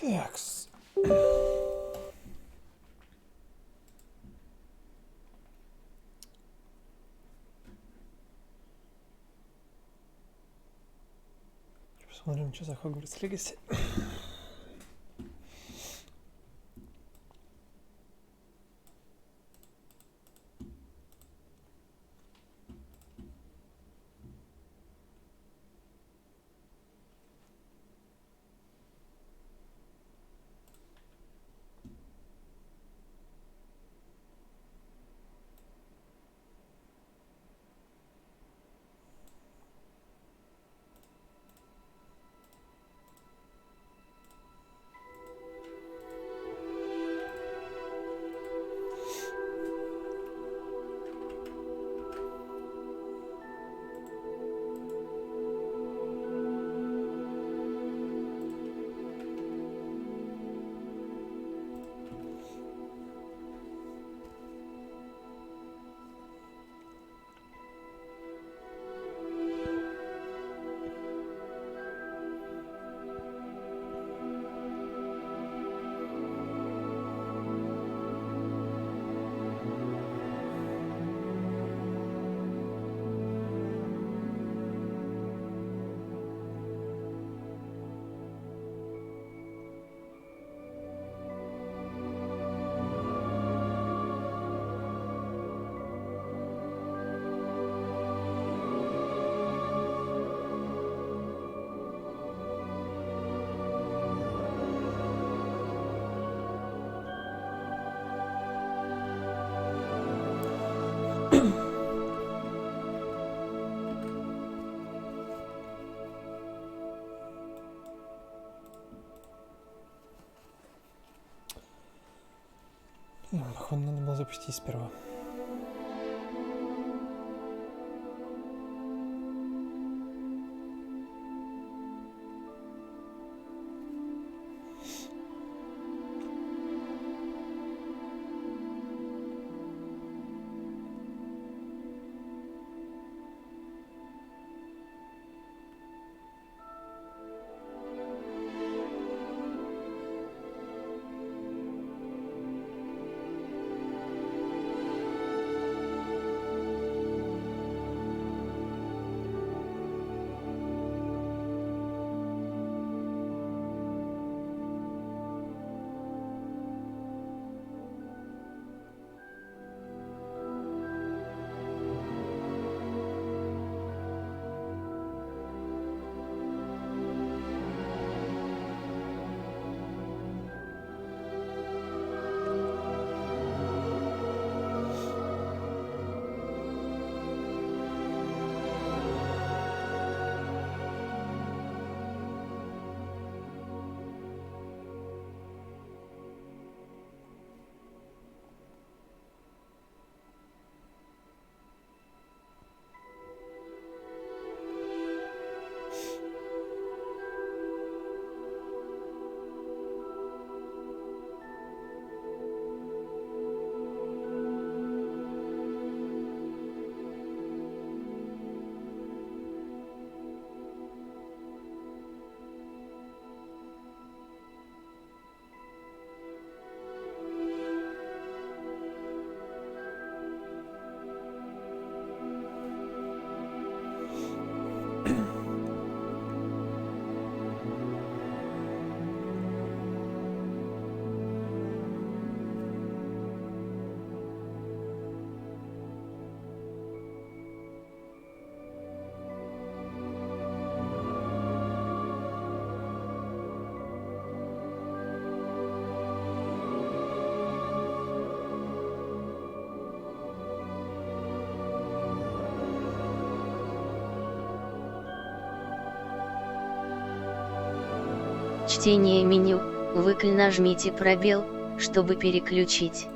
Такс. Посмотрим, что за Hogwarts Legacy. Походу, надо было запустить сперва. Чтение меню, нажмите пробел, чтобы переключить.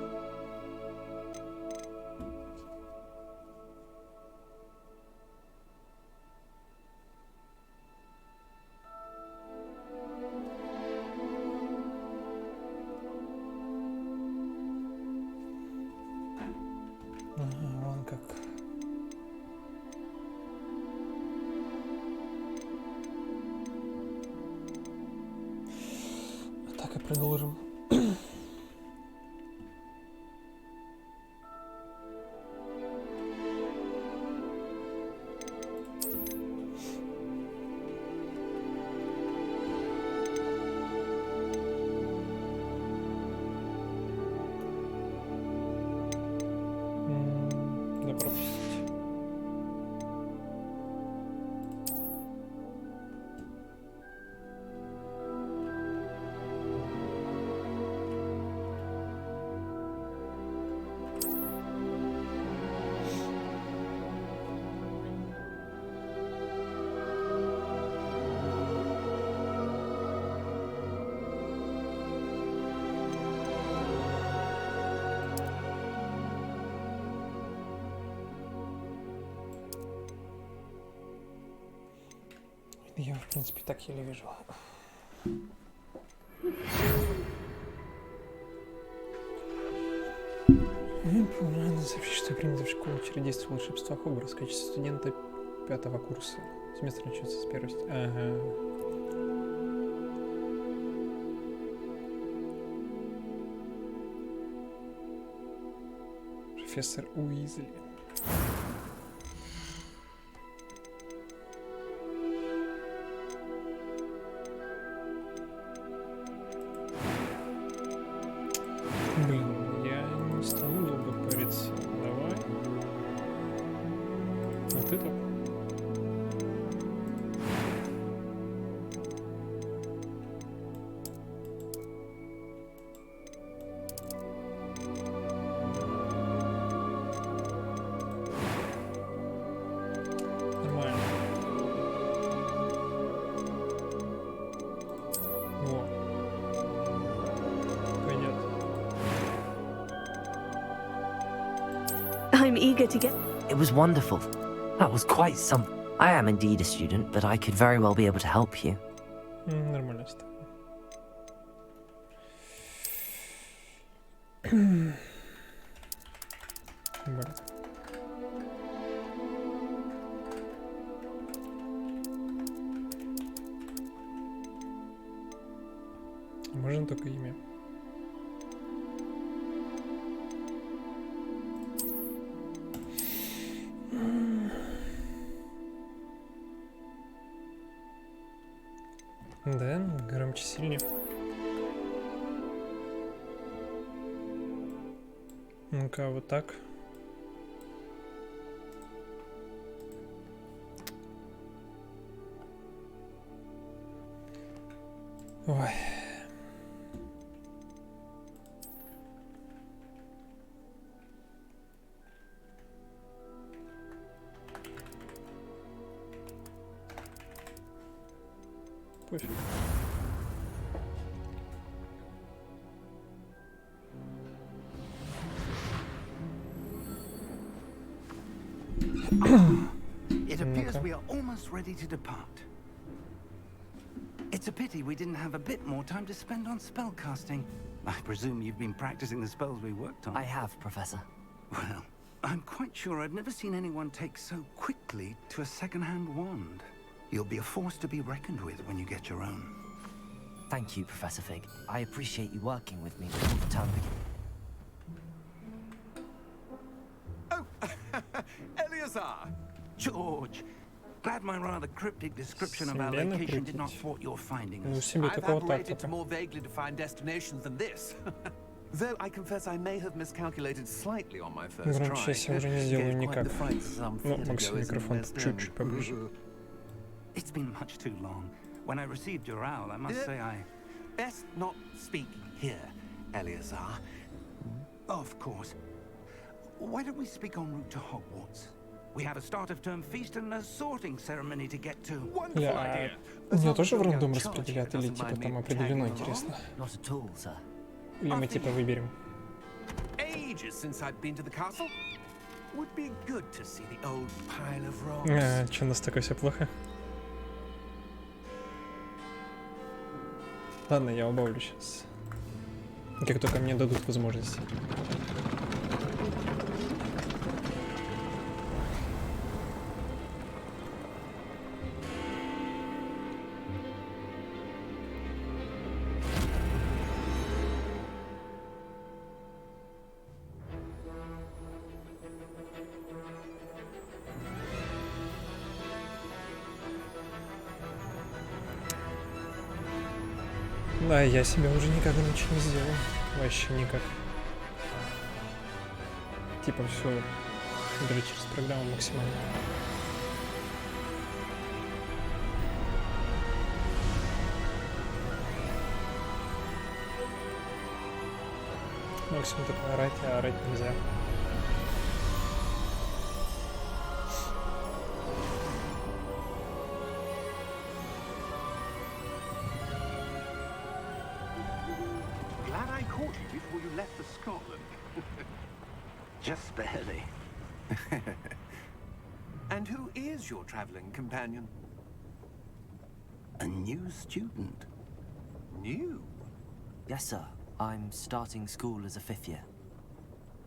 Ага, вон как. продолжим. Да пропустить. Я, в принципе, так еле вижу. Надо сообщить, что принято в школу чародейства волшебства Хогвартс в качестве студента 5-го курса. Семестр начнется с 1 Ага. Профессор Уизли. Блин, я не стану долго париться. Давай. А ты так? Нормально. Во. Понятно. I'm eager to get. It was wonderful. That was quite some. I am indeed a student, but I could very well be able to help you. Нормально стало. Блин. Можно только имя. Да, громче, сильнее. Ну-ка, вот так. Ой. Пофиг. It appears we are almost ready to depart. It's a pity we didn't have a bit more time to spend on spellcasting. I presume you've been practicing the spells we worked on. I have, Professor. Well, I'm quite sure I've never seen anyone take so quickly to a second-hand wand. You'll be a force to be reckoned with when you get your own. Thank you, Professor Fig. I appreciate you working with me until the term begins. Oh, Eleazar! George! Glad my rather cryptic description of our Селена location did not крутить. thwart your finding Ну, us. себе I've такого так operated to пока. more vaguely defined destinations than this. Though I confess I may have miscalculated slightly on my first Громче try. я себя уже не сделаю Gave quite никак. the fright to some Ну, theatre Максим, goers in микрофон West End. чуть-чуть поближе. It's been much too long. When I received your owl, I must say I... Best not speak here, Eleazar. Of course. Why don't we speak en route to Hogwarts? We have a start-of-term feast and a sorting ceremony to get to. Wonderful Бля, idea. а меня тоже в As long as рандом young Charles распределят или doesn't типа mind там me определено, tagging along. интересно? Not at all, sir. Или мы типа выберем? Ages since I've been to the castle. Would be good to see the old pile of rocks. Че у нас такое все плохо? Ладно, я убавлю сейчас. Как только мне дадут возможность. Да, я себя уже никак иначе не сделал. Вообще никак. Типа все играть через программу максимально. Максимум только орать, а орать нельзя. Glad I caught you before you left for Scotland. Just barely. And who is your traveling companion? A new student. New? Yes, sir. I'm starting school as a 5th year.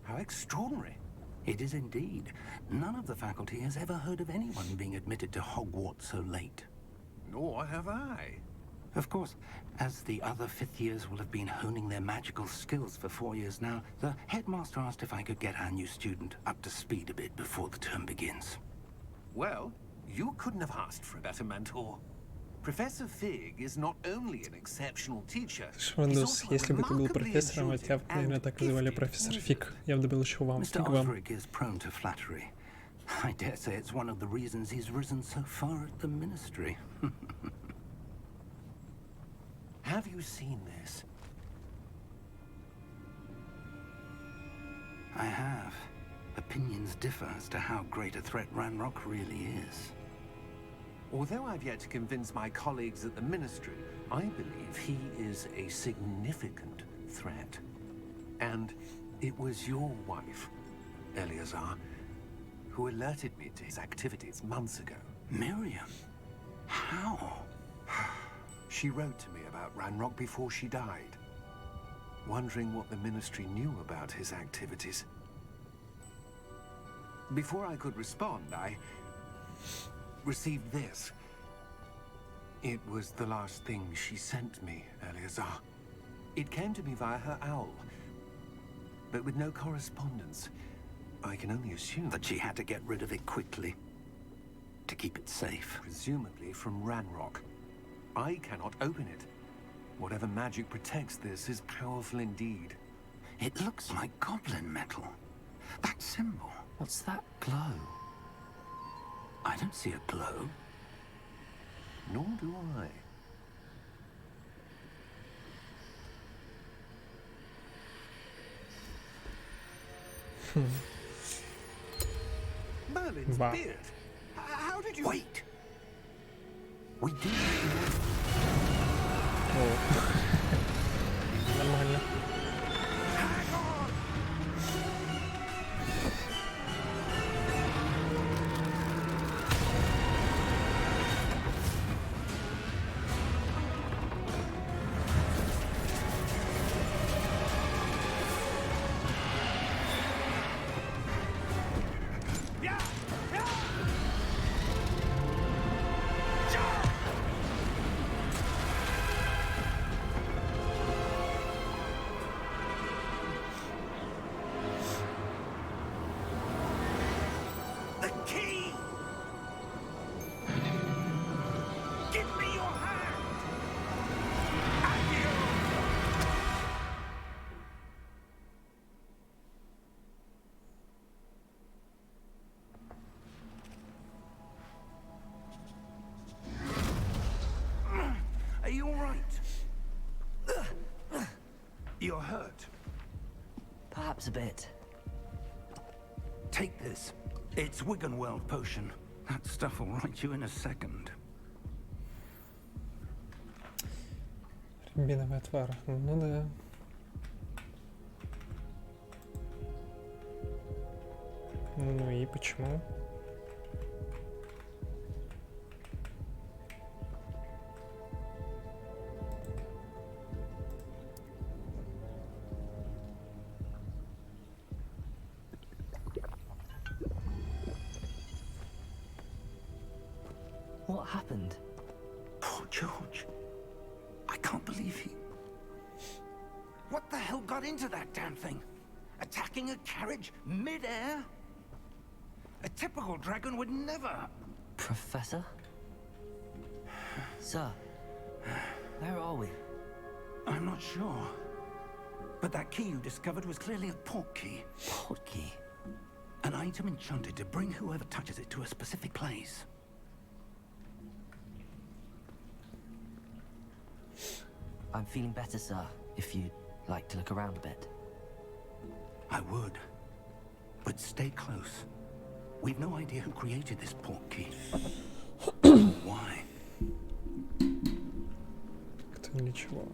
How extraordinary. It is indeed. None of the faculty has ever heard of anyone being admitted to Hogwarts so late. Nor have I. Of course, as the other 5th years will have been honing their magical skills for 4 years now, the headmaster asked if I could get our new student up to speed a bit before the term begins. Well, you couldn't have asked for a better mentor. Professor Fig is not only an exceptional teacher, Швандос, если бы ты был профессором, а тебя, наверное, так и звали профессор Фиг. Я бы добавил еще вам, Mr. Фиг вам. Osric is prone to flattery. I dare say it's one of the reasons he's risen so far at the ministry. Have you seen this? I have. Opinions differ as to how great a threat Ranrock really is. Although I've yet to convince my colleagues at the Ministry, I believe he is a significant threat. And it was your wife, Eleazar, who alerted me to his activities months ago. Miriam? How? She wrote to me about Ranrock before she died, wondering what the Ministry knew about his activities. Before I could respond, I received this. It was the last thing she sent me, Eleazar. It came to me via her owl, but with no correspondence. I can only assume That she had to get rid of it quickly. To keep it safe. presumably from Ranrock. I cannot open it. Whatever magic protects this is powerful indeed. It looks like goblin metal. That symbol. What's that glow? I don't see a glow. Nor do I. Merlin's Wow. beard. How did you... Wait! We do. О. Нормально. The key! Give me your hand! And you! Are you all right? You're hurt. Perhaps a bit. Take this. It's Wiggenweld potion. That stuff will right you in a second. Рябиновый отвар. Ну да. Ну и почему? What happened? Poor George. I can't believe he... What the hell got into that damn thing? Attacking a carriage mid-air? A typical dragon would never... Professor? Sir, where are we? not sure. But that key you discovered was clearly a port key. Port key. An item enchanted to bring whoever touches it to a specific place. I'm feeling better, sir, if you'd like to look around a bit. I would. But stay close. We've no idea who created this port key. Why? Кто для чего?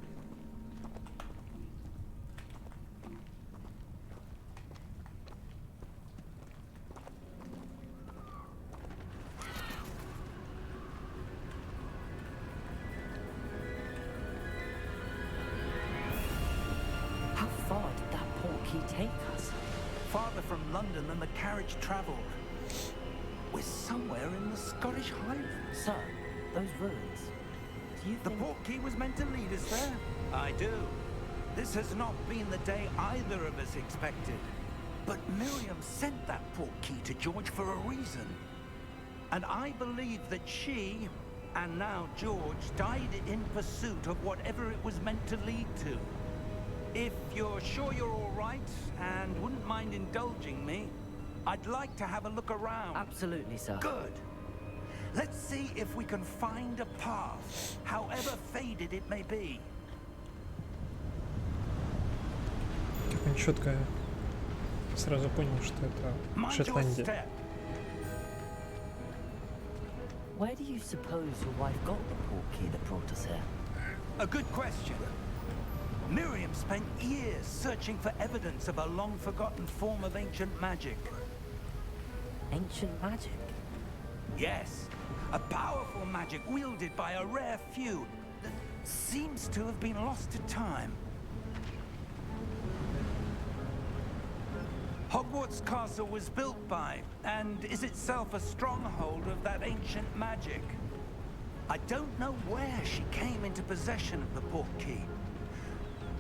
How far did that port key take us? Farther from London than the carriage travelled. We're somewhere in the Scottish Highlands. Sir, those ruins. Do you The think... port key was meant to lead us there? I do. This has not been the day either of us expected. But Miriam sent that port key to George for a reason. And I believe that she, and now George, died in pursuit of whatever it was meant to lead to. If you're sure you're all right, and wouldn't mind indulging me, I'd like to have a look around. Absolutely, sir. Good. Let's see if we can find a path, however faded it may be. Как он четко сразу понял, что это Mind your Шотландия. step. Where do you suppose your wife got the port key that brought us here? A good question. Miriam spent years searching for evidence of a long-forgotten form of ancient magic. Ancient magic? Yes, a powerful magic wielded by a rare few that seems to have been lost to time. Hogwarts Castle was built by, and is itself a stronghold of that ancient magic. I don't know where she came into possession of the port key,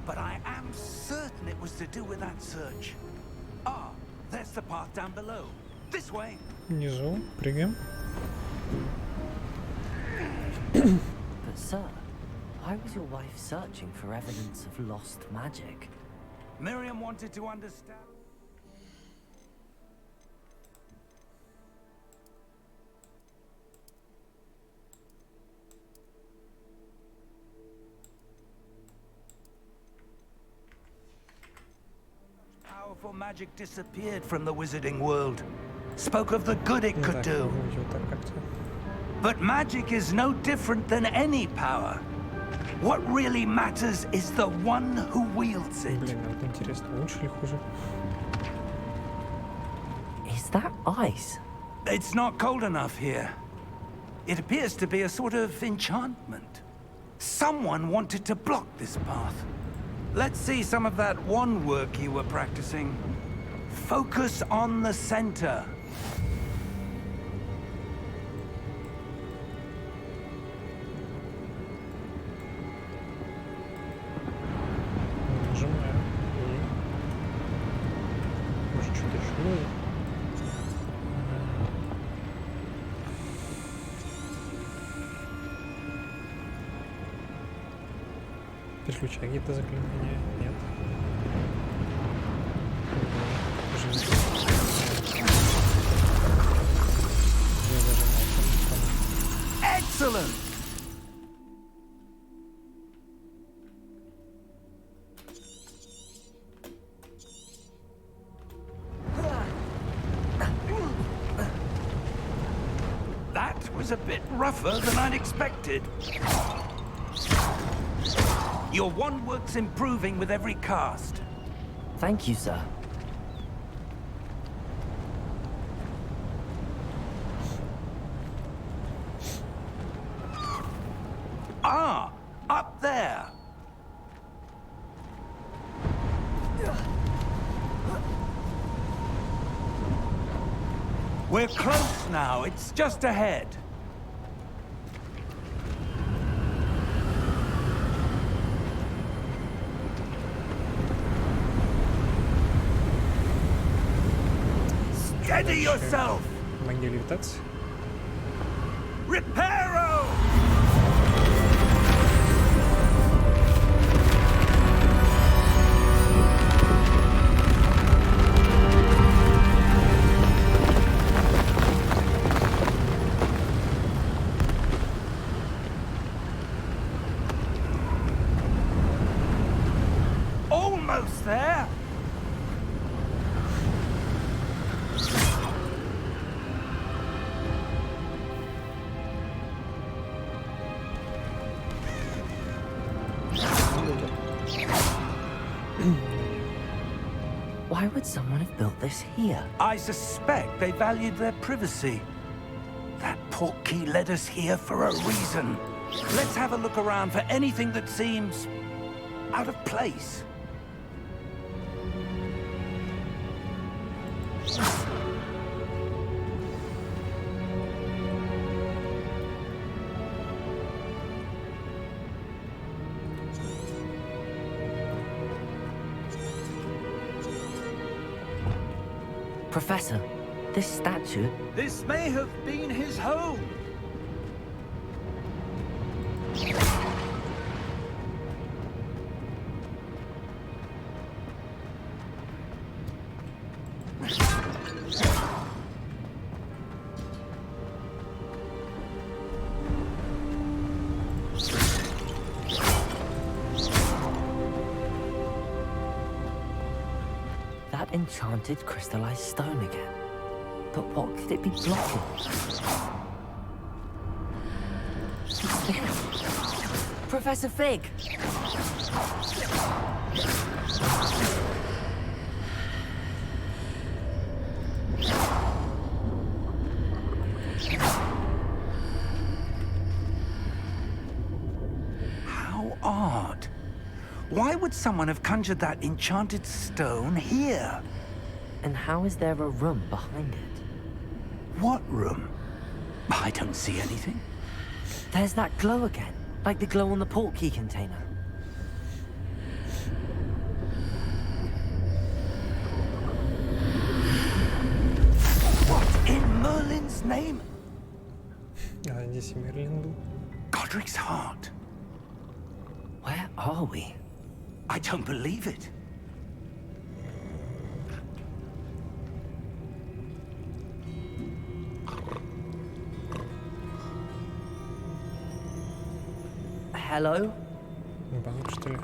but I am certain it was to do with that search. Ah, there's the path down below. This way. Внизу, прыгаем. But sir, why was your wife searching for evidence of lost magic? Miriam wanted to understand. Powerful magic disappeared from the wizarding world. Spoke of the good it could Так, do. выглядит так как-то. But magic is no different than any power. What really matters is the one who wields it. Блин, вот интересно, лучше или хуже? Is that ice? It's not cold enough here. It appears to be a sort of enchantment. Someone wanted to block this path. Let's see some of that wand work you were practicing. Focus on the center. Нажимаю. И... Может, что-то еще было? Переключай какие-то заклинания. Нет. Живи. Я зажимал. Excellent! That was a bit rougher than I'd expected. Your wand work's improving with every cast. Thank you, sir. Ah, up there. We're close now. It's just ahead. Steady yourself. Магия левитации. Reparo! Almost there. Why would someone have built this here? I suspect they valued their privacy. That portkey led us here for a reason. Let's have a look around for anything that seems out of place. Professor, this statue... This may have been his home. That enchanted crystallized stone again. But what could it be blocking? Professor Fig! How odd. Why would someone have conjured that enchanted stone here? And how is there a room behind it? What room? I don't see anything. There's that glow again, like the glow on the portkey container. What in Merlin's name? А здесь и Мерлин был. Godric's heart. Where are we? I don't believe it. Hello? Банк, что ли?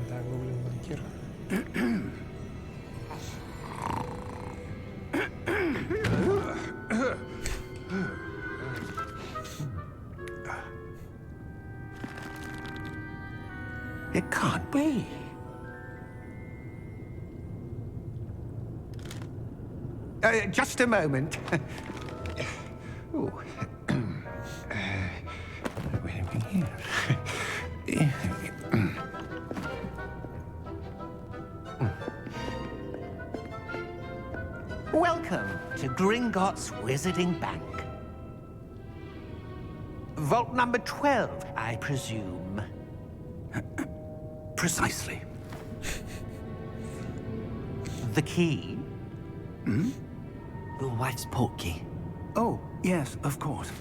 Да, гуглин банкир. It can't be. Just a moment. Ooh. Wait a minute here. Welcome to Gringotts Wizarding Bank. Vault number 12, I presume. Precisely. The key? Your wife's portkey. Oh, yes, of course.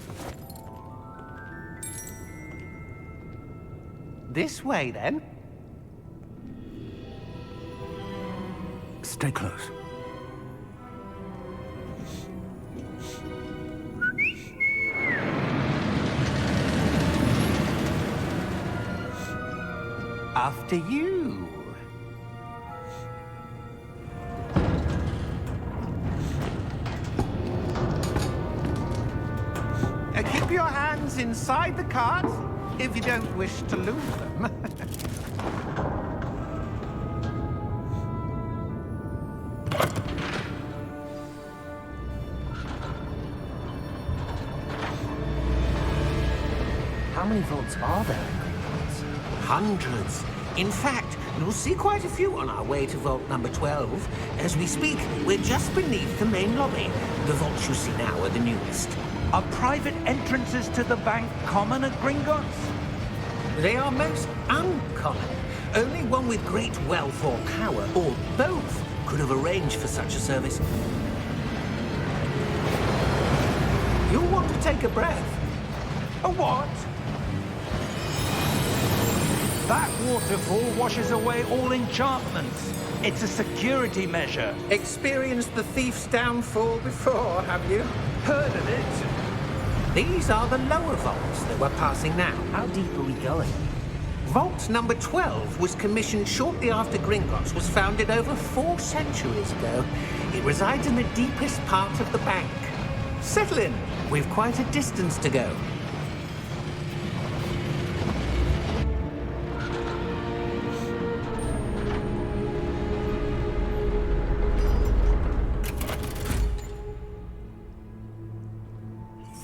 This way, then. Stay close. After you. Keep your hands inside the cart if you don't wish to lose them. How many vaults are there in Gringotts? Hundreds. In fact, you'll see quite a few on our way to vault number 12. As we speak, we're just beneath the main lobby. The vaults you see now are the newest. Are private entrances to the bank common at Gringotts? They are most uncommon. Only one with great wealth or power, or both, could have arranged for such a service. You'll want to take a breath. A what? That waterfall washes away all enchantments. It's a security measure. Experienced the thief's downfall before, have you? Heard of it? These are the lower vaults that we're passing now. How deep are we going? Vault number 12 was commissioned shortly after Gringotts was founded over 4 centuries ago. It resides in the deepest part of the bank. Settle in. We've quite a distance to go.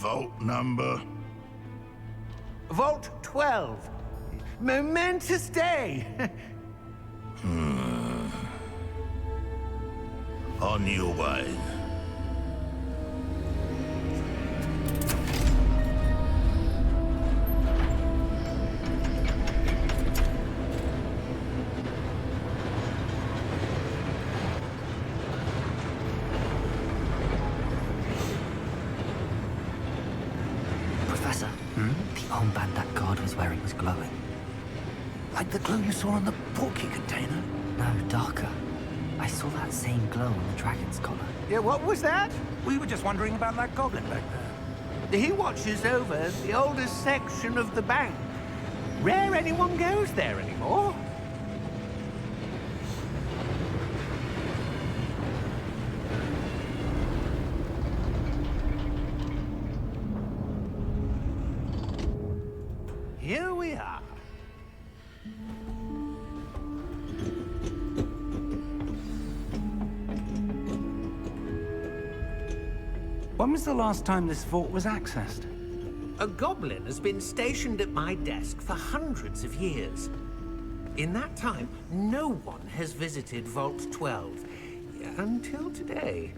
Vault number? Vault 12. Momentous day. On your way. Professor, the armband that guard was wearing was glowing. Like the glow you saw on the porky container? No, darker. I saw that same glow on the dragon's collar. Yeah, what was that? We were just wondering about that goblin back there. He watches over the oldest section of the bank. Rare anyone goes there anymore. Here we are. When was the last time this vault was accessed? A goblin has been stationed at my desk for hundreds of years. In that time, no one has visited Vault 12. Until today.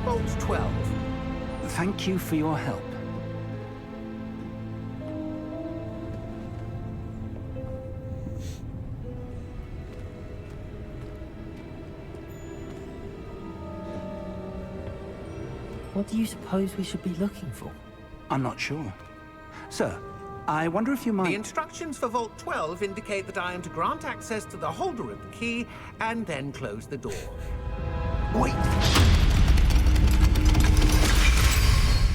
Vault 12. Thank you for your help. What do you suppose we should be looking for? I'm not sure. Sir, I wonder if you might... The instructions for Vault 12 indicate that I am to grant access to the holder of the key and then close the door. Wait!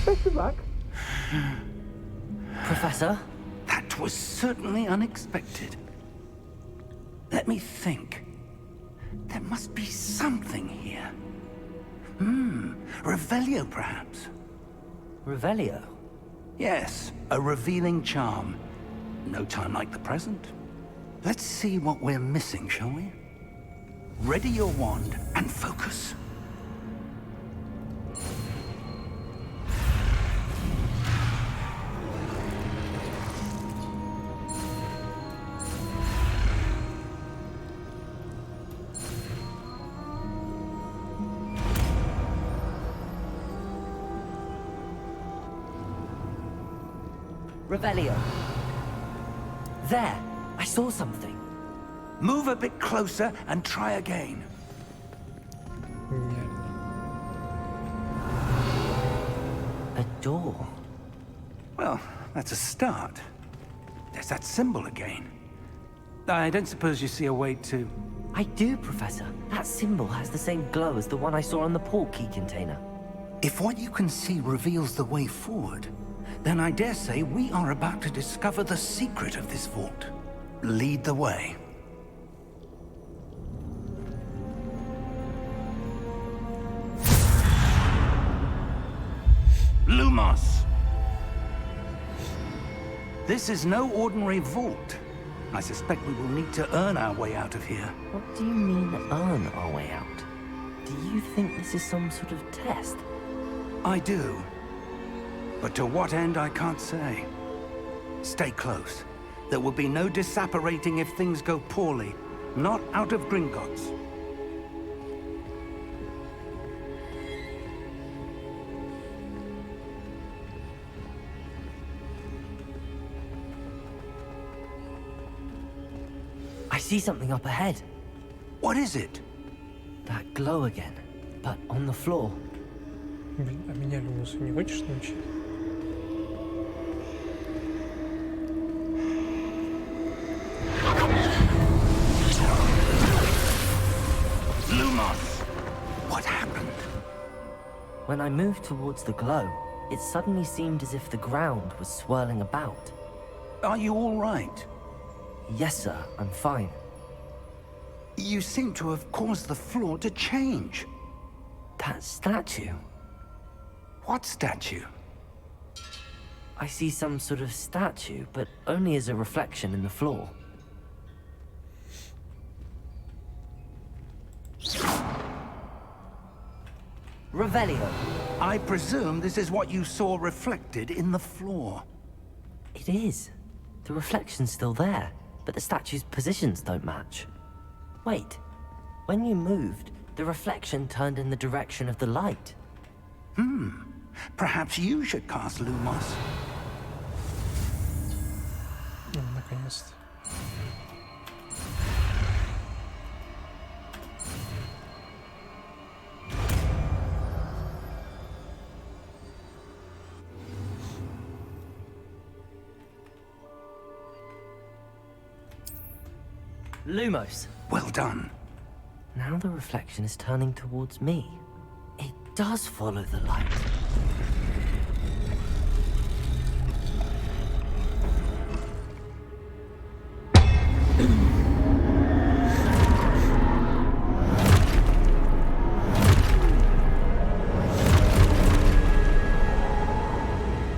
Best of luck. Professor? That was certainly unexpected. Let me think. There must be something here. Revelio, perhaps? Revelio? Yes, a revealing charm. No time like the present. Let's see what we're missing, shall we? Ready your wand and focus. Revelio. There! I saw something. Move a bit closer and try again. Нет. A door. Well, that's a start. There's that symbol again. I don't suppose you see a way to... I do, Professor. That symbol has the same glow as the one I saw on the port key container. If what you can see reveals the way forward, then I dare say we are about to discover the secret of this vault. Lead the way. Lumos! This is no ordinary vault. I suspect we will need to earn our way out of here. What do you mean, earn our way out? Do you think this is some sort of test? I do. But to what end, I can't say. Stay close. There will be no disapparating if things go poorly. Not out of Gringotts. I see something up ahead. What is it? That glow again, but on the floor. Блин, а меня Люмусу не хочешь научить? When I moved towards the glow, it suddenly seemed as if the ground was swirling about. Are you all right? Yes, sir, I'm fine. You seem to have caused the floor to change. That statue. What statue? I see some sort of statue, but only as a reflection in the floor. Revelio. I presume this is what you saw reflected in the floor. It is. The reflection's still there, but the statue's positions don't match. Wait. When you moved, the reflection turned in the direction of the light. Perhaps you should cast Lumos. Наконец-то. Lumos. Well done. Now the reflection is turning towards me. It does follow the light.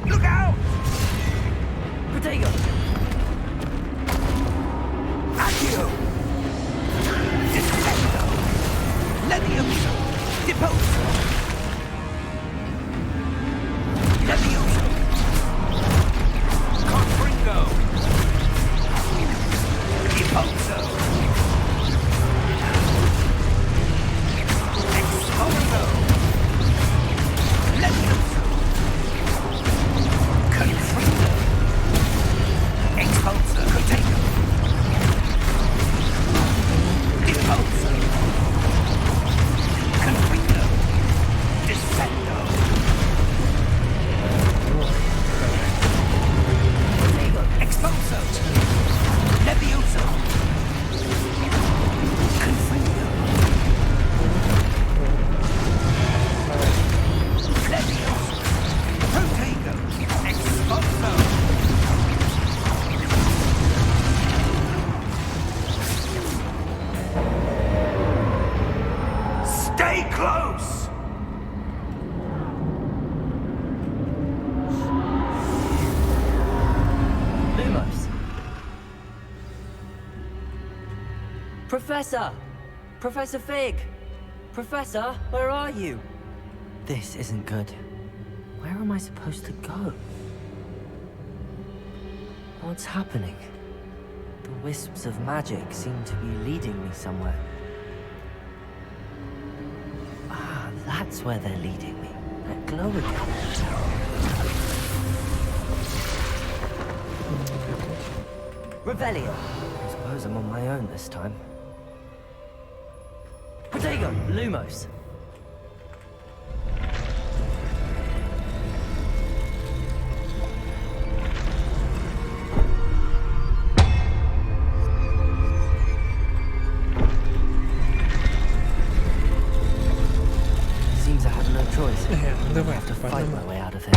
Look out! Protego! Accio! Defendo! Levioso! Deposo! Levioso! Confringo! Deposo! Exposo! Levioso! Confringo! Expulso! Protego! Deposo! Confringo! Descendo! Protego! Expulso! Levioso! Confringo! Levioso! Protego! Expulso! Stay close! Lumos. Professor! Professor Fig! Professor, where are you? This isn't good. Where am I supposed to go? What's happening? The wisps of magic seem to be leading me somewhere. Ah, that's where they're leading me. That glow again. Revelio. I suppose I'm on my own this time. Protego! Lumos. Seems I have no choice. I Давай, have to по fight одному. my way out of here.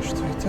Что это?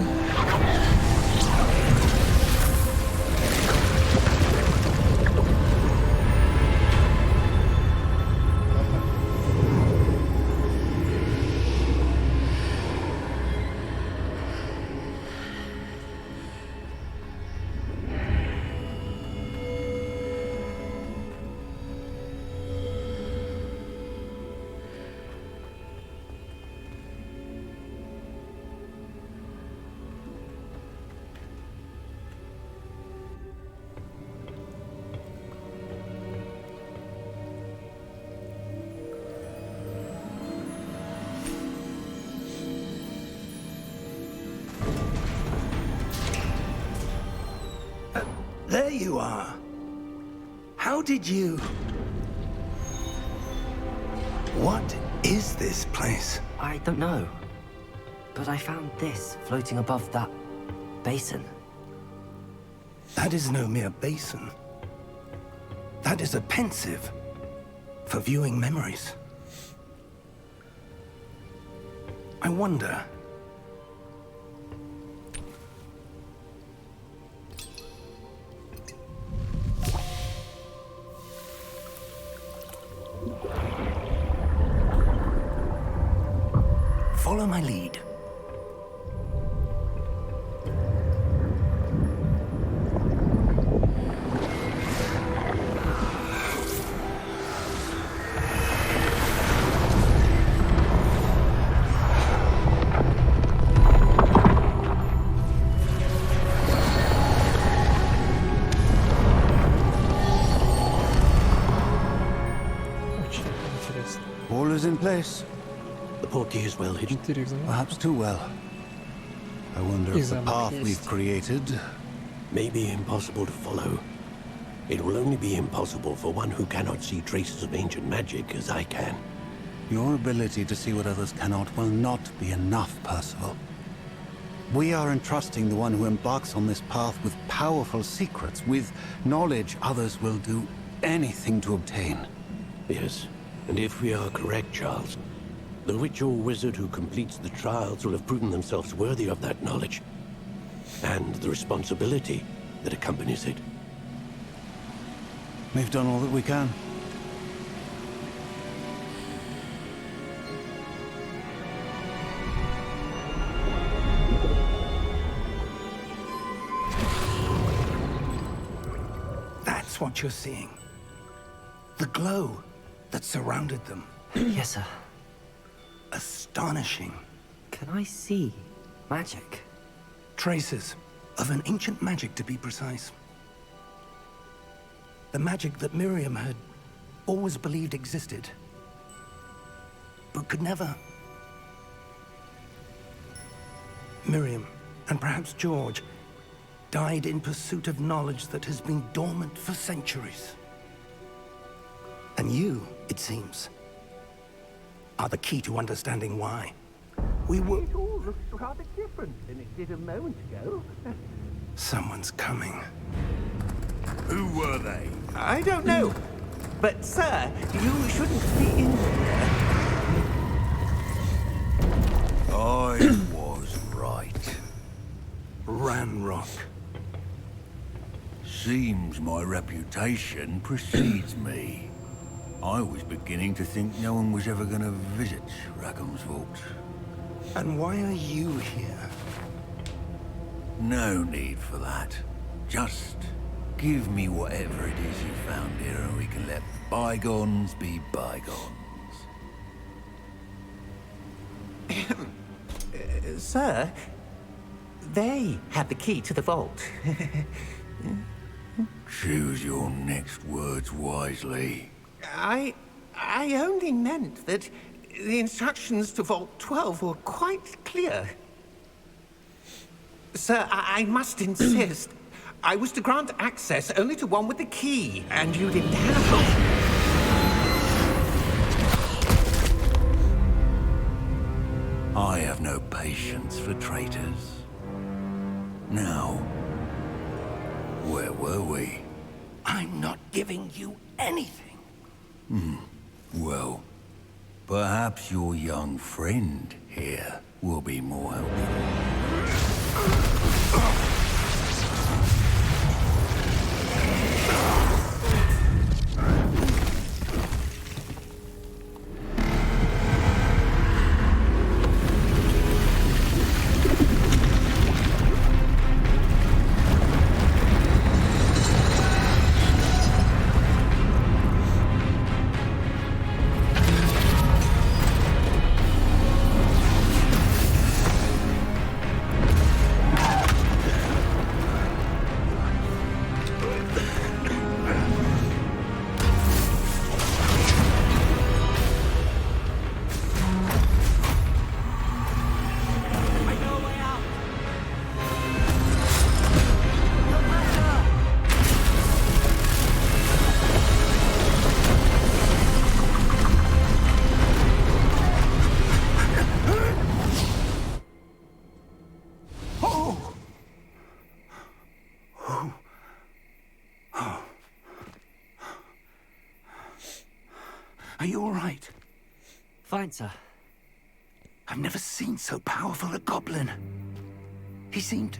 There you are. How did you... What is this place? I don't know. But I found this floating above that basin. That is no mere basin. That is a pensive for viewing memories. I wonder... Follow my lead. Очень интересно. All is in place. The portkey is well hidden. 4 экземпляра. Perhaps too well. I wonder if the Замок path есть. we've created... Maybe impossible to follow. It will only be impossible for one who cannot see traces of ancient magic as I can. Your ability to see what others cannot will not be enough, Percival. We are entrusting the one who embarks on this path with powerful secrets, with knowledge others will do anything to obtain. Yes, and if we are correct, Charles, the witch or wizard who completes the trials will have proven themselves worthy of that knowledge, and the responsibility that accompanies it. We've done all that we can. That's what you're seeing. The glow that surrounded them. Yes, sir. Astonishing. Can I see magic? Traces of an ancient magic, to be precise. The magic that Miriam had always believed existed, but could never. Miriam, and perhaps George, died in pursuit of knowledge that has been dormant for centuries. And you, it seems, are the key to understanding why. We were... It all looks rather different than it did a moment ago. Someone's coming. Who were they? I don't know. But, sir, you shouldn't be in here. I was right. Ranrock. Seems my reputation precedes me. I was beginning to think no one was ever going to visit Rackham's vault. And why are you here? No need for that. Just give me whatever it is you found here and we can let bygones be bygones. Sir, they had the key to the vault. Choose your next words wisely. I only meant that the instructions to Vault 12 were quite clear. Sir, I must insist. I was to grant access only to one with the key, and you didn't have it. I have no patience for traitors. Now, where were we? I'm not giving you anything. Well, perhaps your young friend here will be more helpful. Are you all right? Fine, sir. I've never seen so powerful a goblin. He seemed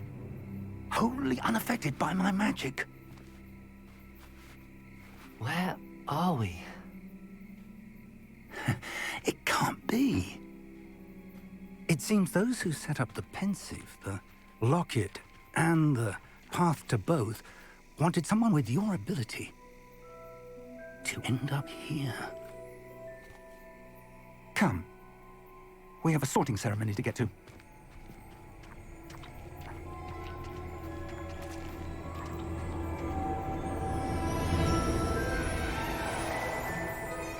wholly unaffected by my magic. Where are we? It can't be. It seems those who set up the pensive, the locket, and the path to both wanted someone with your ability to end up here. Come. We have a sorting ceremony to get to.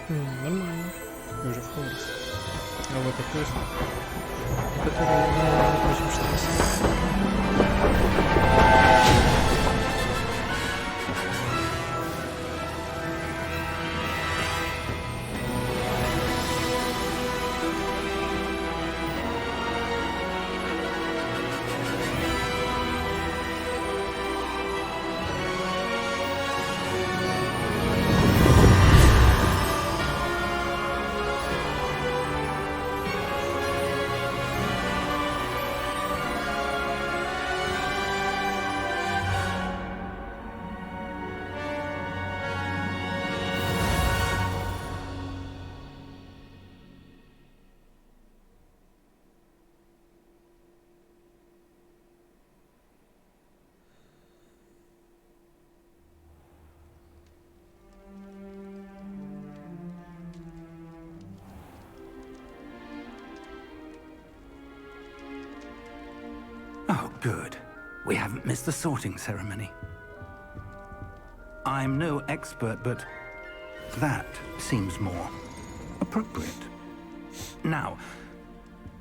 Нормально. Мы уже в Хогвартсе. А вот и поезд, который очень мечтался. Oh, good. We haven't missed the sorting ceremony. I'm no expert, but that seems more appropriate. Now,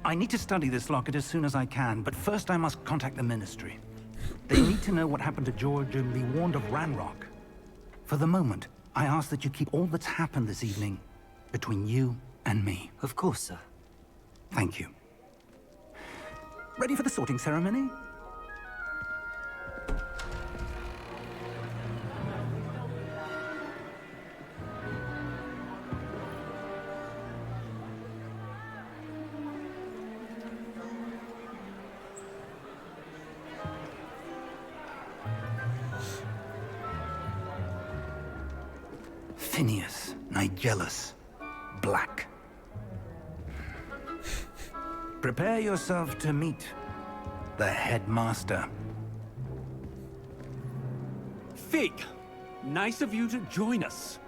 I need to study this locket as soon as I can, but first I must contact the Ministry. They need to know what happened to George and be warned of Ranrock. For the moment, I ask that you keep all that's happened this evening between you and me. Of course, sir. Thank you. Ready for the sorting ceremony? Phineas, Nigellus, Black. Prepare yourself to meet the headmaster. Fig, nice of you to join us.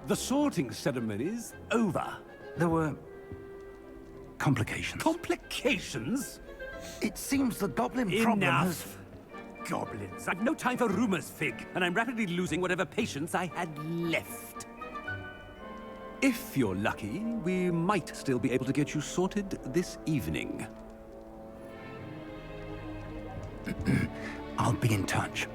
The sorting ceremony's over. There were complications. Complications? It seems the goblin problem has... Enough. Goblins. I've no time for rumors, Fig, and I'm rapidly losing whatever patience I had left. If you're lucky, we might still be able to get you sorted this evening. I'll be in touch.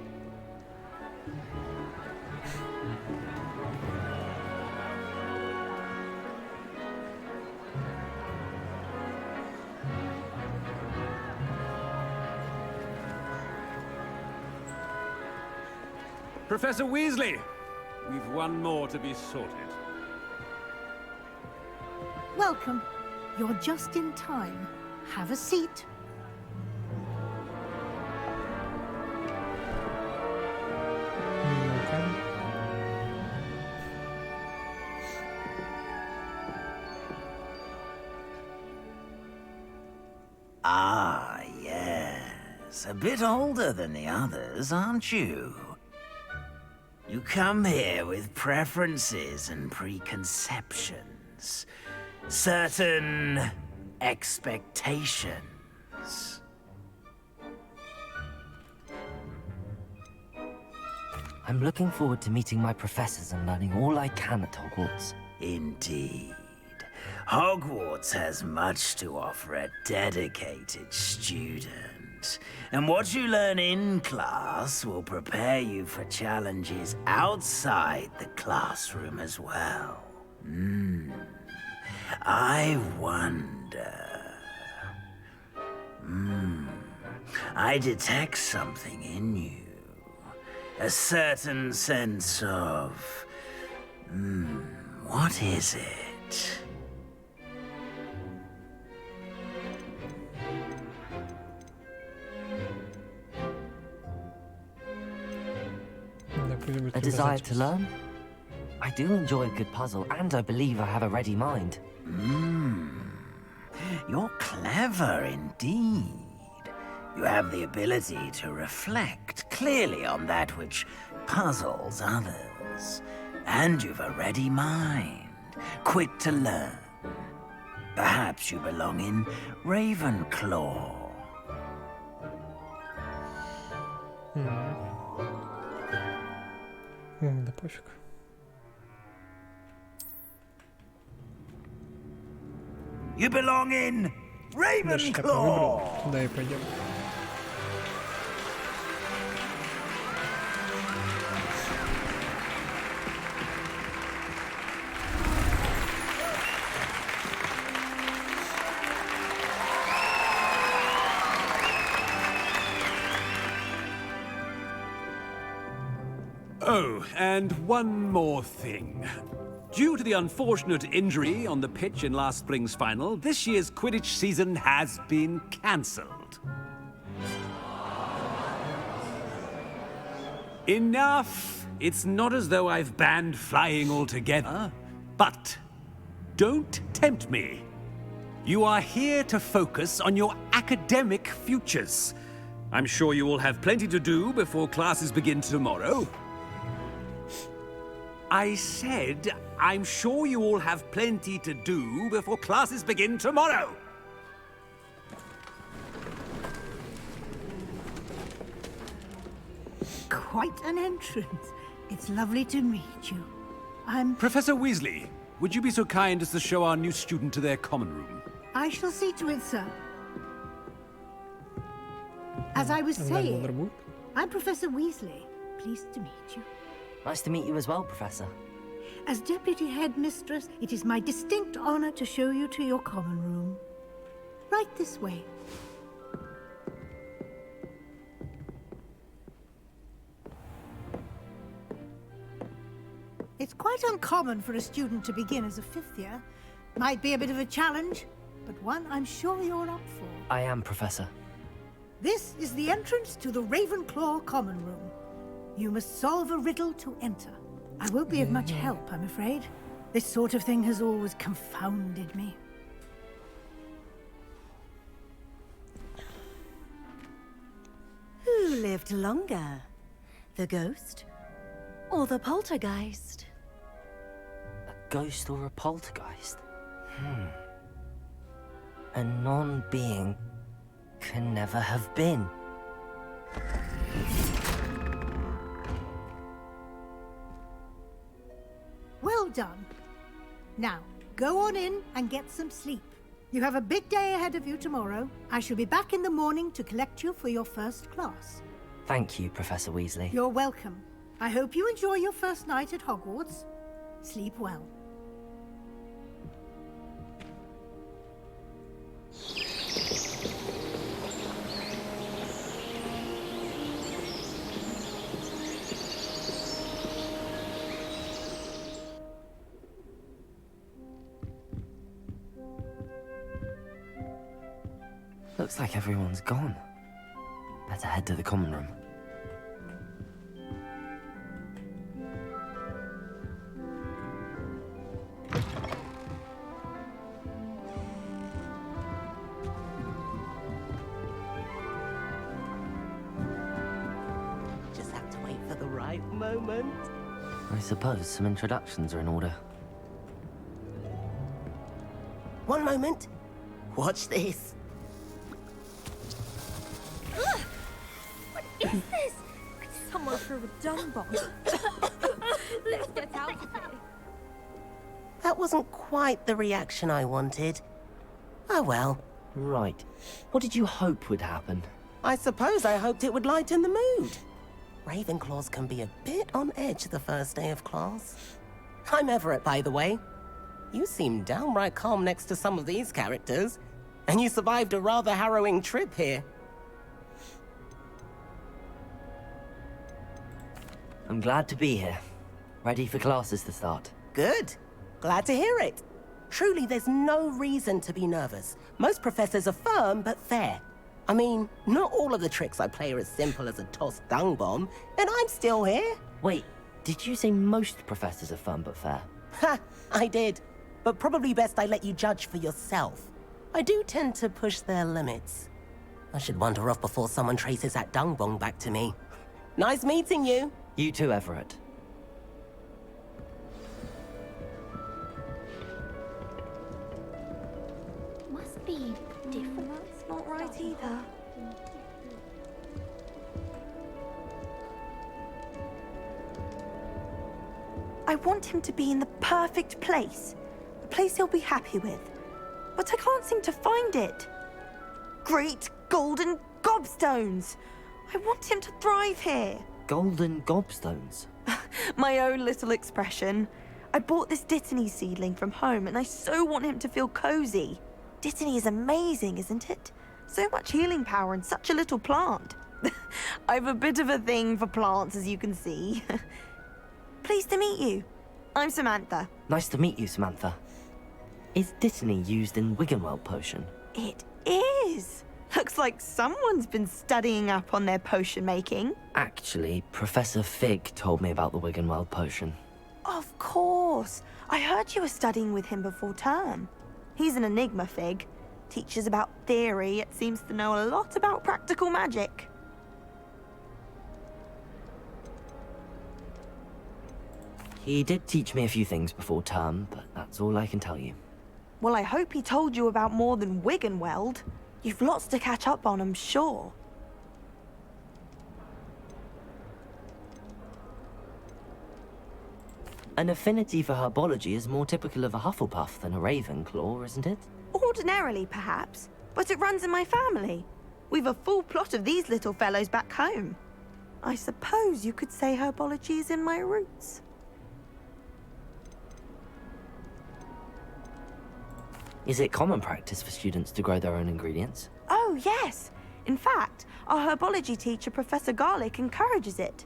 Professor Weasley, we've one more to be sorted. Welcome. You're just in time. Have a seat. Ah, yes. A bit older than the others, aren't you? You come here with preferences and preconceptions. Certain expectations. I'm looking forward to meeting my professors and learning all I can at Hogwarts. Indeed. Hogwarts has much to offer a dedicated student. And what you learn in class will prepare you for challenges outside the classroom as well. I wonder... I detect something in you. A certain sense of... what is it? A desire to learn? I do enjoy a good puzzle, and I believe I have a ready mind. You're clever indeed. You have the ability to reflect clearly on that which puzzles others. And you've a ready mind, quick to learn. Perhaps you belong in Ravenclaw. Да пофиг. You belong in Дальше так выбрал. Ravenclaw! Туда и пойдем. Oh, and one more thing. Due to the unfortunate injury on the pitch in last spring's final, this year's Quidditch season has been cancelled. Enough! It's not as though I've banned flying altogether, but don't tempt me. You are here to focus on your academic futures. I'm sure you will have plenty to do before classes begin tomorrow. I said, I'm sure you all have plenty to do before classes begin tomorrow. Quite an entrance. It's lovely to meet you. I'm... Professor Weasley, would you be so kind as to show our new student to their common room? I shall see to it, sir. As I was saying, I'm Professor Weasley. Pleased to meet you. Nice to meet you as well, Professor. As Deputy Headmistress, it is my distinct honor to show you to your common room. Right this way. It's quite uncommon for a student to begin as a fifth year. Might be a bit of a challenge, but one I'm sure you're up for. I am, Professor. This is the entrance to the Ravenclaw common room. You must solve a riddle to enter. I won't be of much help, I'm afraid. This sort of thing has always confounded me. Who lived longer? The ghost or the poltergeist? A ghost or a poltergeist? A non-being can never have been. Well done. Now, go on in and get some sleep. You have a big day ahead of you tomorrow. I shall be back in the morning to collect you for your first class. Thank you, Professor Weasley. You're welcome. I hope you enjoy your first night at Hogwarts. Sleep well. Looks like everyone's gone. Better head to the common room. right moment. I suppose some introductions are in order. One moment. Watch this. What is this? Someone threw a dung bomb. Let's get out of here. That wasn't quite the reaction I wanted. Oh well. Right. What did you hope would happen? I suppose I hoped it would lighten the mood. Ravenclaws can be a bit on edge the first day of class. I'm Everett, by the way. You seem downright calm next to some of these characters. And you survived a rather harrowing trip here. I'm glad to be here. Ready for classes to start. Good. Glad to hear it. Truly, there's no reason to be nervous. Most professors are firm but fair. I mean, not all of the tricks I play are as simple as a tossed dung bomb, and I'm still here. Wait, did you say most professors are fun but fair? Ha! I did. But probably best I let you judge for yourself. I do tend to push their limits. I should wander off before someone traces that dung bomb back to me. Nice meeting you. You too, Everett. Must be different. That's not right either. I want him to be in the perfect place. A place he'll be happy with. But I can't seem to find it. Great golden gobstones! I want him to thrive here. Golden gobstones? My own little expression. I bought this Dittany seedling from home and I so want him to feel cozy. Dittany is amazing, isn't it? So much healing power in such a little plant. I've a bit of a thing for plants, as you can see. Pleased to meet you. I'm Samantha. Nice to meet you, Samantha. Is Dittany used in Wiggenweld potion? It is. Looks like someone's been studying up on their potion making. Actually, Professor Fig told me about the Wiggenweld potion. Of course. I heard you were studying with him before term. He's an enigma, Fig. Teaches about theory, yet seems to know a lot about practical magic. He did teach me a few things before term, but that's all I can tell you. Well, I hope he told you about more than Wiggenweld. You've lots to catch up on, I'm sure. An affinity for herbology is more typical of a Hufflepuff than a Ravenclaw, isn't it? Ordinarily, perhaps, but it runs in my family. We've a full plot of these little fellows back home. I suppose you could say herbology is in my roots. Is it common practice for students to grow their own ingredients? Oh, yes. In fact, our herbology teacher, Professor Garlick, encourages it.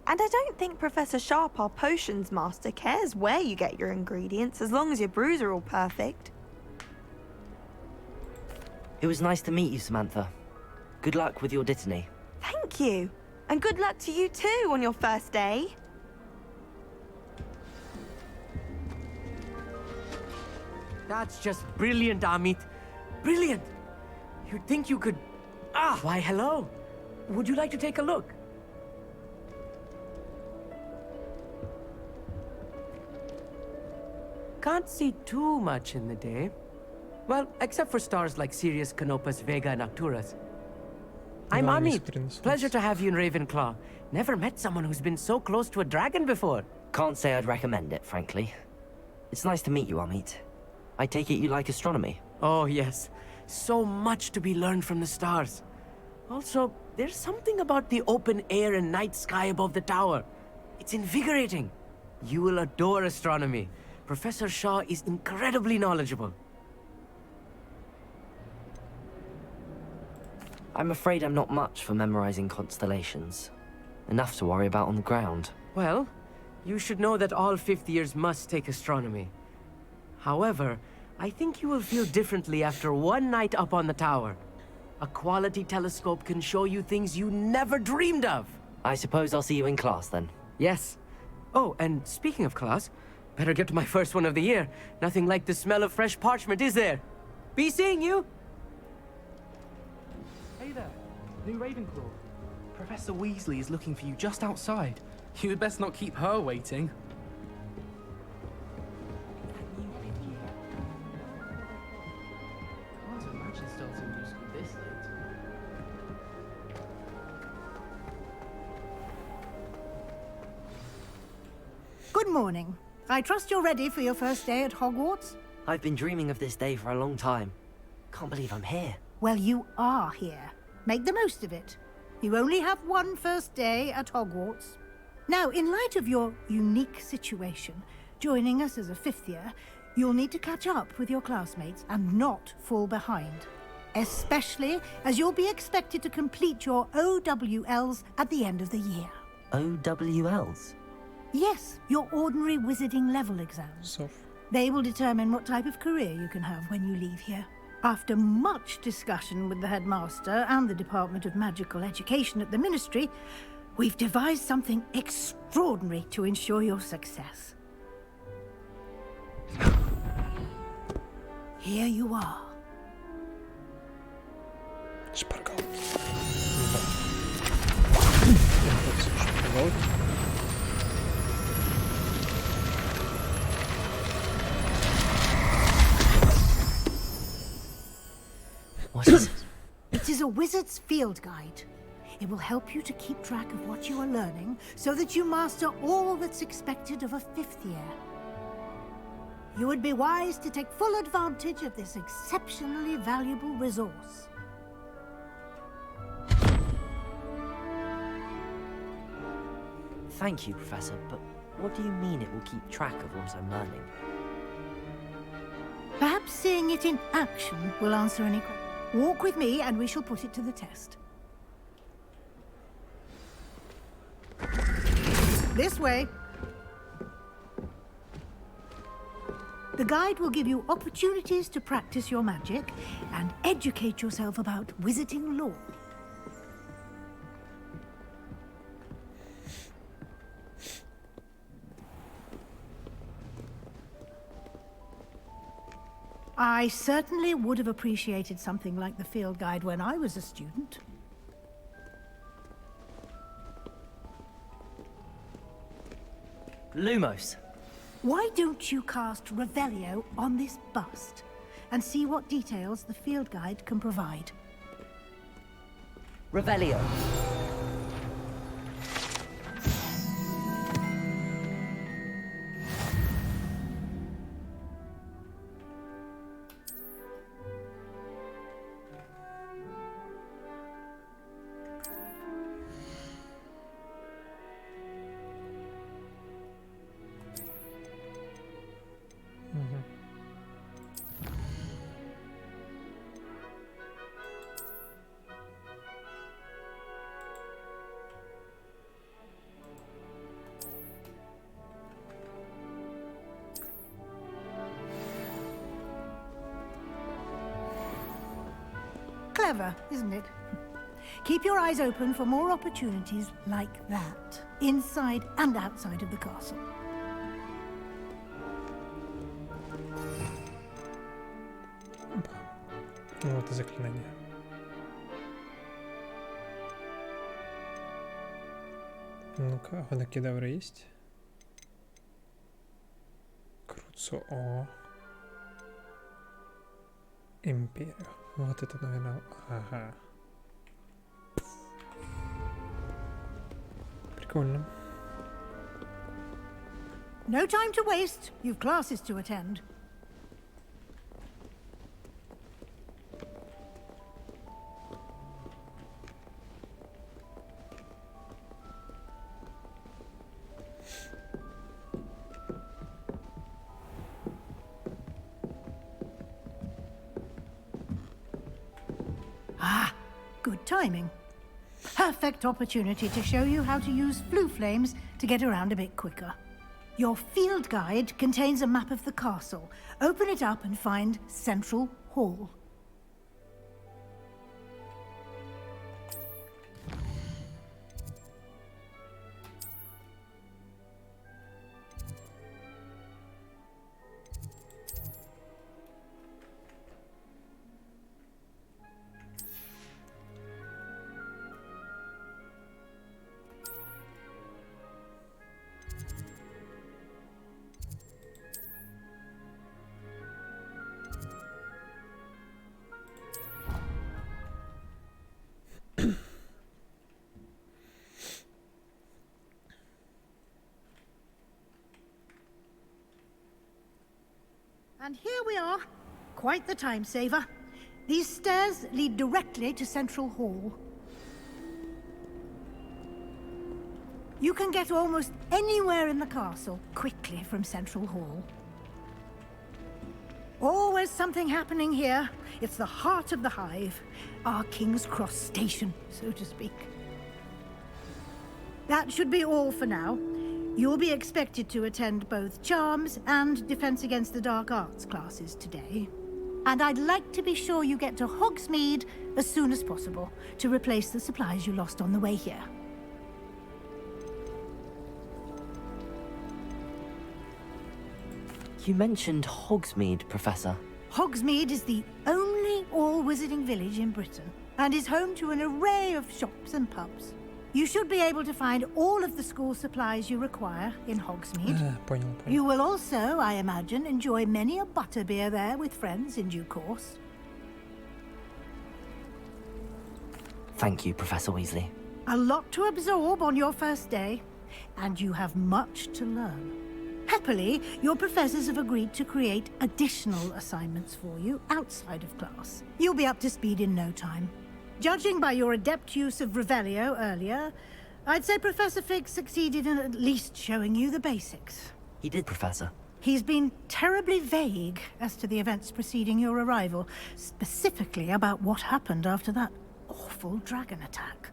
And I don't think Professor Sharp, our potions master, cares where you get your ingredients, as long as your brews are all perfect. It was nice to meet you, Samantha. Good luck with your Dittany. Thank you. And good luck to you too on your first day. That's just brilliant, Amit. Brilliant! You'd think you could... Ah, why hello. Would you like to take a look? Can't see too much in the day. Well, except for stars like Sirius, Canopus, Vega, and Arcturus. I'm Amit. Pleasure to have you in Ravenclaw. Never met someone who's been so close to a dragon before. Can't say I'd recommend it, frankly. It's nice to meet you, Amit. I take it you like astronomy? Oh, yes. So much to be learned from the stars. Also, there's something about the open air and night sky above the tower. It's invigorating. You will adore astronomy. Professor Shaw is incredibly knowledgeable. I'm afraid I'm not much for memorizing constellations. Enough to worry about on the ground. Well, you should know that all fifth years must take astronomy. However, I think you will feel differently after one night up on the tower. A quality telescope can show you things you never dreamed of. I suppose I'll see you in class then. Yes. Oh, and speaking of class, better get to my first one of the year. Nothing like the smell of fresh parchment, is there? Be seeing you! Hey there, new Ravenclaw. Professor Weasley is looking for you just outside. You'd best not keep her waiting. Can't imagine starting new school this late. Good morning. I trust you're ready for your first day at Hogwarts? I've been dreaming of this day for a long time. Can't believe I'm here. Well, you are here. Make the most of it. You only have one first day at Hogwarts. Now, in light of your unique situation, joining us as a fifth year, you'll need to catch up with your classmates and not fall behind. Especially as you'll be expected to complete your OWLs at the end of the year. OWLs? Yes, your ordinary wizarding level exams. They will determine what type of career you can have when you leave here. After much discussion with the headmaster and the Department of Magical Education at the Ministry, we've devised something extraordinary to ensure your success. Here you are. Шпаргалки. What is it? It is a wizard's field guide. It will help you to keep track of what you are learning so that you master all that's expected of a fifth year. You would be wise to take full advantage of this exceptionally valuable resource. Thank you, Professor, but what do you mean it will keep track of what I'm learning? Perhaps seeing it in action will answer any questions. Walk with me and we shall put it to the test. This way. The guide will give you opportunities to practice your magic and educate yourself about wizarding lore. I certainly would have appreciated something like the field guide when I was a student. Lumos. Why don't you cast Revelio on this bust and see what details the field guide can provide? Revelio. Clever, isn't it? Keep your eyes open for more opportunities like that, inside and outside of the castle. Вот и заклинание. Ну-ка, водокидавра есть? Круцо. О. Империю. Вот это, наверное... Ага. Прикольно. No time to waste. You've classes to attend. Ah, good timing. Perfect opportunity to show you how to use flue flames to get around a bit quicker. Your field guide contains a map of the castle. Open it up and find Central Hall. And here we are. Quite the time saver. These stairs lead directly to Central Hall. You can get almost anywhere in the castle quickly from Central Hall. Always something happening here. It's the heart of the hive. Our King's Cross station, so to speak. That should be all for now. You'll be expected to attend both Charms and Defense Against the Dark Arts classes today. And I'd like to be sure you get to Hogsmeade as soon as possible to replace the supplies you lost on the way here. You mentioned Hogsmeade, Professor. Hogsmeade is the only all-wizarding village in Britain and is home to an array of shops and pubs. You should be able to find all of the school supplies you require in Hogsmeade. Понял. You will also, I imagine, enjoy many a butterbeer there with friends in due course. Thank you, Professor Weasley. A lot to absorb on your first day, and you have much to learn. Happily, your professors have agreed to create additional assignments for you outside of class. You'll be up to speed in no time. Judging by your adept use of Revelio earlier, I'd say Professor Fig succeeded in at least showing you the basics. He did, Professor. He's been terribly vague as to the events preceding your arrival, specifically about what happened after that awful dragon attack.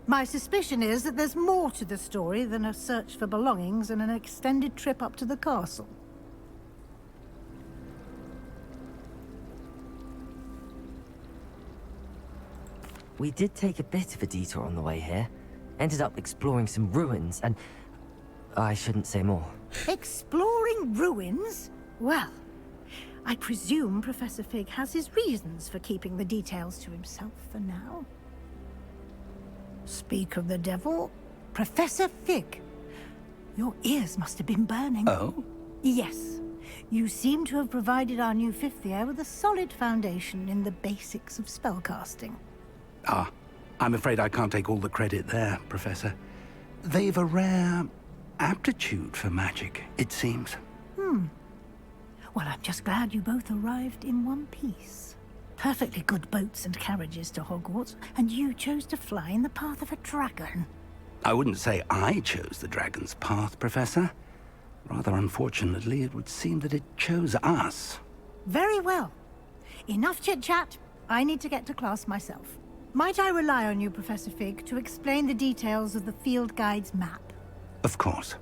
My suspicion is that there's more to the story than a search for belongings and an extended trip up to the castle. We did take a bit of a detour on the way here. Ended up exploring some ruins and... I shouldn't say more. Exploring ruins? Well, I presume Professor Fig has his reasons for keeping the details to himself for now. Speak of the devil, Professor Fig. Your ears must have been burning. Oh? Yes. You seem to have provided our new fifth year with a solid foundation in the basics of spellcasting. Ah, I'm afraid I can't take all the credit there, Professor. They've a rare aptitude for magic, it seems. Well, I'm just glad you both arrived in one piece. Perfectly good boats and carriages to Hogwarts, and you chose to fly in the path of a dragon. I wouldn't say I chose the dragon's path, Professor. Rather unfortunately, it would seem that it chose us. Very well. Enough chit-chat. I need to get to class myself. Might I rely on you, Professor Fig, to explain the details of the field guide's map? Of course.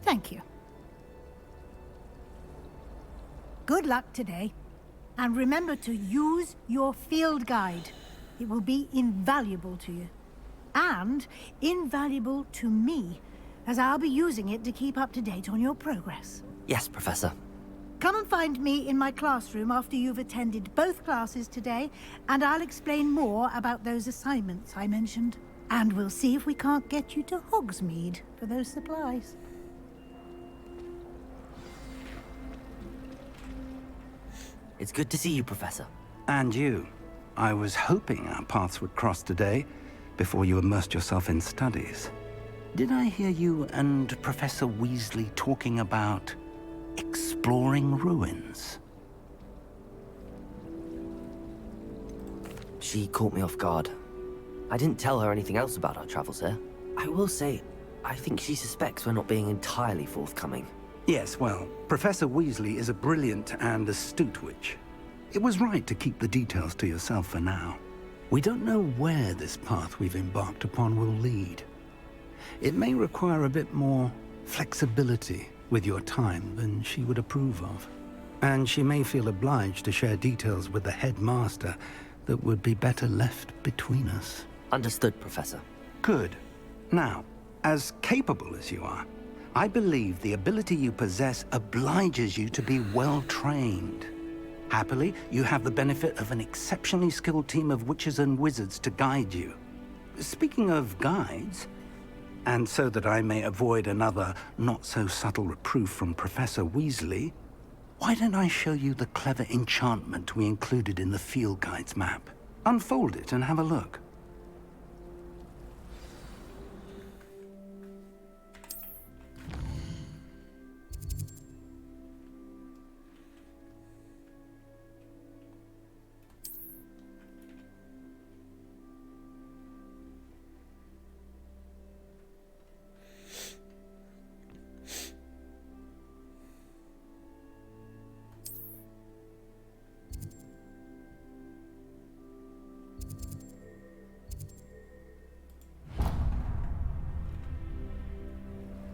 Thank you. Good luck today. And remember to use your field guide. It will be invaluable to you. And invaluable to me, as I'll be using it to keep up to date on your progress. Yes, Professor. Come and find me in my classroom after you've attended both classes today, and I'll explain more about those assignments I mentioned. And we'll see if we can't get you to Hogsmeade for those supplies. It's good to see you, Professor. And you. I was hoping our paths would cross today, before you immersed yourself in studies. Did I hear you and Professor Weasley talking about exploring ruins? She caught me off guard. I didn't tell her anything else about our travels here. I will say, I think she suspects we're not being entirely forthcoming. Yes, well, Professor Weasley is a brilliant and astute witch. It was right to keep the details to yourself for now. We don't know where this path we've embarked upon will lead. It may require a bit more flexibility with your time than she would approve of. And she may feel obliged to share details with the headmaster that would be better left between us. Understood, Professor. Good. Now, as capable as you are, I believe the ability you possess obliges you to be well-trained. Happily, you have the benefit of an exceptionally skilled team of witches and wizards to guide you. Speaking of guides, and so that I may avoid another not-so-subtle reproof from Professor Weasley, why don't I show you the clever enchantment we included in the field guide's map? Unfold it and have a look.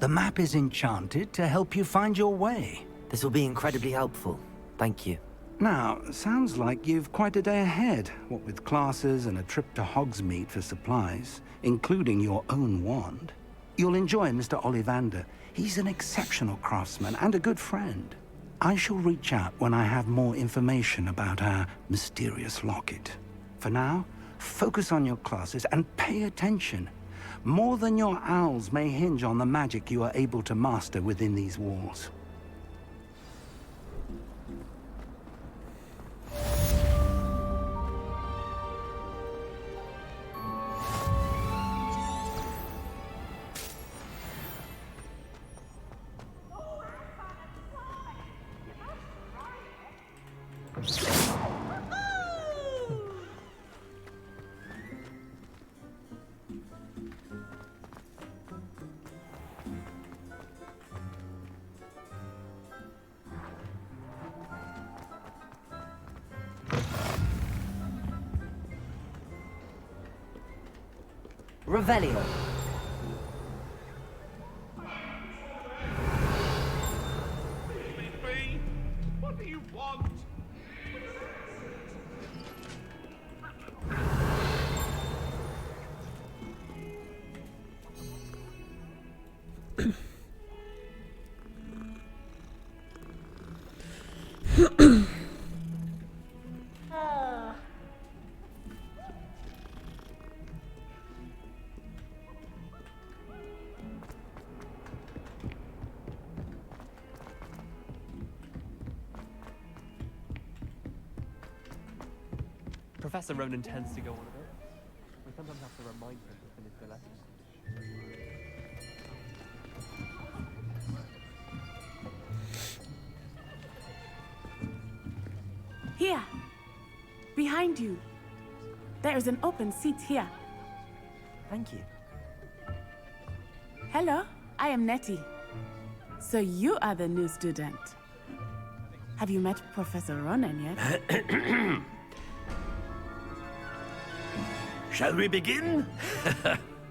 The map is enchanted to help you find your way. This will be incredibly helpful. Thank you. Now, sounds like you've quite a day ahead, what with classes and a trip to Hogsmeade for supplies, including your own wand. You'll enjoy Mr. Ollivander. He's an exceptional craftsman and a good friend. I shall reach out when I have more information about our mysterious locket. For now, focus on your classes and pay attention. More than your owls may hinge on the magic you are able to master within these walls. Revelio. What do you want? Professor Ronan tends to go on a bit. We sometimes have to remind him to finish the lesson. Here! Behind you! There is an open seat here. Thank you. Hello, I am Nettie. So you are the new student. Have you met Professor Ronan yet? Shall we begin?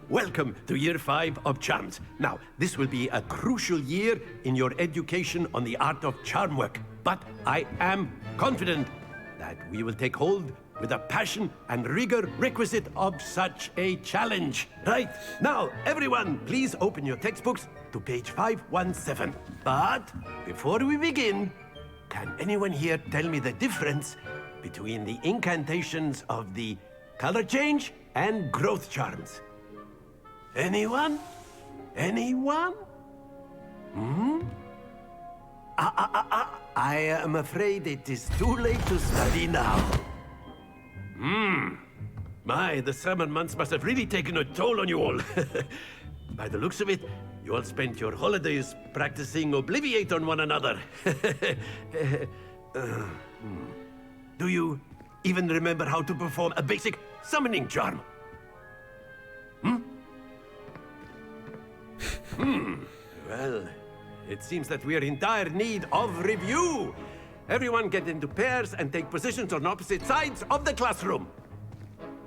Welcome to Year 5 of Charms. Now, this will be a crucial year in your education on the art of charm work. But I am confident that we will take hold with the passion and rigor requisite of such a challenge. Right, now, everyone, please open your textbooks to page 517. But before we begin, can anyone here tell me the difference between the incantations of the color change and growth charms? Anyone? Anyone? Hmm? I am afraid it is too late to study now. My, the summer months must have really taken a toll on you all. By the looks of it, you all spent your holidays practicing Obliviate on one another. Do you even remember how to perform a basic summoning charm? Well, it seems that we are in dire need of review. Everyone get into pairs and take positions on opposite sides of the classroom.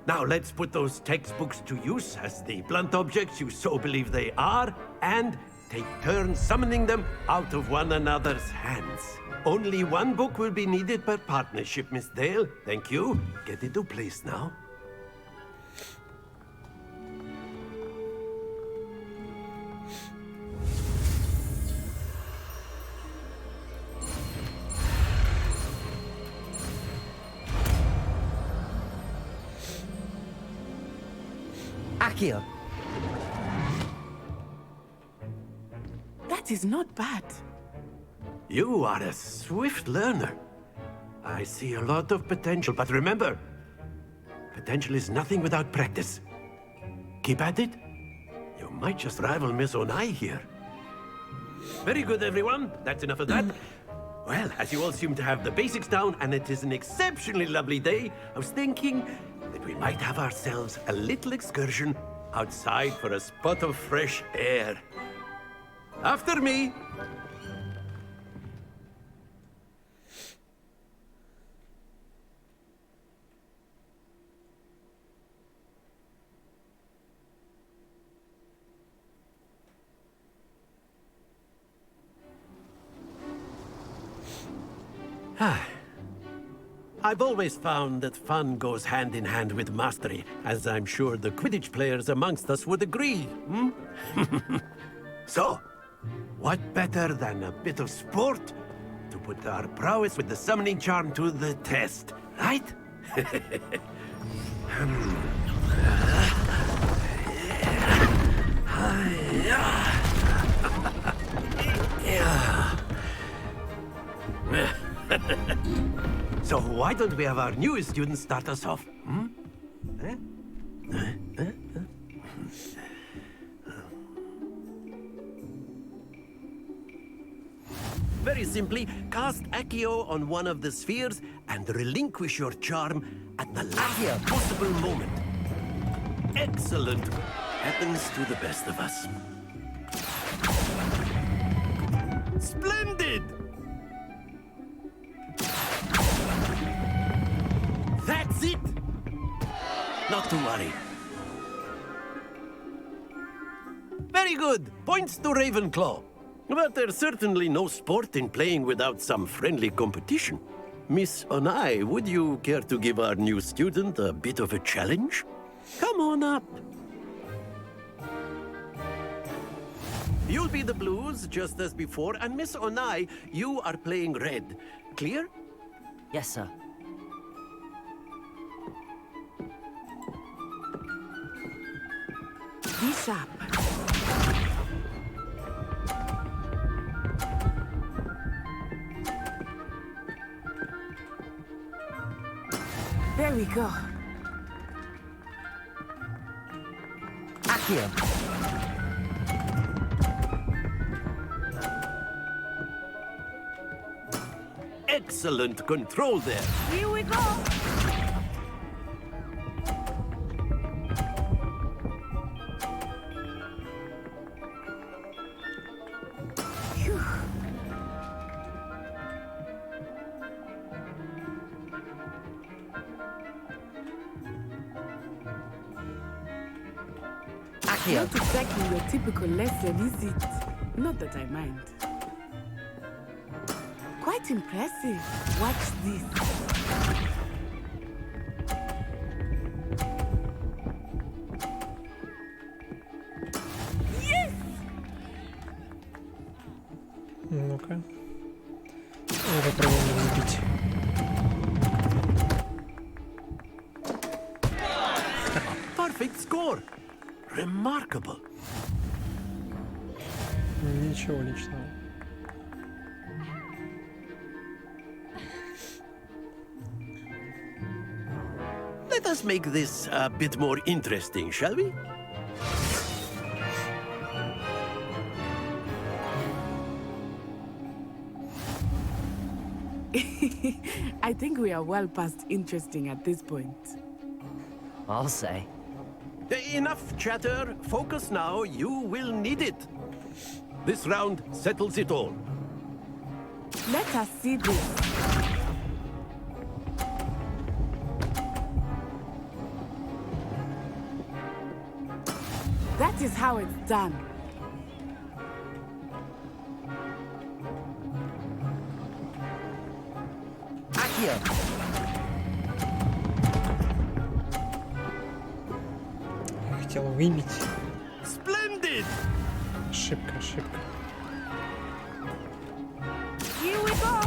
Now let's put those textbooks to use as the blunt objects you so believe they are, and take turns summoning them out of one another's hands. Only one book will be needed per partnership, Miss Dale. Thank you. Get into place now. Accio. That is not bad. You are a swift learner. I see a lot of potential, but remember, potential is nothing without practice. Keep at it. You might just rival Miss Onai here. Very good, everyone. That's enough of that. Well, as you all seem to have the basics down, and it is an exceptionally lovely day, I was thinking that we might have ourselves a little excursion outside for a spot of fresh air. After me. I've always found that fun goes hand in hand with mastery, as I'm sure the Quidditch players amongst us would agree, hmm? So, what better than a bit of sport to put our prowess with the summoning charm to the test, right? So why don't we have our newest student start us off? Hmm? Very simply, cast Accio on one of the spheres and relinquish your charm at the last possible moment. Excellent. Happens to the best of us. Splendid! That's it! Not to worry. Very good. Points to Ravenclaw. But there's certainly no sport in playing without some friendly competition. Miss Onai, would you care to give our new student a bit of a challenge? Come on up. You'll be the blues, just as before, and Miss Onai, you are playing red. Clear? Yes, sir. Be sharp. There we go. Accio. Excellent control there. Here we go. Phew. Accio. Not exactly your typical lesson, is it? Not that I mind. Quite impressive. Watch this. Yes! Ну-ка. Попробуем разбить. Perfect score. Remarkable. Ничего личного. Let us make this a bit more interesting, shall we? I think we are well past interesting at this point. I'll say. Enough chatter. Focus now. You will need it. This round settles it all. Let us see this. That is how it's done. Accio. Я хотел выбить. Splendid! Ошибка, ошибка. Here we go.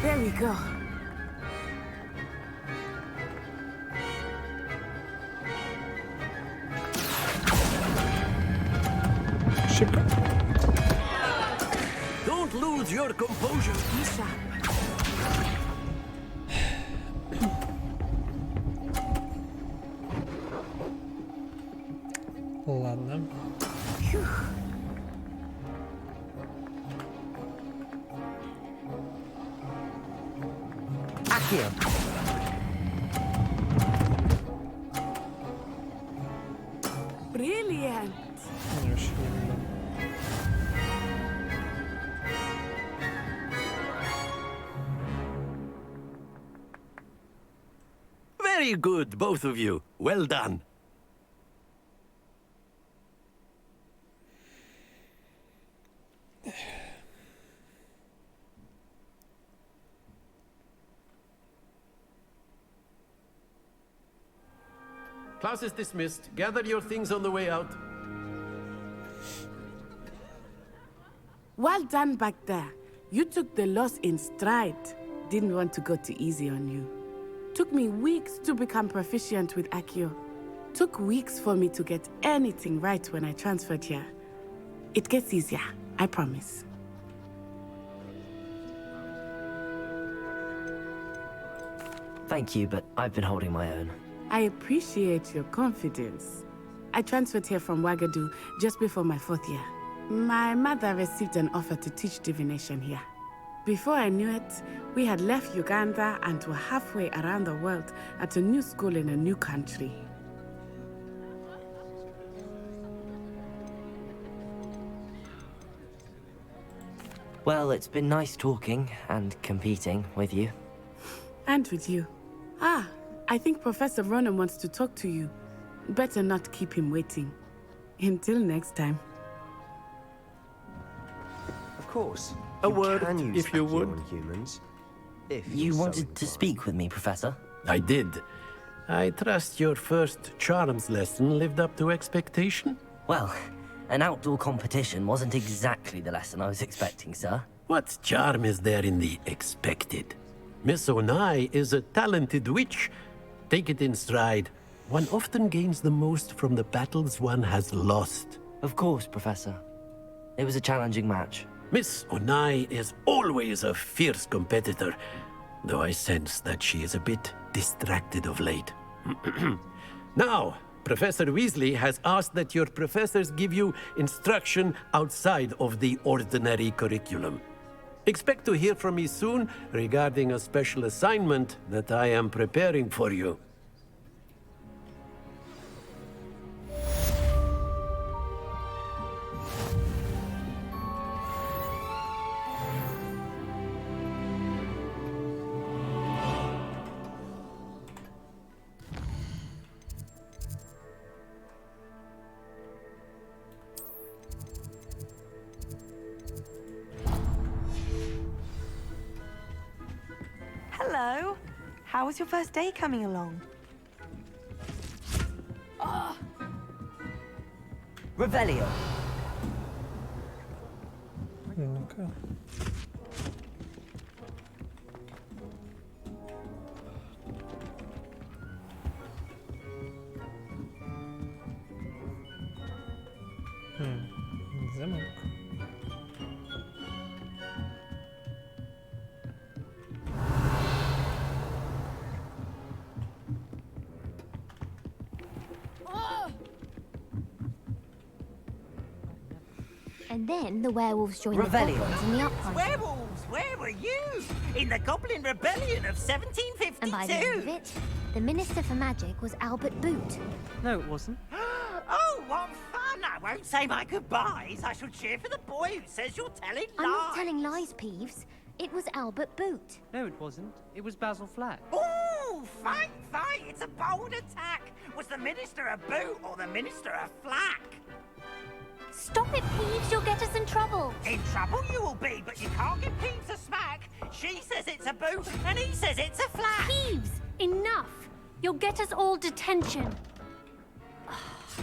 There we go. Ошибка. Don't lose your composure. Be sharp. Ладно. Phew. Accio. Brilliant. Я вообще не люблю. Very good, both of you. Well done. Class is dismissed. Gather your things on the way out. Well done back there. You took the loss in stride. Didn't want to go too easy on you. Took me weeks to become proficient with Accio. Took weeks for me to get anything right when I transferred here. It gets easier, I promise. Thank you, but I've been holding my own. I appreciate your confidence. I transferred here from Wagadu just before my 4th year. My mother received an offer to teach divination here. Before I knew it, we had left Uganda and were halfway around the world at a new school in a new country. Well, it's been nice talking and competing with you. And with you. Ah, I think Professor Ronan wants to talk to you. Better not keep him waiting. Until next time. Of course. A word, can use if you Accio would. on humans, if You you're so wanted to speak with me, Professor? I did. I trust your first charms lesson lived up to expectation? Well, an outdoor competition wasn't exactly the lesson I was expecting, sir. What charm is there in the expected? Miss Onai is a talented witch. Take it in stride. One often gains the most from the battles one has lost. Of course, Professor. It was a challenging match. Miss Onai is always a fierce competitor, though I sense that she is a bit distracted of late. Now, Professor Weasley has asked that your professors give you instruction outside of the ordinary curriculum. Expect to hear from me soon regarding a special assignment that I am preparing for you. Hello. How was your first day coming along? Revelio. Ну-ка. Замок. And then the werewolves joined Revelio. the goblins in the uprising. Werewolves, where were you? In the Goblin Rebellion of 1752? And by the end of it, the Minister for Magic was Albert Boot. No, it wasn't. Oh, what fun! I won't say my goodbyes. I shall cheer for the boy who says you're telling lies. I'm not telling lies, Peeves. It was Albert Boot. No, it wasn't. It was Basil Flack. Ooh, fight, fight! It's a bold attack. Was the Minister a boot or the Minister a flack? Stop it, Peeves. You'll get us in trouble. In trouble you will be, but you can't give Peeves a smack. She says it's a boot, and he says it's a flack. Peeves, enough. You'll get us all detention.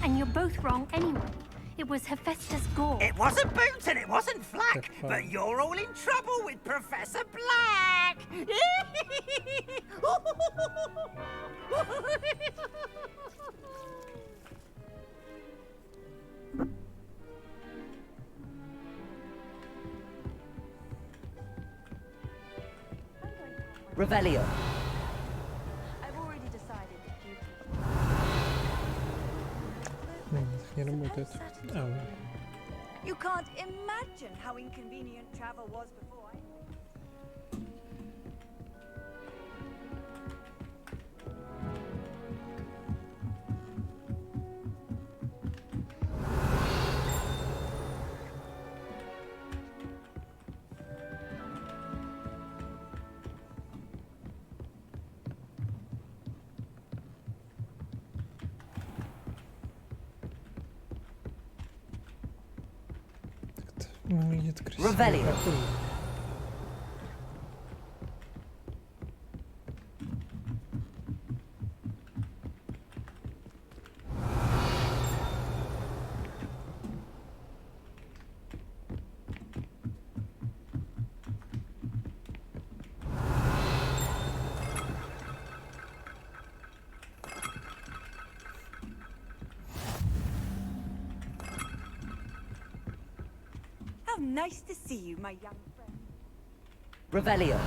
And you're both wrong anyway. It was Hephaestus Gore. It wasn't Boot and it wasn't Flack, but you're all in trouble with Professor Black. Revelio. I've already decided that you... Не работает. You can't imagine how inconvenient travel was before I... Выглядит красиво. Revelio. How nice to see you, my young friend. Revelio.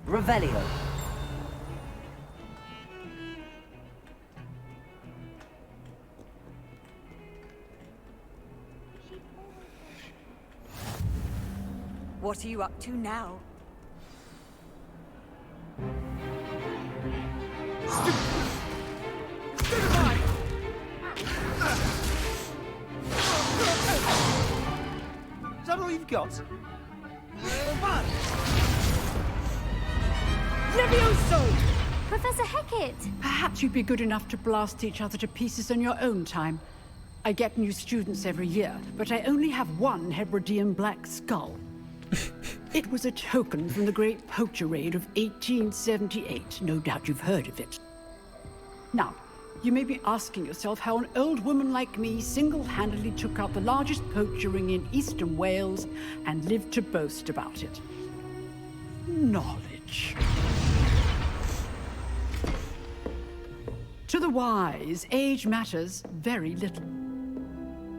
Revelio. What are you up to now? Is that all you've got? Levioso! Professor Hecat! Perhaps you'd be good enough to blast each other to pieces on your own time. I get new students every year, but I only have one Hebridean black skull. It was a token from the Great Poacher Raid of 1878. No doubt you've heard of it. Now, you may be asking yourself how an old woman like me single-handedly took out the largest poacher ring in eastern Wales and lived to boast about it. Knowledge. To the wise, age matters very little.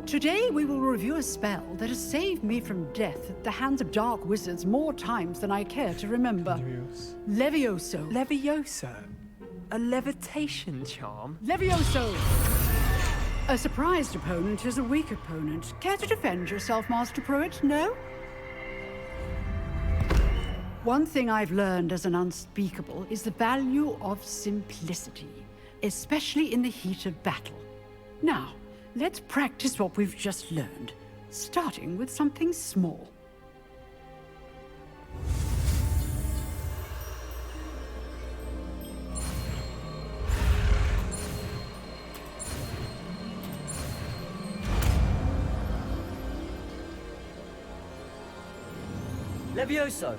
Today we will review a spell that has saved me from death at the hands of dark wizards more times than I care to remember. Levioso. Levioso? A levitation charm? Levioso! A surprised opponent is a weak opponent. Care to defend yourself, Master Pruitt? No? One thing I've learned as an unspeakable is the value of simplicity, especially in the heat of battle. Now, let's practice what we've just learned, starting with something small. Levioso!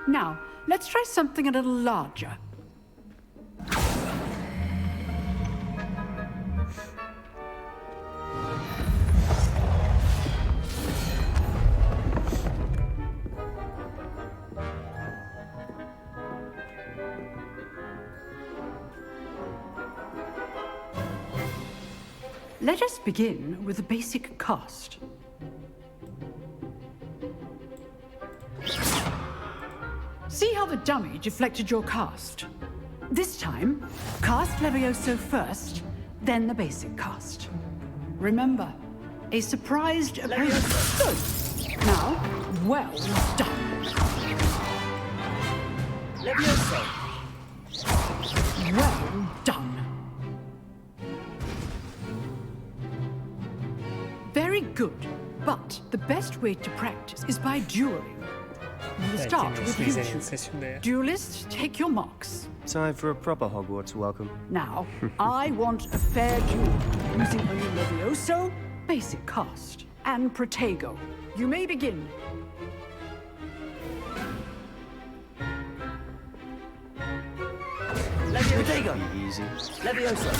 Now, let's try something a little larger. Let us begin with the basic cast. See how the dummy deflected your cast? This time, cast Levioso first, then the basic cast. Remember, a surprised opponent. Good. Now, well done. Levioso! Well done. Very good, but the best way to practice is by dueling. We'll start with you two. Duelists, take your marks. Time for a proper Hogwarts welcome. Now, I want a fair duel, using only Levioso, basic cast, and Protego. You may begin. Protego! Easy. Levioso!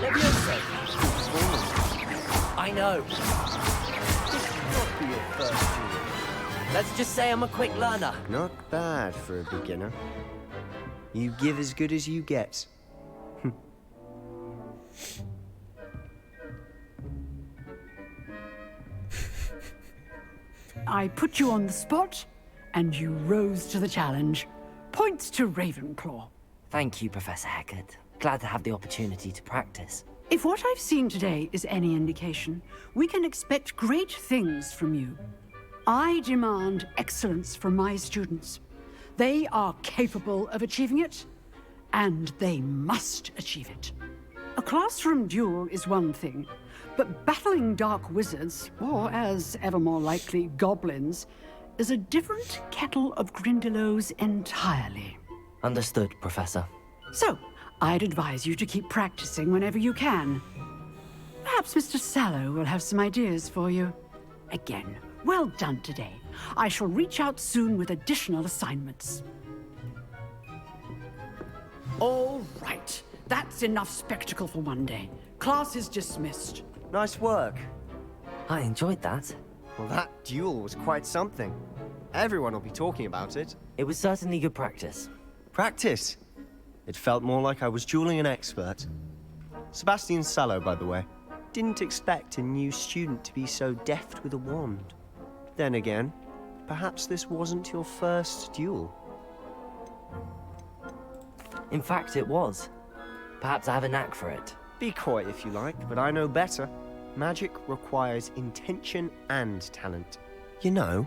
Levioso! I know. This will not be your first duel. Let's just say I'm a quick learner. Not bad for a beginner. You give as good as you get. I put you on the spot, and you rose to the challenge. Points to Ravenclaw. Thank you, Professor Hecat. Glad to have the opportunity to practice. If what I've seen today is any indication, we can expect great things from you. I demand excellence from my students. They are capable of achieving it, and they must achieve it. A classroom duel is one thing, but battling dark wizards, or as ever more likely, goblins, is a different kettle of Grindylows entirely. Understood, Professor. So, I'd advise you to keep practicing whenever you can. Perhaps Mr. Sallow will have some ideas for you. Again, well done today. I shall reach out soon with additional assignments. All right. That's enough spectacle for one day. Class is dismissed. Nice work. I enjoyed that. Well, that duel was quite something. Everyone will be talking about it. It was certainly good practice. Practice? It felt more like I was dueling an expert. Sebastian Sallow, by the way. Didn't expect a new student to be so deft with a wand. Then again, perhaps this wasn't your first duel. In fact, it was. Perhaps I have a knack for it. Be coy if you like, but I know better. Magic requires intention and talent. You know,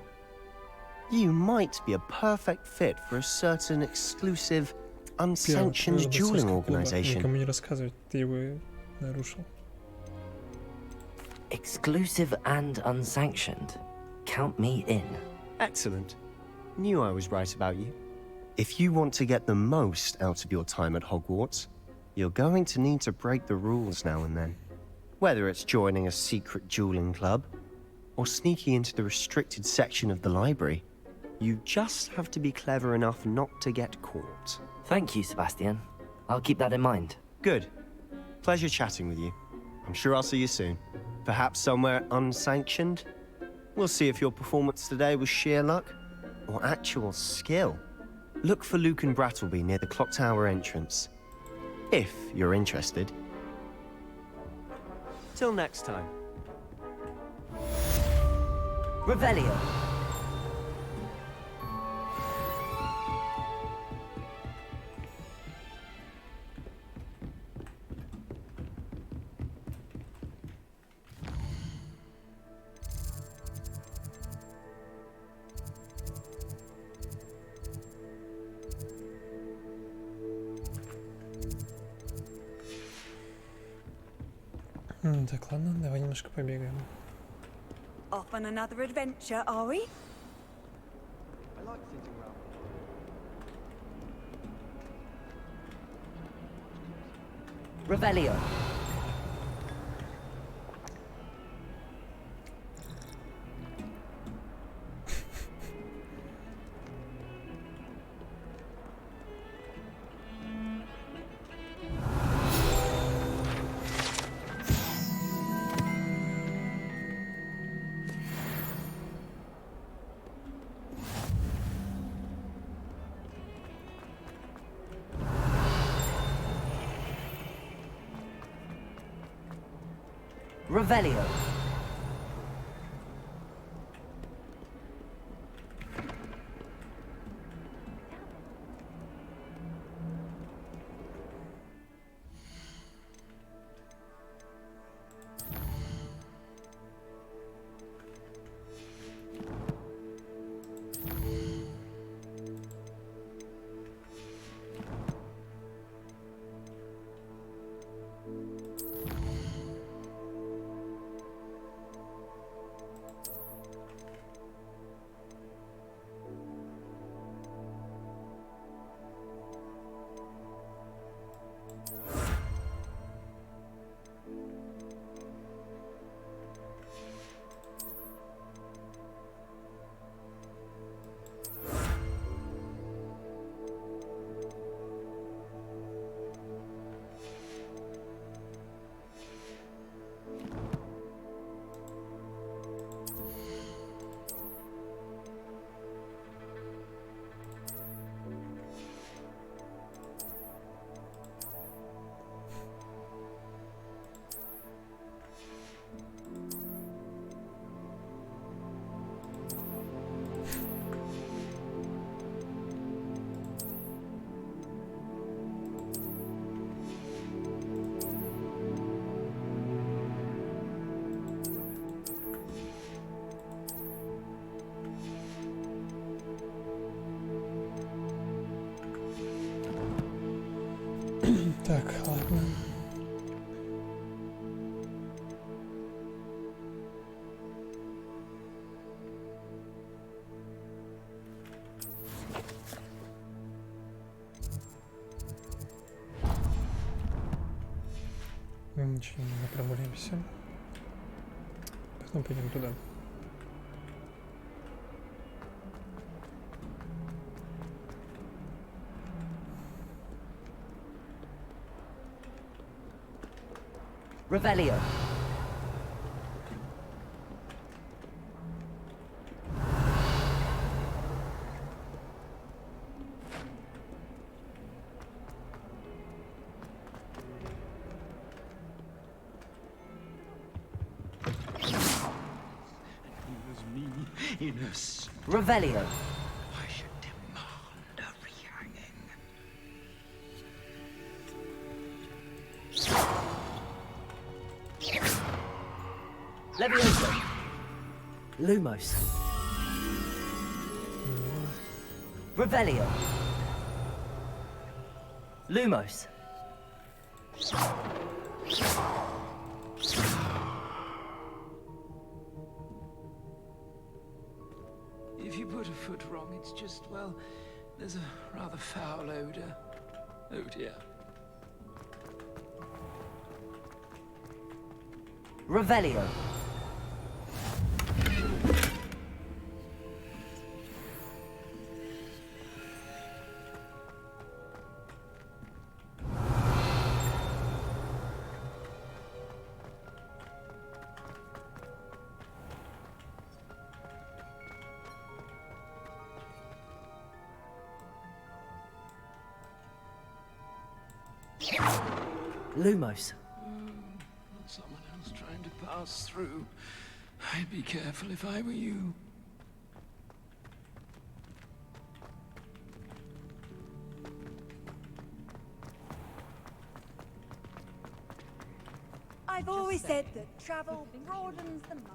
you might be a perfect fit for a certain exclusive, unsanctioned dueling organization. Никому не рассказывать, ты его нарушил. Exclusive and unsanctioned. Count me in. Excellent. Knew I was right about you. If you want to get the most out of your time at Hogwarts, you're going to need to break the rules now and then. Whether it's joining a secret dueling club, or sneaking into the restricted section of the library, you just have to be clever enough not to get caught. Thank you, Sebastian. I'll keep that in mind. Good. Pleasure chatting with you. I'm sure I'll see you soon. Perhaps somewhere unsanctioned? We'll see if your performance today was sheer luck, or actual skill. Look for Luke and Brattleby near the clock tower entrance. If you're interested. Till next time. Revelio. Так, ладно, давай немножко побегаем. Off on another adventure, are we? Revelio. Revelio. Так, ладно. Ничего, не прогуляемся. Потом пойдем туда. Revelio. Revelio. I should demand a rehanging. Levioso. Lumos. Revelio. Lumos. If you put a foot wrong, it's just, well, there's a rather foul odor. Oh dear. Revelio. Lumos. Someone else trying to pass through. I'd be careful if I were you. I've always said that travel broadens the mind.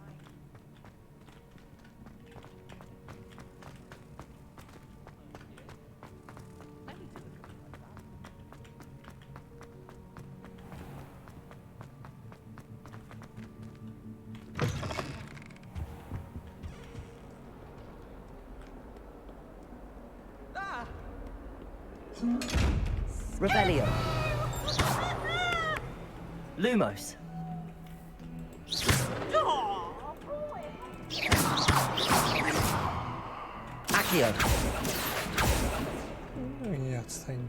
Revelio. Lumos. Accio. Не отстань.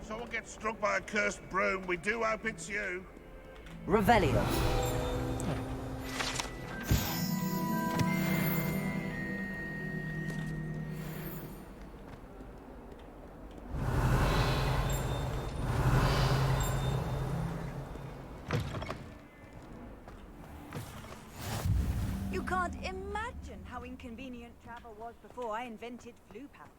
If someone gets struck by a cursed broom, we do hope it's you. Revelio. You can't imagine how inconvenient travel was before I invented flu powder.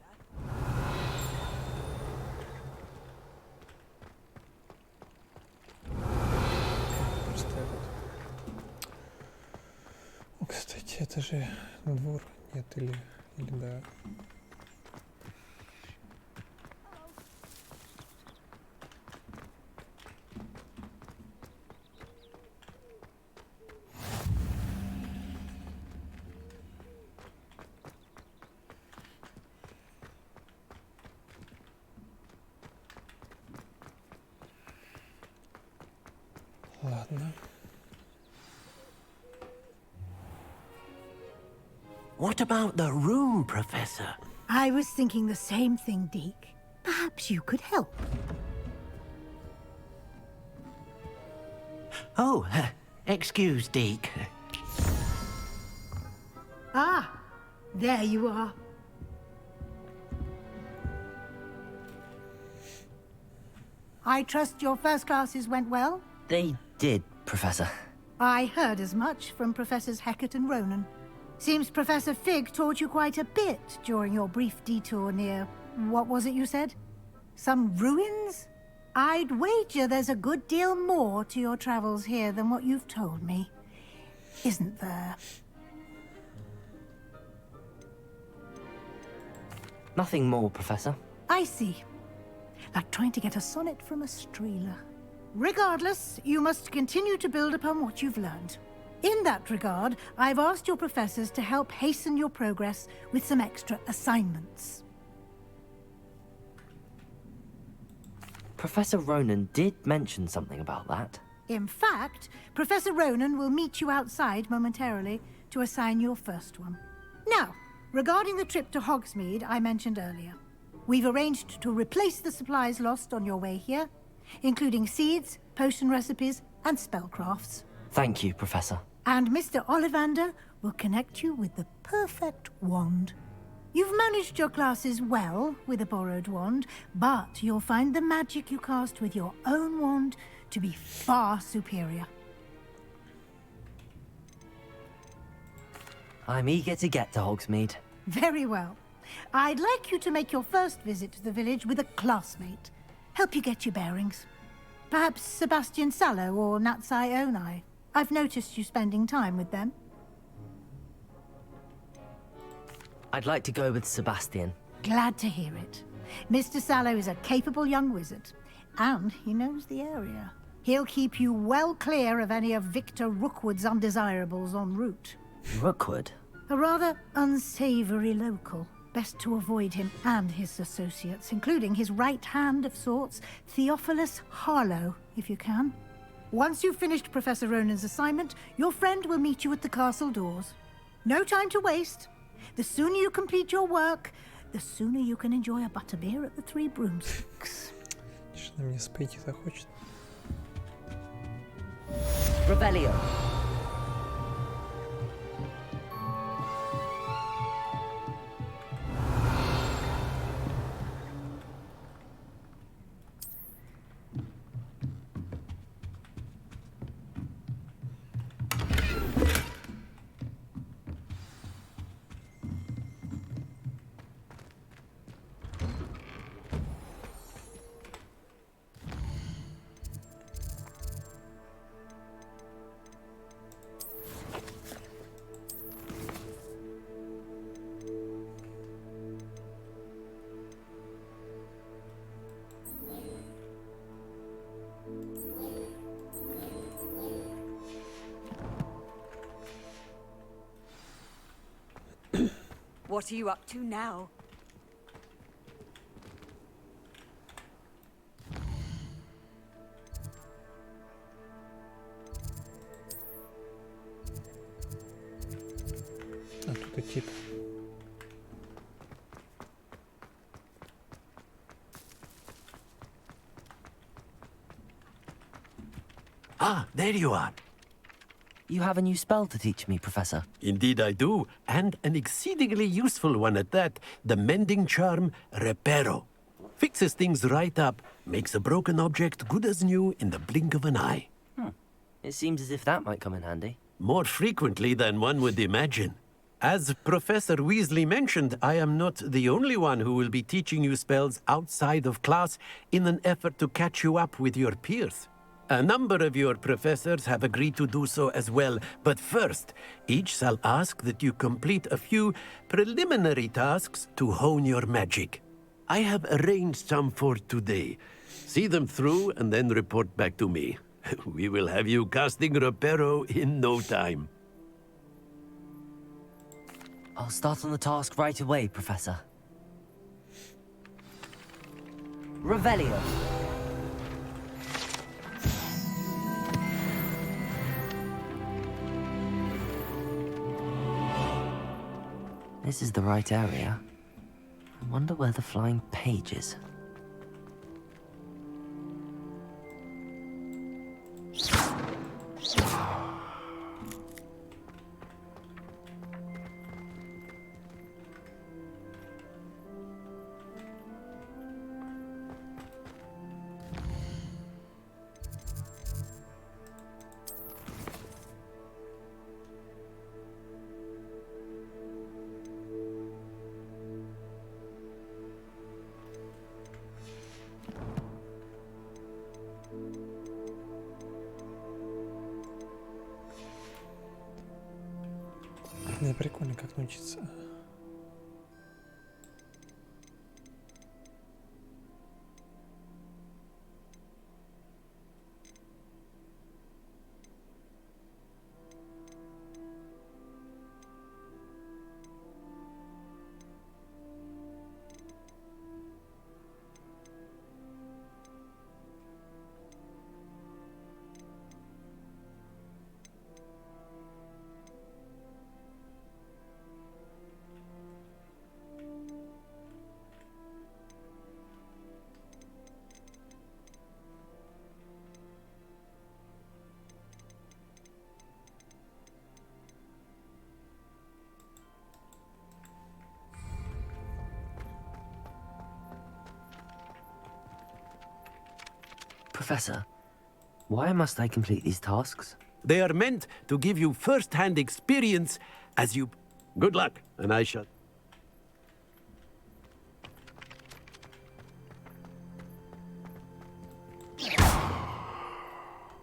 Просто этот. Кстати, это же двор, нет, или да. Ладно. What about the room, Professor? I was thinking the same thing, Deke. Perhaps you could help. Oh, excuse, Deke. Ah, there you are. I trust your first classes went well? They did, Professor. I heard as much from Professors Hecat and Ronan. Seems Professor Fig taught you quite a bit during your brief detour near... what was it you said? Some ruins? I'd wager there's a good deal more to your travels here than what you've told me. Isn't there? Nothing more, Professor. I see. Like trying to get a sonnet from a streeler. Regardless, you must continue to build upon what you've learned. In that regard, I've asked your professors to help hasten your progress with some extra assignments. Professor Ronan did mention something about that. In fact, Professor Ronan will meet you outside momentarily to assign your first one. Now, regarding the trip to Hogsmeade I mentioned earlier, we've arranged to replace the supplies lost on your way here, including seeds, potion recipes, and spellcrafts. Thank you, Professor. And Mr. Ollivander will connect you with the perfect wand. You've managed your classes well with a borrowed wand, but you'll find the magic you cast with your own wand to be far superior. I'm eager to get to Hogsmeade. Very well. I'd like you to make your first visit to the village with a classmate. Help you get your bearings. Perhaps Sebastian Sallow or Natsai Onai. I've noticed you spending time with them. I'd like to go with Sebastian. Glad to hear it. Mr. Sallow is a capable young wizard, and he knows the area. He'll keep you well clear of any of Victor Rookwood's undesirables en route. Rookwood? A rather unsavory local. Best to avoid him and his associates, including his right hand of sorts, Theophilus Harlow, if you can. Once you've finished Professor Ronan's assignment, your friend will meet you at the castle doors. No time to waste. The sooner you complete your work, the sooner you can enjoy a butterbeer at the Three Broomsticks. Что мне спойти захочет? Revelio. What are you up to now? А тут и тип. Ah, there you are. You have a new spell to teach me, Professor. Indeed I do, and an exceedingly useful one at that. The mending charm, Reparo. Fixes things right up, makes a broken object good as new in the blink of an eye. It seems as if that might come in handy. More frequently than one would imagine. As Professor Weasley mentioned, I am not the only one who will be teaching you spells outside of class in an effort to catch you up with your peers. A number of your professors have agreed to do so as well, but first, each shall ask that you complete a few preliminary tasks to hone your magic. I have arranged some for today. See them through and then report back to me. We will have you casting Reparo in no time. I'll start on the task right away, Professor. Revelio. This is the right area. I wonder where the flying page is. Да, прикольно, как научиться. Professor, why must I complete these tasks? They are meant to give you first-hand experience as you... Good luck, and I shall...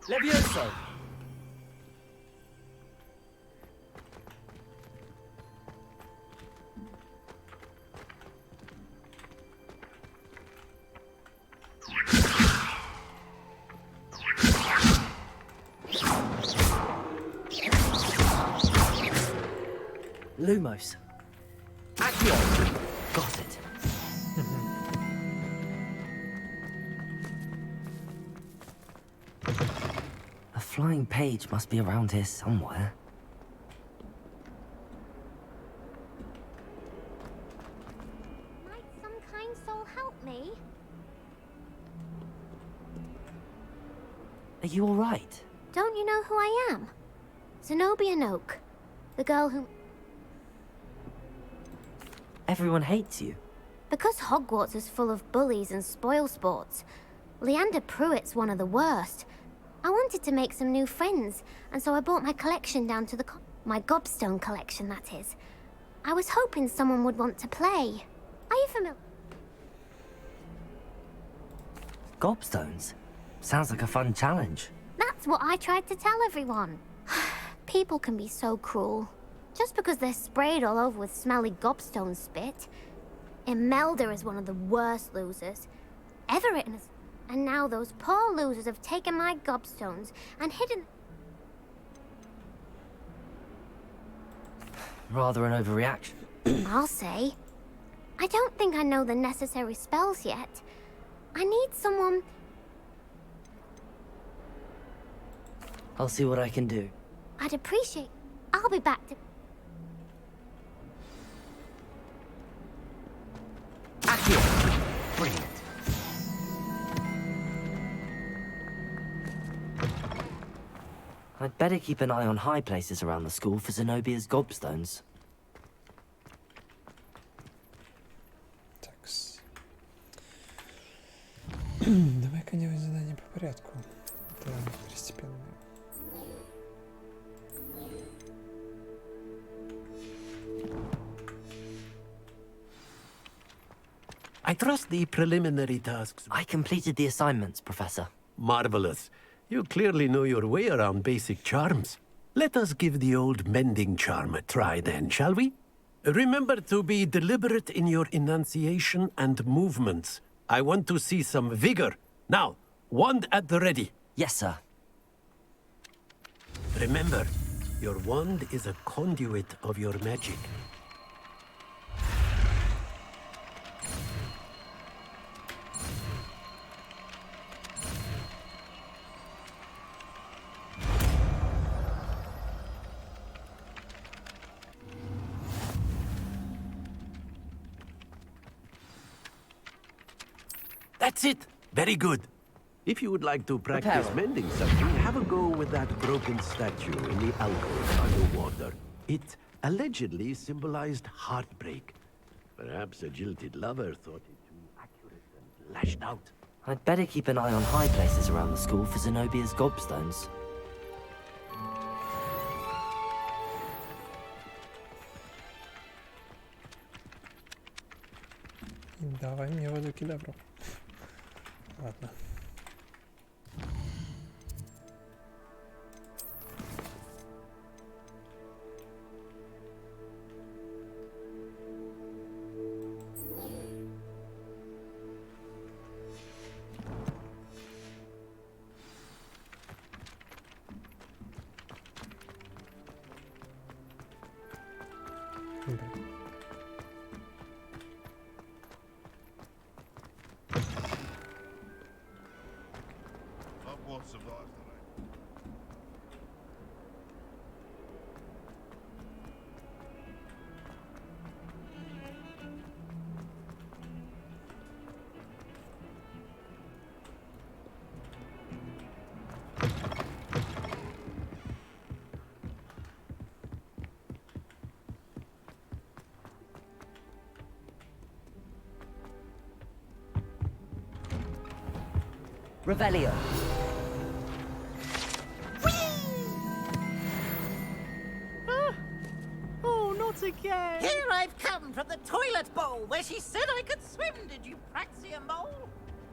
Levioso! Lumos. Accio! Got it. A flying page must be around here somewhere. Might some kind soul help me? Are you all right? Don't you know who I am? Zenobia Noak. The girl who... Everyone hates you. Because Hogwarts is full of bullies and spoilsports, Leander Pruitt's one of the worst. I wanted to make some new friends, and so I brought my collection down to the my gobstone collection, that is. I was hoping someone would want to play. Are you familiar? Gobstones? Sounds like a fun challenge. That's what I tried to tell everyone. People can be so cruel. Just because they're sprayed all over with smelly gobstone spit. Imelda is one of the worst losers. Everett is... And now those poor losers have taken my gobstones and hidden... Rather an overreaction. I'll say. I don't think I know the necessary spells yet. I need someone... I'll see what I can do. I'd appreciate... I'll be back to... Accio! Brilliant. I'd better keep an eye on high places around the school for Zenobia's gobstones. Такс. Давай-ка делать задание по порядку. Это второстепенное. I trust the preliminary tasks... I completed the assignments, Professor. Marvelous. You clearly know your way around basic charms. Let us give the old mending charm a try then, shall we? Remember to be deliberate in your enunciation and movements. I want to see some vigor. Now, wand at the ready. Yes, sir. Remember, your wand is a conduit of your magic. That's it! Very good. If you would like to practice mending something, have a go with that broken statue in the alcove underwater. It allegedly symbolized heartbreak. Perhaps a jilted lover thought it too accurate and lashed out. I'd better keep an eye on high places around the school for Zenobia's gobstones. Давай мне воду кедавру. Ладно. Hogwarts survives the rain. Revelio. Oh, not again! Here I've come from the toilet bowl where she said I could swim, did you praxia mole?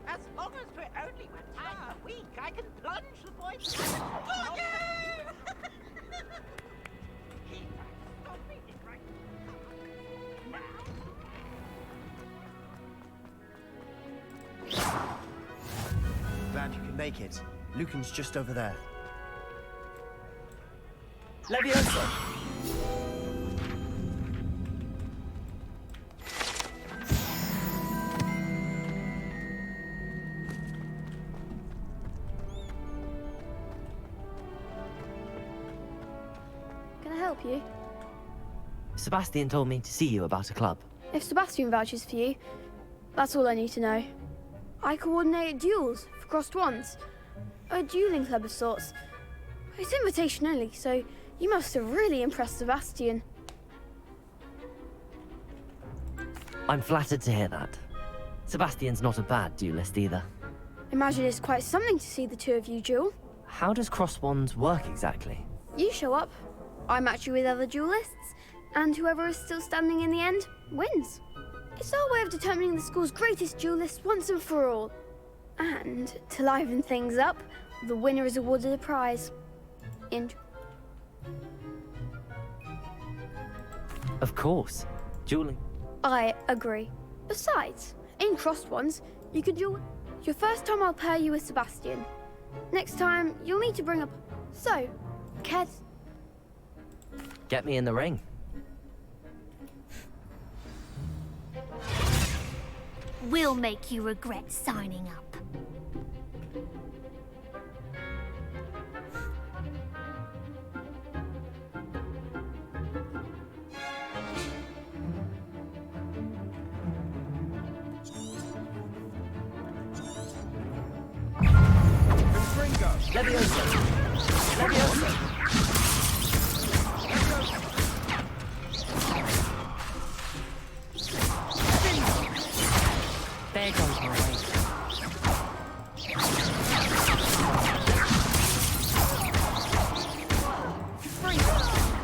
As long as we're only one time a week, I can plunge the boys. Oh, Glad you can make it. Lucan's just over there. Leviosa! Can I help you? Sebastian told me to see you about a club. If Sebastian vouches for you, that's all I need to know. I coordinate duels for crossed wands. A dueling club of sorts. It's invitation only, so you must have really impressed Sebastian. I'm flattered to hear that. Sebastian's not a bad duelist either. Imagine it's quite something to see the two of you duel. How does cross wands work exactly? You show up, I match you with other duelists, and whoever is still standing in the end wins. It's our way of determining the school's greatest duelist once and for all. And to liven things up, the winner is awarded a prize. Of course. Dueling. I agree. Besides, in crossed ones, you could duel. Your first time I'll pair you with Sebastian. Next time, you'll need to bring up... So, Ked... Get me in the ring. We'll make you regret signing up. Leviosa! Leviosa! There goes my way.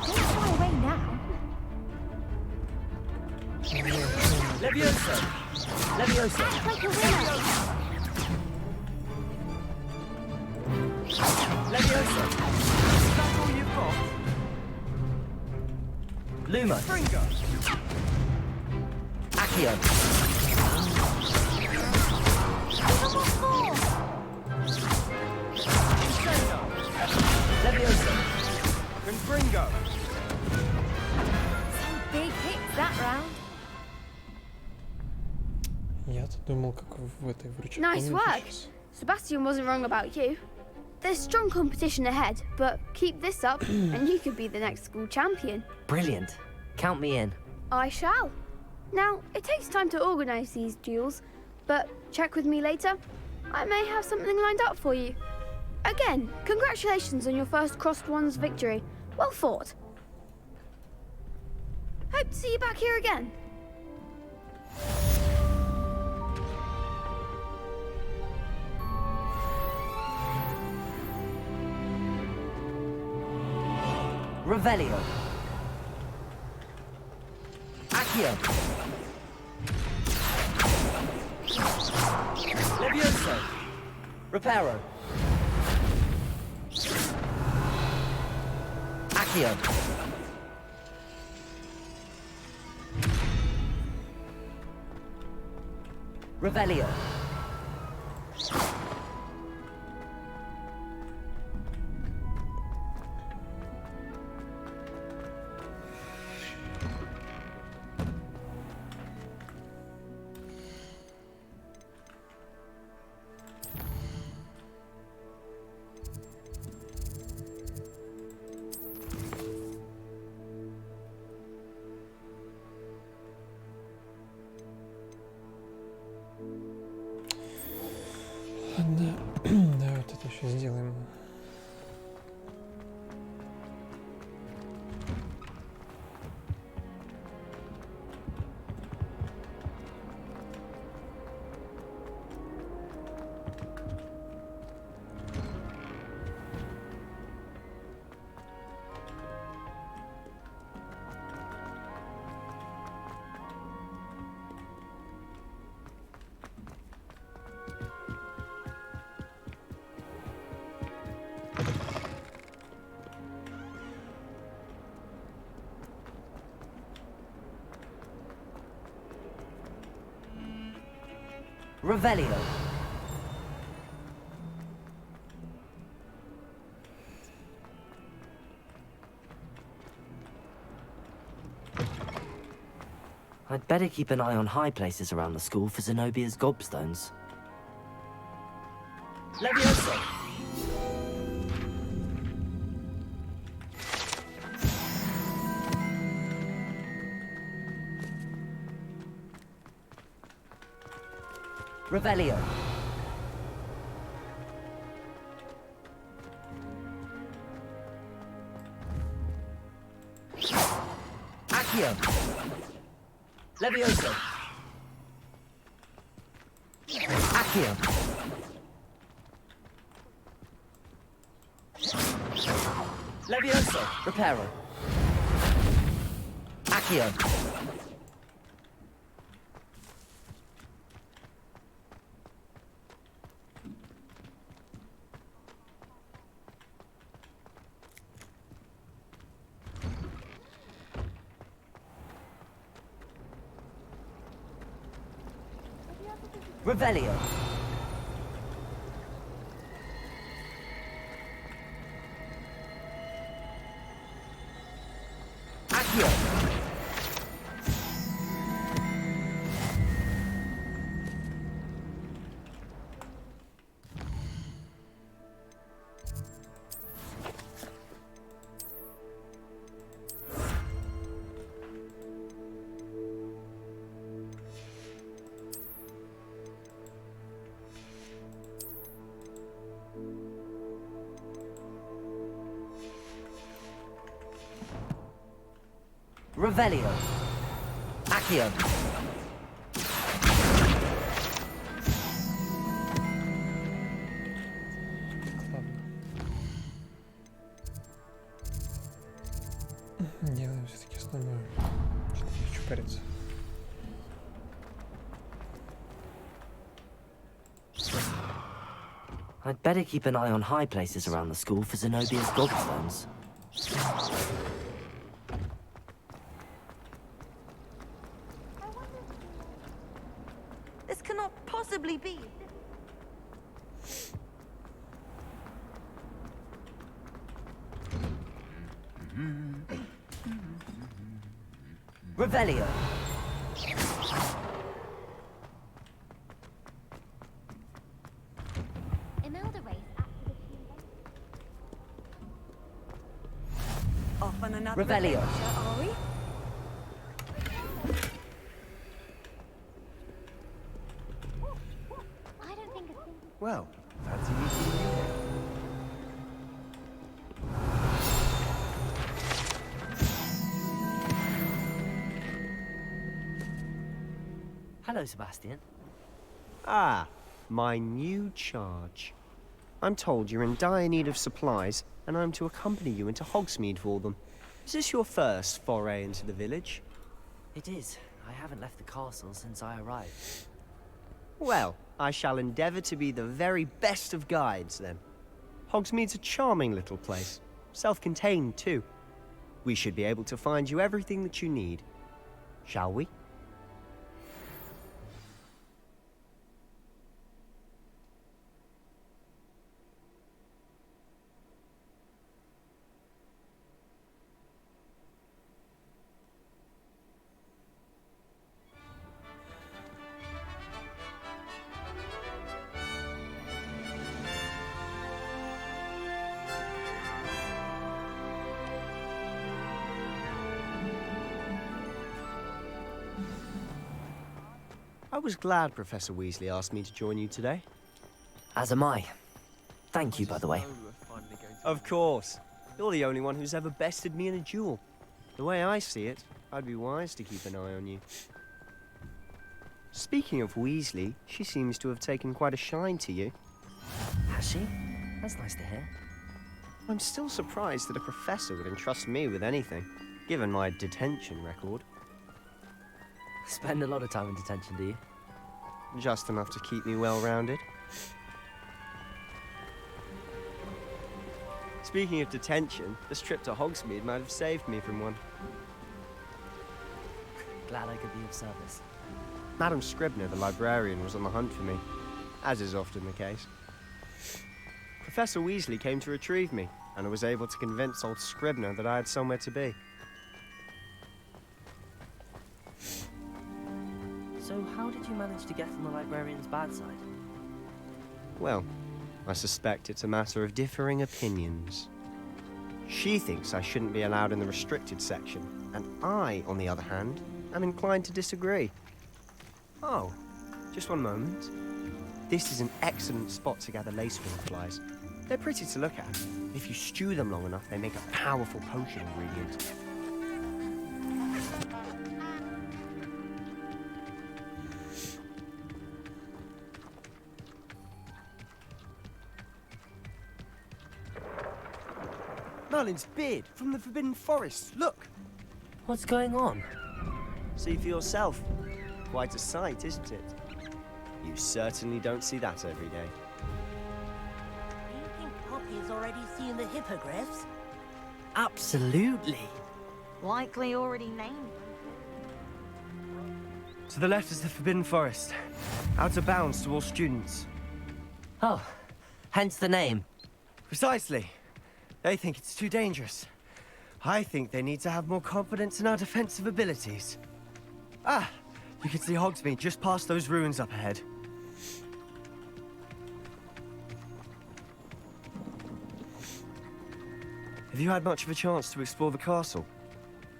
Don't fly away now. Leviosa! Leviosa! Act like a winner. Leviosa! Is that all you've got? Luma. Fringo! Accio. Leviosa! Confringo! Some big hits that round. Я-то думал, как в этой вруче. Nice work. Sebastian wasn't wrong about you. There's strong competition ahead, but keep this up and you could be the next school champion. Brilliant. Count me in. I shall. Now, it takes time to organise these duels, but check with me later. I may have something lined up for you. Again, congratulations on your first crossed wands victory. Well fought. Hope to see you back here again. Revelio. Accio. Leviosa! Reparo. Accio. Revelio. Ладно, да, вот это еще сделаем. Revelio. I'd better keep an eye on high places around the school for Zenobia's gobstones. Levioso! Revelio. Accio. Levioso. Accio. Levioso. Reparo. Accio. Revelio. Accio. Revelio. Accio. Делаем все-таки основную. Что-то не хочу париться. I'd better keep an eye on high places around the school for Zenobia's gobstones. This cannot possibly be. Revelio. Off on another Revelio. adventure, are we? Well, fancy meeting you here. Hello, Sebastian. Ah, my new charge. I'm told you're in dire need of supplies, and I'm to accompany you into Hogsmeade for them. Is this your first foray into the village? It is. I haven't left the castle since I arrived. Well, I shall endeavour to be the very best of guides, then. Hogsmeade's a charming little place. Self-contained, too. We should be able to find you everything that you need. Shall we? I was glad Professor Weasley asked me to join you today. As am I. Thank you, by the way. Of course. You're the only one who's ever bested me in a duel. The way I see it, I'd be wise to keep an eye on you. Speaking of Weasley, she seems to have taken quite a shine to you. Has she? That's nice to hear. I'm still surprised that a professor would entrust me with anything, given my detention record. Spend a lot of time in detention, do you? Just enough to keep me well-rounded. Speaking of detention, this trip to Hogsmeade might have saved me from one. Glad I could be of service. Madam Scribner, the librarian, was on the hunt for me, as is often the case. Professor Weasley came to retrieve me, and I was able to convince old Scribner that I had somewhere to be. So how did you manage to get on the librarian's bad side? Well, I suspect it's a matter of differing opinions. She thinks I shouldn't be allowed in the restricted section, and I, on the other hand, am inclined to disagree. Oh, just one moment. This is an excellent spot to gather lacewing flies. They're pretty to look at. If you stew them long enough, they make a powerful potion ingredient. Merlin's beard from the Forbidden Forest. Look! What's going on? See for yourself. Quite a sight, isn't it? You certainly don't see that every day. Do you think Poppy's already seen the hippogriffs? Absolutely. Likely already named. To the left is the Forbidden Forest. Out of bounds to all students. Oh, hence the name. Precisely. They think it's too dangerous. I think they need to have more confidence in our defensive abilities. Ah, you can see Hogsmeade just past those ruins up ahead. Have you had much of a chance to explore the castle?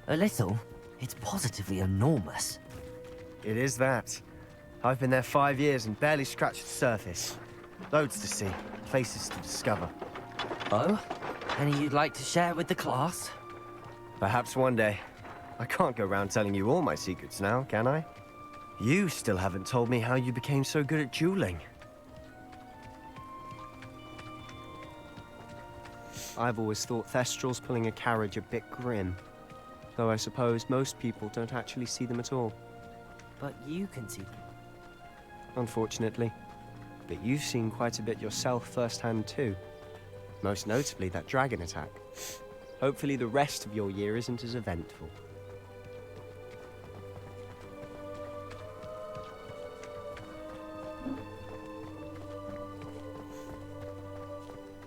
A little. It's positively enormous. It is that. I've been there 5 years and barely scratched the surface. Loads to see, places to discover. Oh? Any you'd like to share with the class? Perhaps one day. I can't go around telling you all my secrets now, can I? You still haven't told me how you became so good at dueling. I've always thought Thestrals pulling a carriage a bit grim. Though I suppose most people don't actually see them at all. But you can see them. Unfortunately. But you've seen quite a bit yourself firsthand too. Most notably that dragon attack. Hopefully the rest of your year isn't as eventful.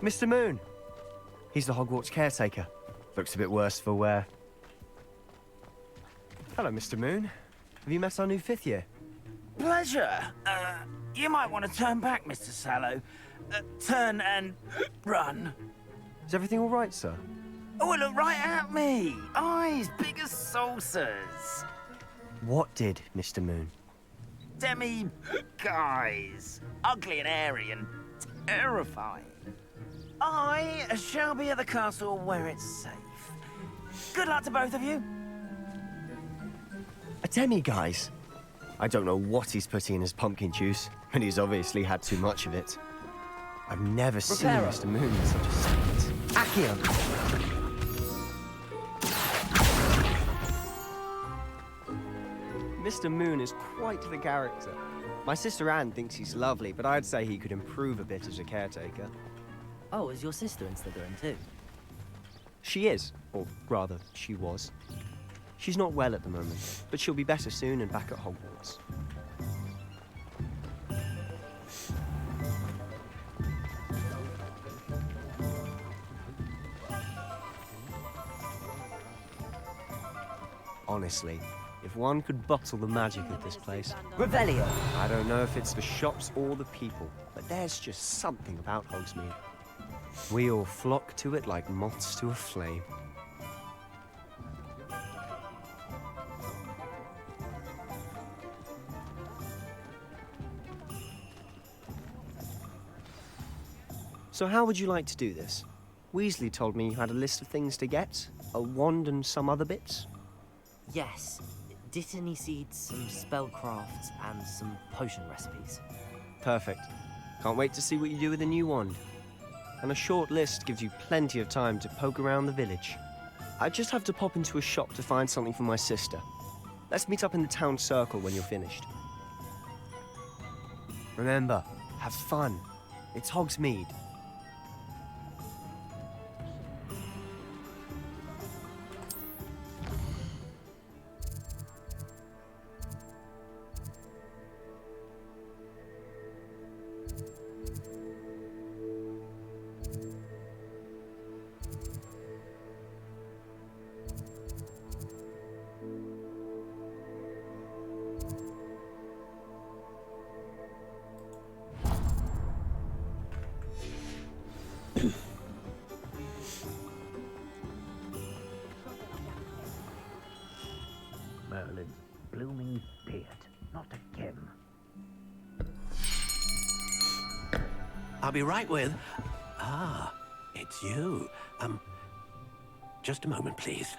Mr. Moon! He's the Hogwarts caretaker. Looks a bit worse for wear. Hello, Mr. Moon. Have you met our new 5th year? Pleasure. You might want to turn back, Mr. Sallow. Turn and run. Is everything all right, sir? Oh, look right at me. Eyes big as saucers. What did, Mr. Moon? Guys. Ugly and hairy and terrifying. I shall be at the castle where it's safe. Good luck to both of you. A demi-guise? I don't know what he's putting in his pumpkin juice, but he's obviously had too much of it. I've never seen Mr. Moon in such a state. Accio! Mr. Moon is quite the character. My sister Anne thinks he's lovely, but I'd say he could improve a bit as a caretaker. Oh, is your sister in Slytherin too? She is, or rather, she was. She's not well at the moment, but she'll be better soon and back at Hogwarts. Honestly, if one could bottle the magic of this place... Revelio! I don't know if it's the shops or the people, but there's just something about Hogsmeade. We all flock to it like moths to a flame. So how would you like to do this? Weasley told me you had a list of things to get, a wand and some other bits. Yes. Dittany seeds, some spellcrafts, and some potion recipes. Perfect. Can't wait to see what you do with the new wand. And a short list gives you plenty of time to poke around the village. I just have to pop into a shop to find something for my sister. Let's meet up in the town circle when you're finished. Remember, have fun. It's Hogsmeade. Merlin's blooming beard, not again. I'll be right with... Ah, it's you. Just a moment, please.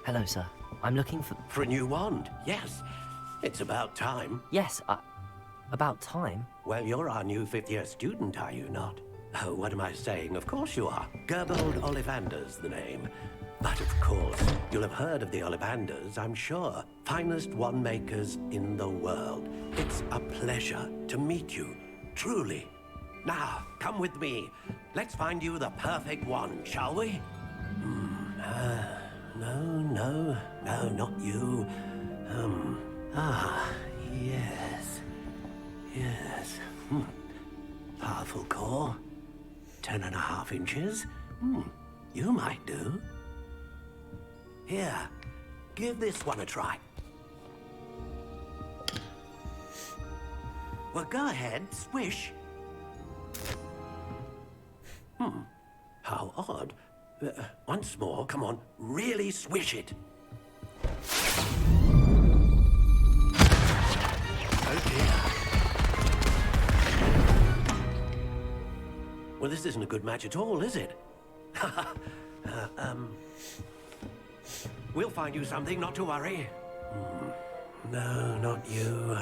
Hello, sir. I'm looking for... For a new wand, yes. It's about time. Yes, about time? Well, you're our new fifth-year student, are you not? Oh, what am I saying? Of course you are. Gerbold Ollivander's the name. But of course, you'll have heard of the Ollivanders, I'm sure. Finest wand makers in the world. It's a pleasure to meet you, truly. Now, come with me. Let's find you the perfect wand, shall we? No, not you. Yes. Powerful core. 10.5 inches. You might do. Here, give this one a try. Well, go ahead, swish. How odd. Once more, come on, really swish it. Oh dear. Well, this isn't a good match at all, is it? We'll find you something, not to worry. No, not you.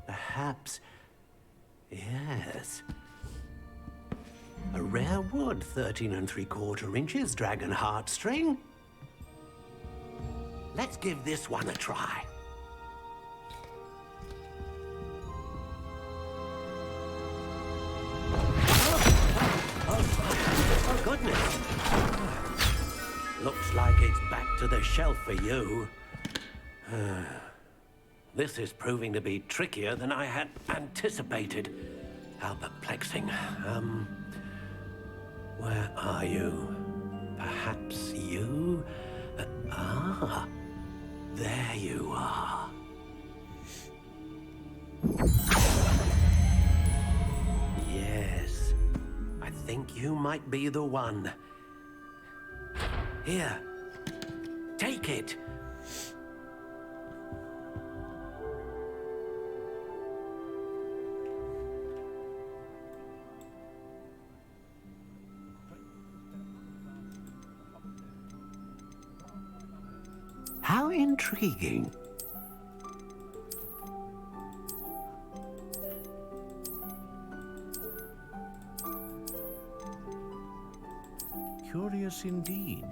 Perhaps... Yes. A rare wood, 13 3/4 inches, dragon heartstring. Let's give this one a try. Oh, goodness. Looks like it's back to the shelf for you. This is proving to be trickier than I had anticipated. How perplexing. Where are you? Perhaps you? There you are. Yes, I think you might be the one. Here, take it. How intriguing. Curious indeed.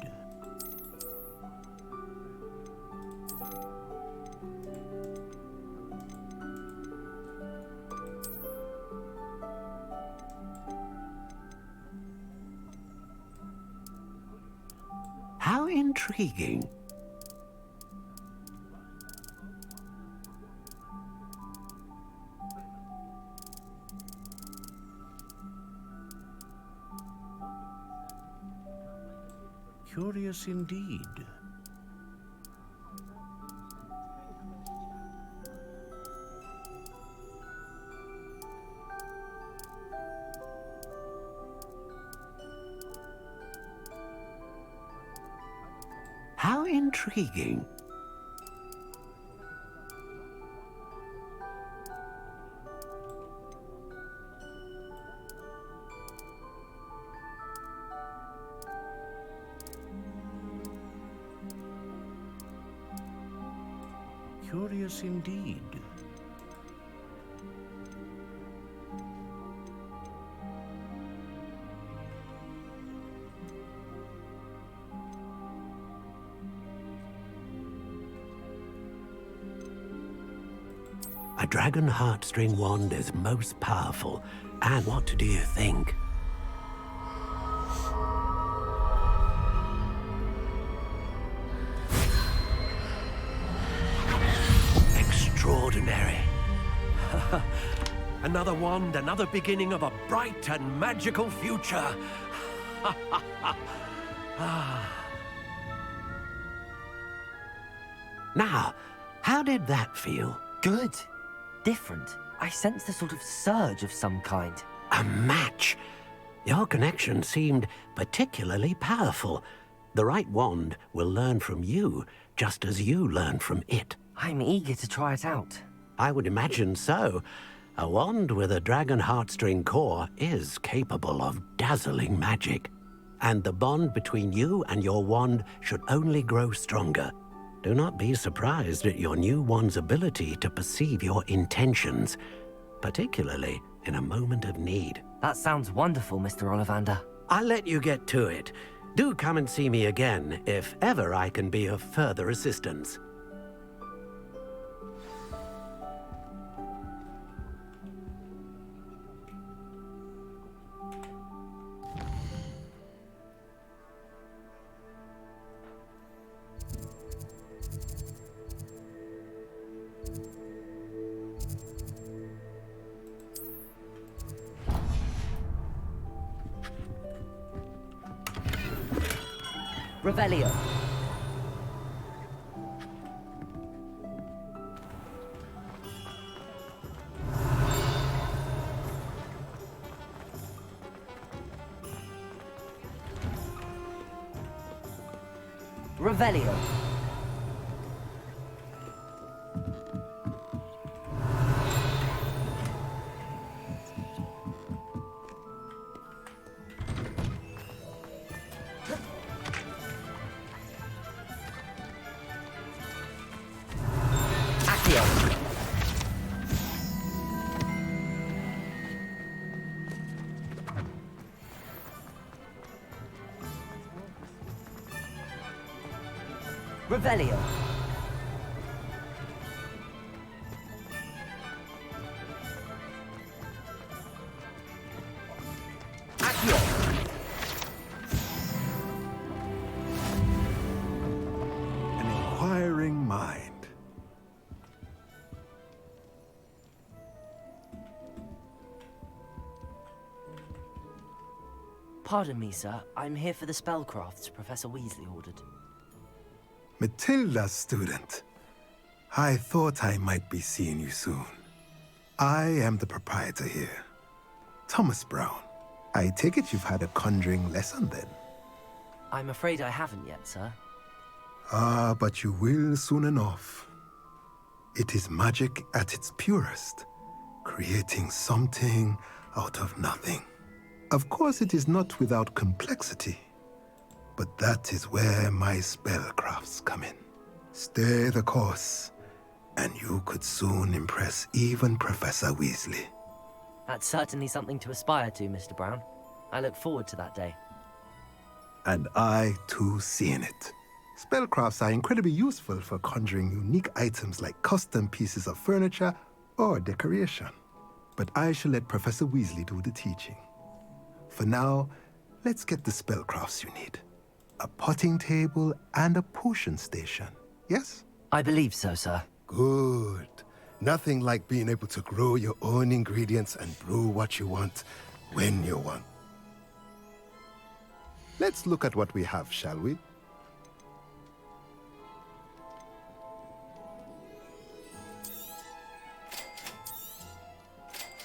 How intriguing. Curious indeed. How intriguing. Curious indeed. A dragon heartstring wand is most powerful. And what do you think? Extraordinary. Another wand, another beginning of a bright and magical future. Now, how did that feel? Good. Different. I sensed a sort of surge of some kind. A match. Your connection seemed particularly powerful. The right wand will learn from you, just as you learn from it. I'm eager to try it out. I would imagine so. A wand with a dragon heartstring core is capable of dazzling magic. And the bond between you and your wand should only grow stronger. Do not be surprised at your new wand's ability to perceive your intentions, particularly in a moment of need. That sounds wonderful, Mr. Ollivander. I'll let you get to it. Do come and see me again if ever I can be of further assistance. Revelio. Revelio. Revelio. Accio. An inquiring mind. Pardon me, sir. I'm here for the spellcrafts Professor Weasley ordered. Matilda's student. I thought I might be seeing you soon. I am the proprietor here, Thomas Brown. I take it you've had a conjuring lesson then? I'm afraid I haven't yet, sir. Ah, but you will soon enough. It is magic at its purest, creating something out of nothing. Of course, it is not without complexity. But that is where my spellcrafts come in. Stay the course, and you could soon impress even Professor Weasley. That's certainly something to aspire to, Mr. Brown. I look forward to that day. And I, too, seeing it. Spellcrafts are incredibly useful for conjuring unique items like custom pieces of furniture or decoration. But I shall let Professor Weasley do the teaching. For now, let's get the spellcrafts you need. A potting table and a potion station, yes? I believe so, sir. Good. Nothing like being able to grow your own ingredients and brew what you want, when you want. Let's look at what we have, shall we?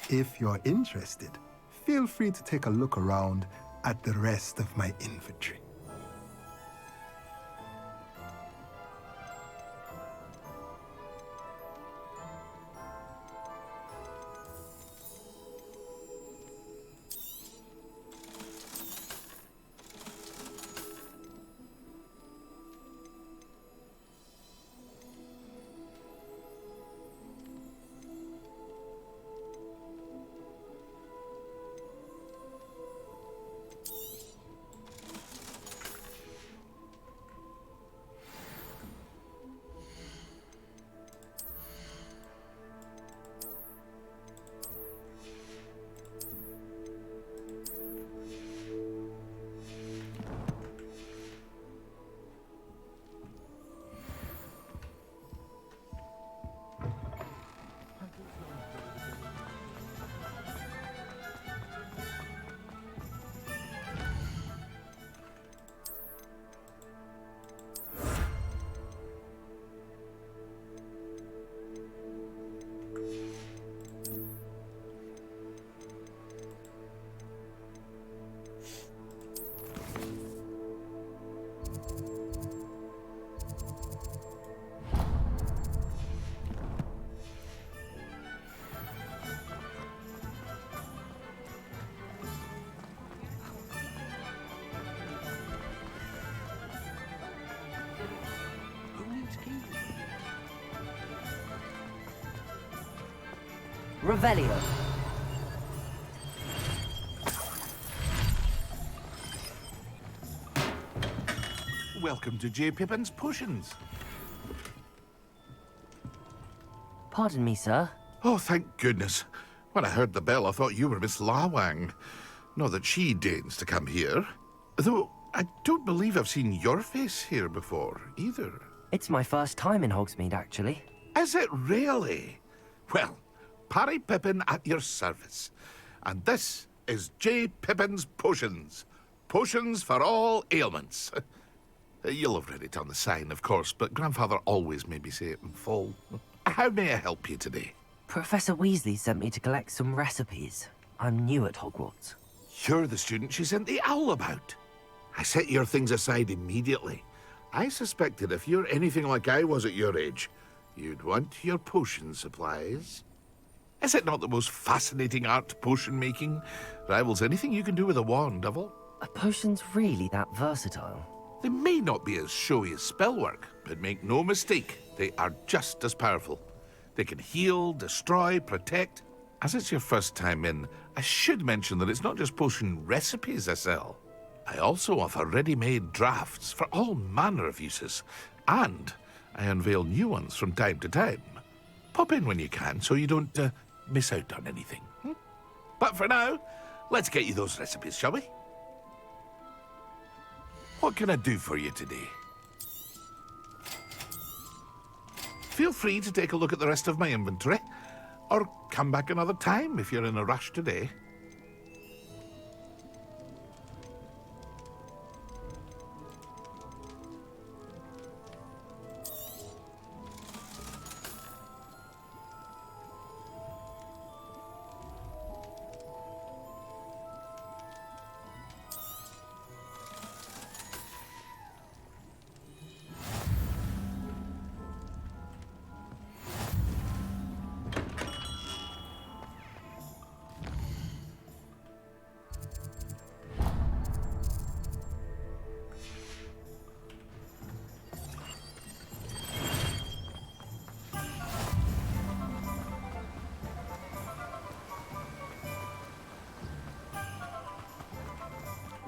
If you're interested, feel free to take a look around at the rest of my inventory. Revelio. Welcome to J. Pippin's Potions. Pardon me, sir. Oh, thank goodness. When I heard the bell, I thought you were Miss Lawang. Not that she deigns to come here. Though, I don't believe I've seen your face here before, either. It's my first time in Hogsmeade, actually. Is it really? Well, Parry Pippin at your service. And this is J. Pippin's Potions. Potions for all ailments. You'll have read it on the sign, of course, but Grandfather always made me say it in full. How may I help you today? Professor Weasley sent me to collect some recipes. I'm new at Hogwarts. You're the student she sent the owl about. I set your things aside immediately. I suspected if you're anything like I was at your age, you'd want your potion supplies. Is it not the most fascinating art, potion making? Rivals anything you can do with a wand, Devil. Are potions really that versatile? They may not be as showy as spellwork, but make no mistake, they are just as powerful. They can heal, destroy, protect. As it's your first time in, I should mention that it's not just potion recipes I sell. I also offer ready-made drafts for all manner of uses, and I unveil new ones from time to time. Pop in when you can so you don't miss out on anything. But for now, let's get you those recipes, shall we? What can I do for you today? Feel free to take a look at the rest of my inventory, or come back another time if you're in a rush today.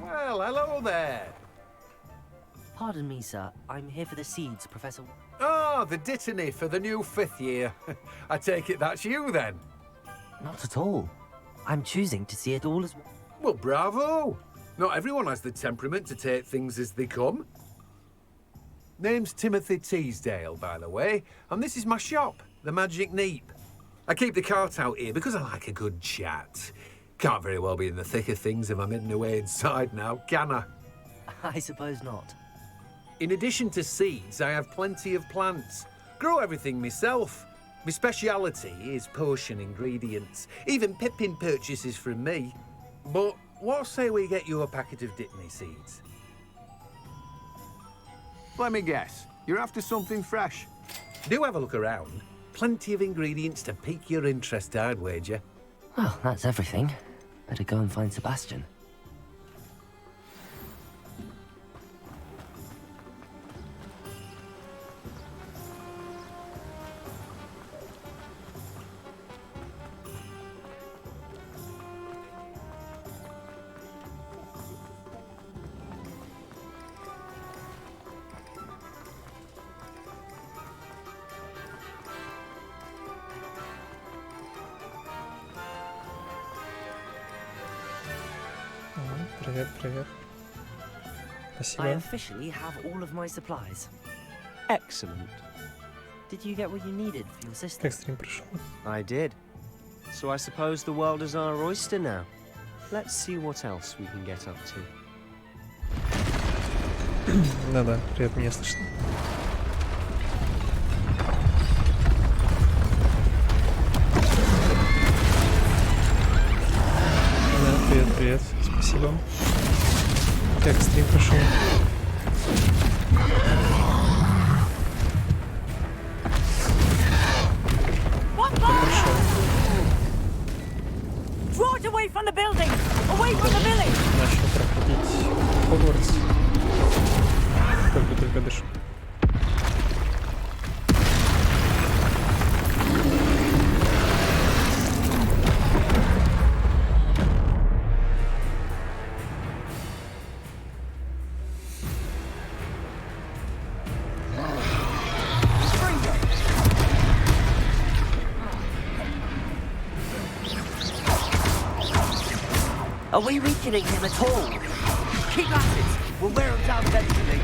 Well, hello there. Pardon me, sir. I'm here for the seeds, Professor... Oh, the dittany for the new 5th year. I take it that's you, then? Not at all. I'm choosing to see it all as... Well, bravo. Not everyone has the temperament to take things as they come. Name's Timothy Teasdale, by the way, and this is my shop, the Magic Neep. I keep the cart out here because I like a good chat. Can't very well be in the thick of things if I'm hidden away inside now, can I? I suppose not. In addition to seeds, I have plenty of plants. Grow everything myself. My speciality is potion ingredients. Even Pippin purchases from me. But what say we get you a packet of dittany seeds? Let me guess. You're after something fresh. Do have a look around. Plenty of ingredients to pique your interest, I'd wager. Well, that's everything. Better go and find Sebastian. Привет, привет. I Спасибо. officially have all of my supplies. Excellent. Did you get what you needed for your sister? Как стрим прошел? I did. So I suppose the world is our oyster now. Let's see what else we can get up to. Да-да, привет, меня слышно. Да, привет, привет, спасибо. Как стрим прошел? Draw it away from the building! Away from the village! Начал проходить Хогвартс. Только дышу. Are we weakening him at all? Keep at it. We'll wear him down eventually.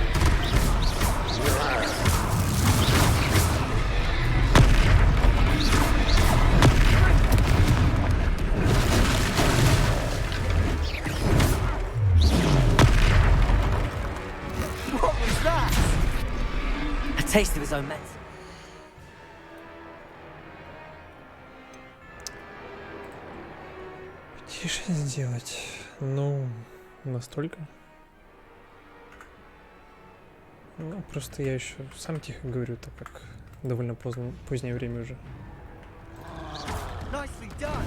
What was that? A taste of his own medicine. Тише сделать. Ну, настолько. Ну, просто я еще сам тихо говорю, так как довольно позднее время уже. Nicely done.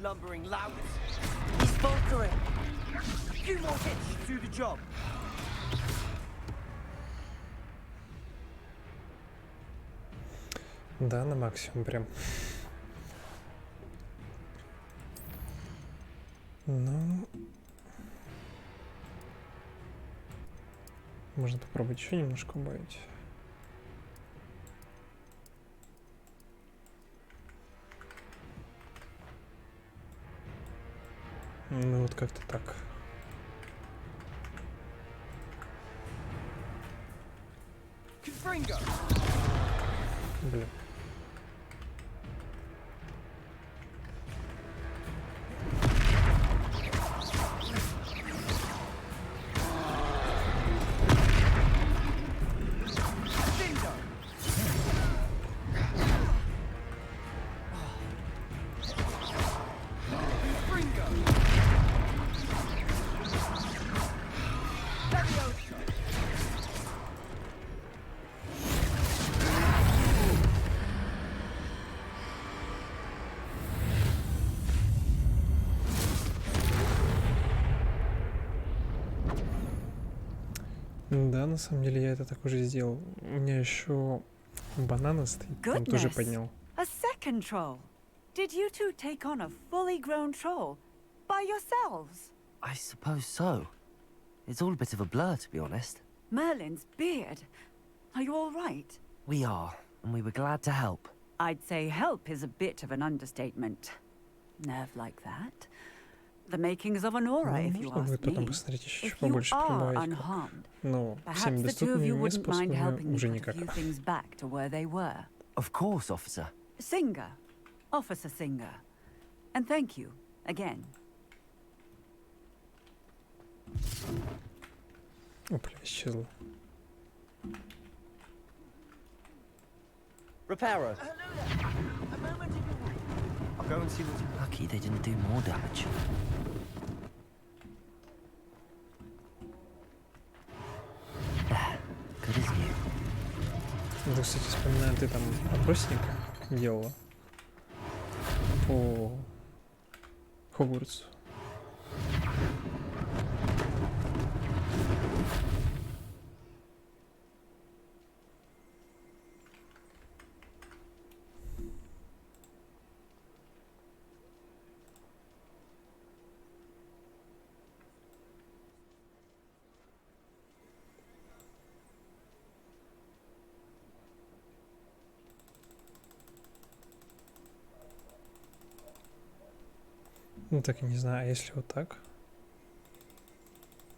Lumbering louts. He's faltering. A few more hits should do the job. Да, на максимум прям. Ну, можно попробовать еще немножко убавить. Ну вот как-то так. Блин. Да, на самом деле я это так уже сделал. У меня еще банана стоит, он тоже поднял. A second troll. Did you two take on a fully grown troll by yourselves? I suppose so. It's all a bit of a blur, to be honest. Merlin's beard. Are you all right? We are, and we were glad to help. I'd say help is a bit of an understatement. Nerve like that. The makings of an aura, if you ask me. If you are unharmed, perhaps the two of you wouldn't mind helping me put a few things back to where they were. Of course, officer. Singer. Officer Singer. And thank you, again. Опля, исчезла. Reparo. I'll go and see what's lucky they didn't do more damage. There, good as new. Да, кстати, вспоминаю, ты там опросник делала по Хогвартсу. Ну так и не знаю, а если вот так?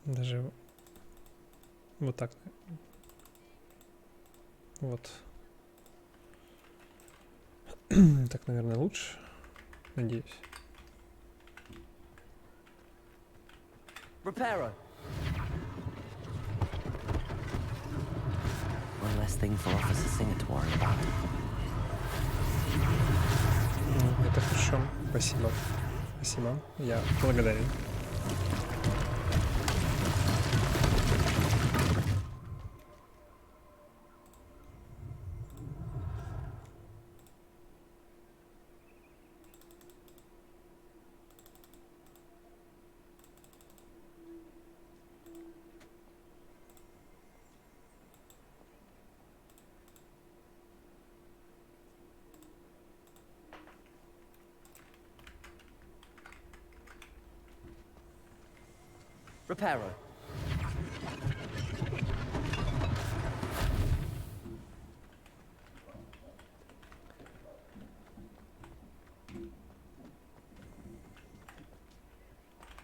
Даже вот так. Вот. Так, наверное, лучше. Надеюсь. Reparo. One less less thing for Officer Singer to worry about. Это хорошо. Спасибо. Спасибо. Я благодарен. Reparo.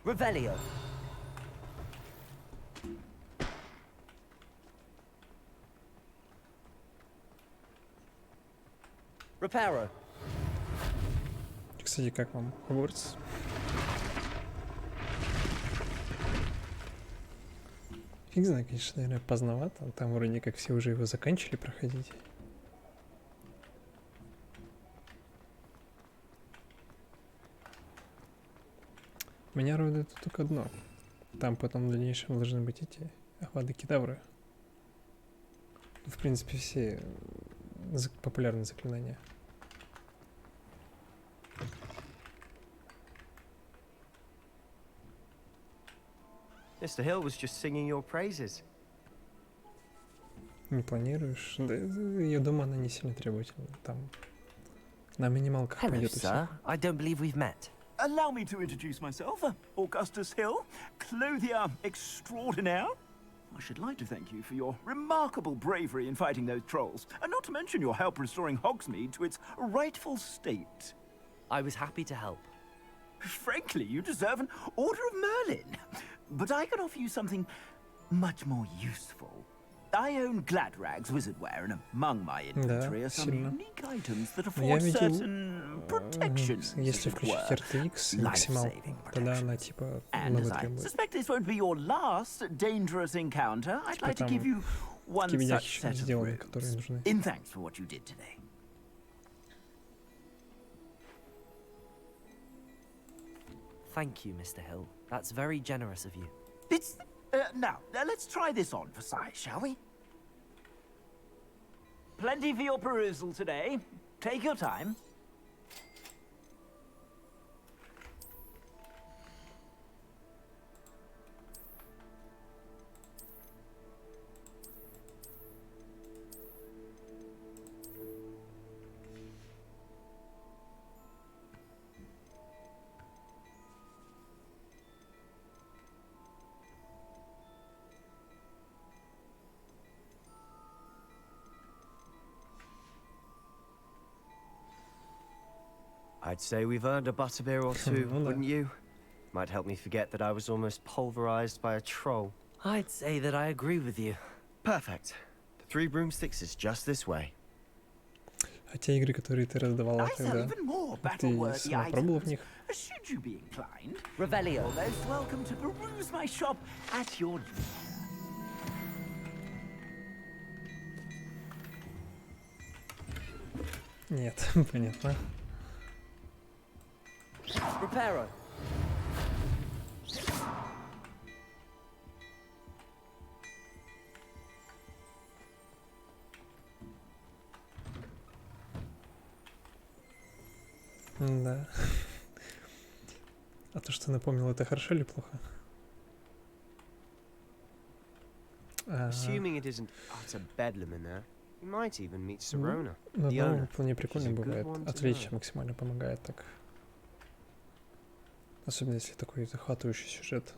Revelio. Reparo. Кстати, как вам hogwarts? Фиг знает, конечно, наверное, поздновато. Там вроде как все уже его заканчивали проходить. Меня радует только одно. Там потом в дальнейшем должны быть эти охваты кедавры. В принципе, все популярные заклинания. Mr. Hill was just singing your praises. Не планируешь? Да, я думаю, она не сильно требовательна. Там на минималках пойдет и все. I don't believe we've met. Allow me to introduce myself, Augustus Hill, clothier extraordinaire. I should like to thank you for your remarkable bravery in fighting those trolls, and not to mention your help restoring Hogsmeade to its rightful state. I was happy to help. Frankly, you deserve an Order of Merlin. But I can offer you something much more useful. I own Gladrag's wizardware, and among my inventory are some unique items that afford certain protections, если включить RTX максималку, тогда она типа много требует. Suspect this won't be your last dangerous encounter. I'd like to give you one such set of runes in thanks for what you did today. Thank you, Mr. Hill. That's very generous of you. It's now let's try this on for size, shall we? Plenty for your perusal today. Take your time. I'd say we've earned a butterbeer or two, wouldn't you? Might help me forget that I was almost pulverized by a troll. I'd say that I agree with you. Perfect. The 3 broomsticks is just this way. А те игры, которые ты раздавала, когда ты сама пробовала в них? Should you be inclined, Revelio. You're most welcome to peruse my shop at your Нет, понятно. Reparo. Да. А то, что напомнил, это хорошо или плохо? Assuming it isn't utter bedlam in there, you might even meet Serona. Ну да, вполне прикольно бывает. Отвлечься максимально помогает так. Особенно если такой захватывающий сюжет.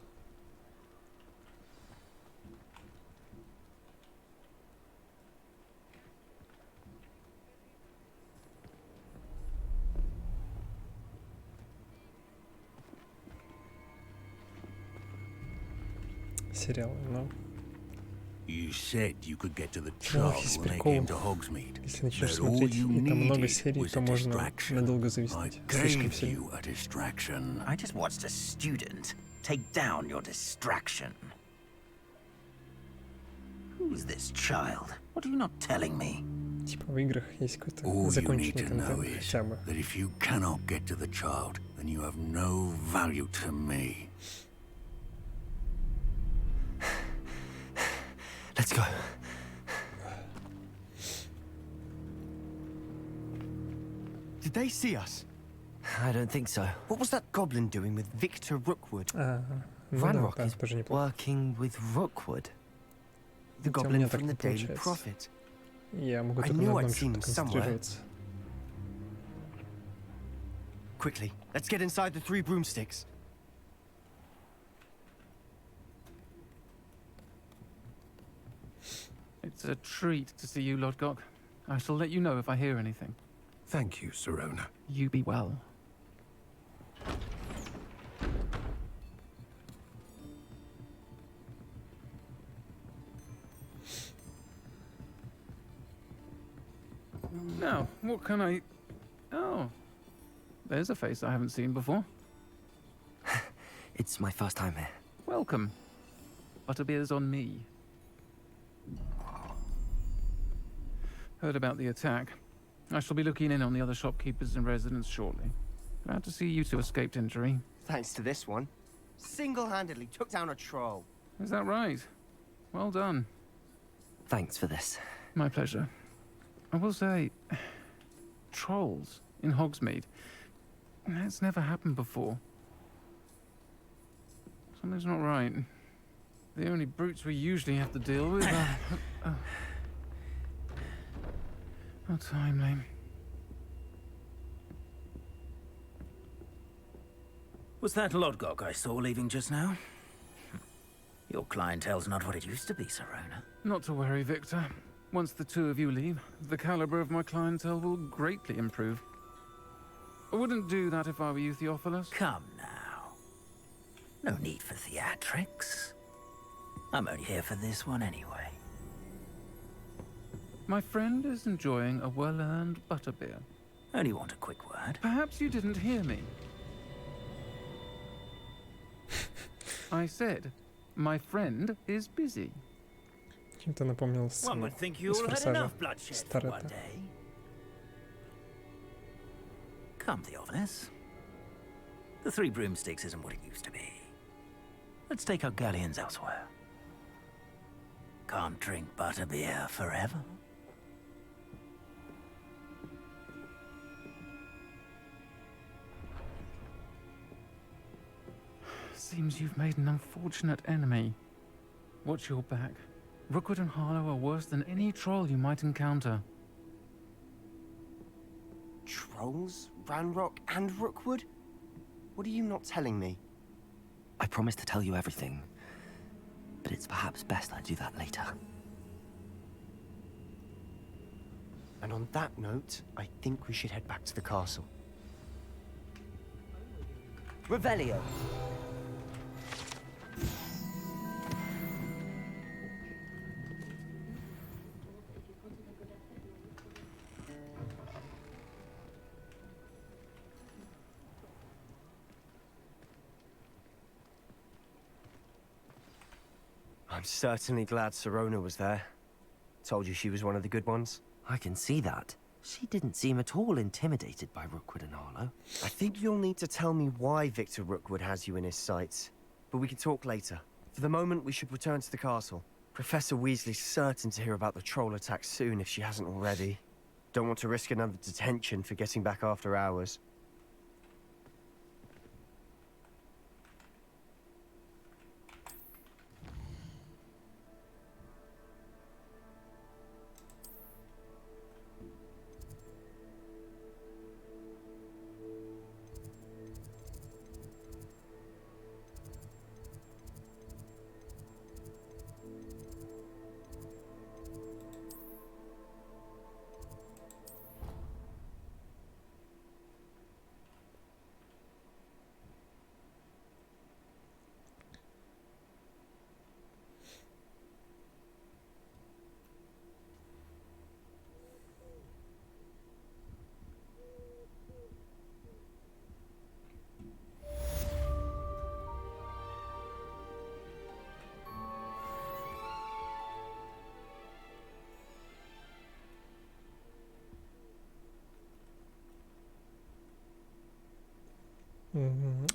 Сериалы, но... You said you could get to the trolls when they came to Hogsmeade. Если начнешь смотреть, и там много серий, то можно надолго зависнуть. Слишком сильно. I just watched a student take down your distraction. Who's this child? What are you not telling me? Типа в играх есть какой-то All you need законченный to know контент is хотя бы. that if you cannot get to the child, then you have no value to me. Let's go. Did they see us? I don't think so. What was that goblin doing with Victor Rookwood? Ranrock is working with Rookwood. The goblin from the Daily Prophet. Я могу I только на knew одном I'd seen him что-то somewhere. концентрироваться. Quickly, let's get inside the 3 broomsticks. It's a treat to see you, Lodgok. I shall let you know if I hear anything. Thank you, Sirona. You be well. Now, what can I... Oh, there's a face I haven't seen before. It's my first time here. Welcome. Butterbeer's on me. Heard about the attack. I shall be looking in on the other shopkeepers and residents shortly. Glad to see you two escaped injury. Thanks to this one. Single-handedly took down a troll. Is that right? Well done. Thanks for this. My pleasure. I will say, trolls in Hogsmeade. That's never happened before. Something's not right. The only brutes we usually have to deal with are... How timely. Was that Lodgok I saw leaving just now? Your clientele's not what it used to be, Sirona. Not to worry, Victor. Once the two of you leave, the caliber of my clientele will greatly improve. I wouldn't do that if I were you, Theophilus. Come now. No need for theatrics. I'm only here for this one anyway. My friend is enjoying a well-earned butterbeer. Only want a quick word. Perhaps you didn't hear me. I said, my friend is busy. Чем-то напомнил One would think you из all had «Форсажа» enough bloodshed for one Старета. day. Come, Theophilus. The 3 broomsticks isn't what it used to be. Let's take our galleons elsewhere. Can't drink butterbeer forever. Seems you've made an unfortunate enemy. Watch your back. Rookwood and Harlow are worse than any troll you might encounter. Trolls? Ranrock and Rookwood? What are you not telling me? I promise to tell you everything, but it's perhaps best I do that later. And on that note, I think we should head back to the castle. Revelio! I'm certainly glad Sirona was there. Told you she was one of the good ones. I can see that. She didn't seem at all intimidated by Rookwood and Harlow. I think you'll need to tell me why Victor Rookwood has you in his sights. But we can talk later. For the moment, we should return to the castle. Professor Weasley's certain to hear about the troll attack soon if she hasn't already. Don't want to risk another detention for getting back after hours.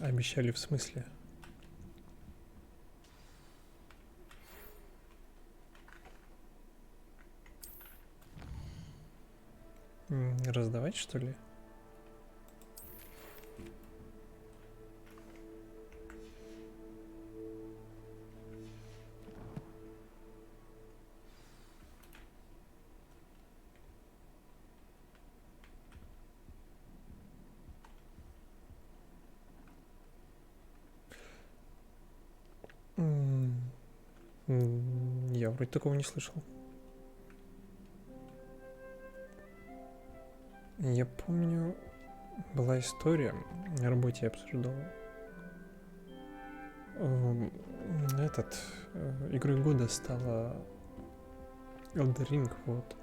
Обещали в смысле? Раздавать, что ли? Я вроде такого не слышал. Я помню, была история, на работе я обсуждал. Игрой года стала Elden Ring, вот.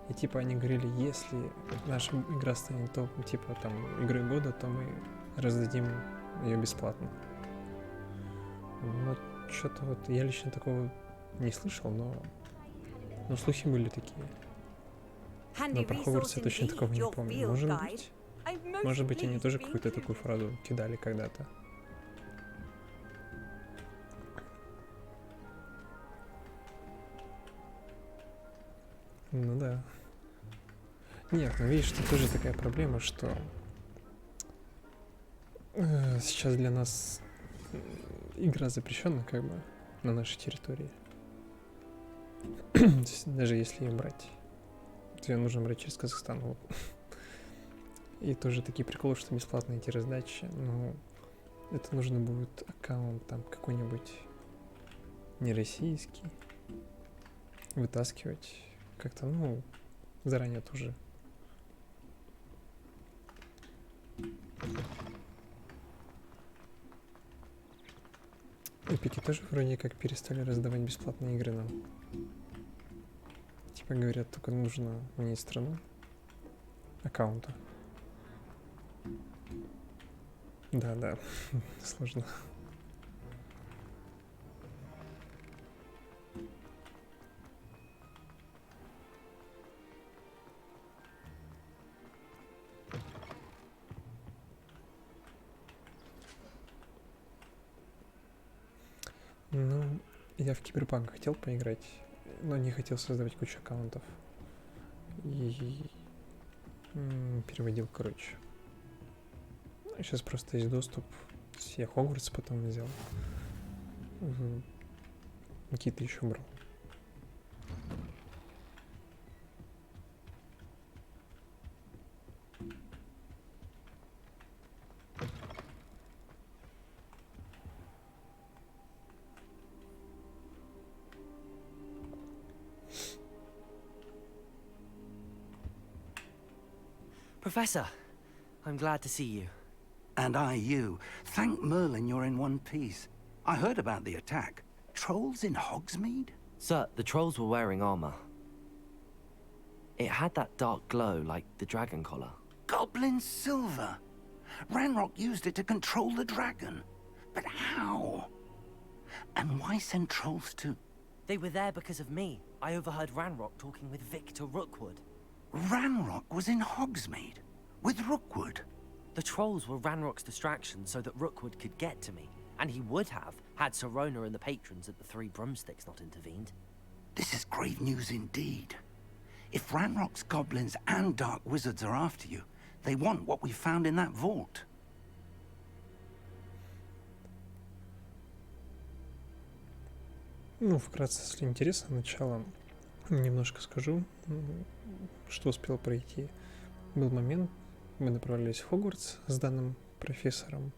И типа они говорили, если наша игра станет топом, типа там игрой года, то мы раздадим ее бесплатно. Но что-то вот я лично такого не слышал, но слухи были такие. Но про Хогвартс я точно такого не помню. Может быть, они тоже какую-то такую фразу кидали когда-то. Ну да. Нет, ну видишь, что тоже такая проблема, что сейчас для нас игра запрещена как бы на нашей территории. Даже если ее брать. Ее нужно брать через Казахстан. Вот. И тоже такие приколы, что бесплатные эти раздачи. Но это нужно будет аккаунт там какой-нибудь не российский вытаскивать как-то, заранее тоже. Эпики тоже вроде как перестали раздавать бесплатные игры нам. Типа говорят, только нужно мне страну аккаунта. Да, сложно. Я в Киберпанк хотел поиграть, но не хотел создавать кучу аккаунтов. И переводил, короче. Сейчас просто есть доступ. Я Хогвартс потом взял. Какие-то еще брал. Professor, I'm glad to see you. And I you. Thank Merlin you're in one piece. I heard about the attack. Trolls in Hogsmeade? Sir, the trolls were wearing armor. It had that dark glow like the dragon collar. Goblin silver. Ranrock used it to control the dragon. But how? And why send trolls to... They were there because of me. I overheard Ranrock talking with Victor Rookwood. Ranrock was in Hogsmeade? With Rookwood? The trolls were Ranrock's distraction so that Rookwood could get to me. And he would have, had Sirona and the patrons at the Three Broomsticks not intervened. This is grave news indeed. If Ranrock's goblins and dark wizards are after you, they want what we found in that vault. Вкратце, если интересно, начало немножко скажу, что успел пройти. Был момент, мы направлялись в Хогвартс с данным профессором.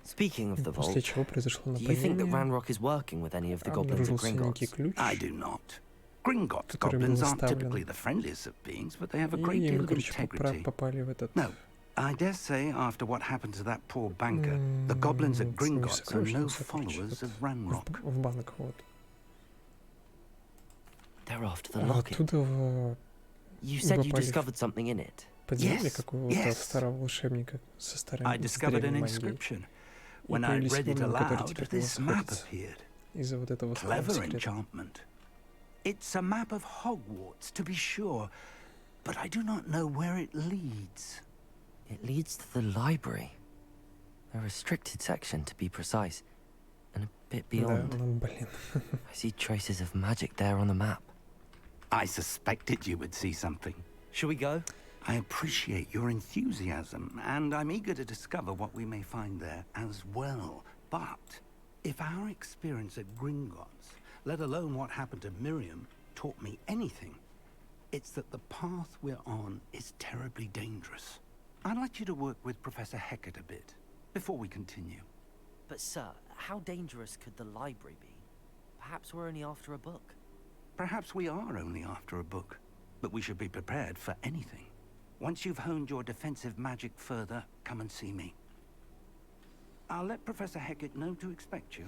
Speaking of the vault, после чего произошло do you think that нападение. Ranrock is working with any of the goblins at Обнаружился некий Gringotts? ключ, I do not. Gringotts который был goblins aren't typically оставлен. the friendliest of beings, but they have a И great deal мы, of короче, integrity. попали в этот... No, I dare say after what happened to that poor banker, the goblins at Gringotts are no followers of Ranrock. в банк, вот. They're after the locket. Оттуда You said you попали discovered something in it. в подземелье Yes, какого-то yes. старого волшебника со старым I discovered an древней магией. inscription. И When I появились read it гоблины, которые aloud, теперь this нас map охотятся appeared. из-за вот этого старого Clever секрета. enchantment. It's a map of Hogwarts, to be sure, but I do not know where it leads. It leads to the library. A restricted section, to be precise. And a bit beyond. I see traces of magic there on the map. I suspected you would see something. Shall we go? I appreciate your enthusiasm, and I'm eager to discover what we may find there as well. But if our experience at Gringotts, let alone what happened to Miriam, taught me anything, it's that the path we're on is terribly dangerous. I'd like you to work with Professor Hecat a bit before we continue. But sir, how dangerous could the library be? Perhaps we're only after a book. Perhaps we are only after a book, but we should be prepared for anything. Once you've honed your defensive magic further, come and see me. I'll let Professor Hecat know to expect you.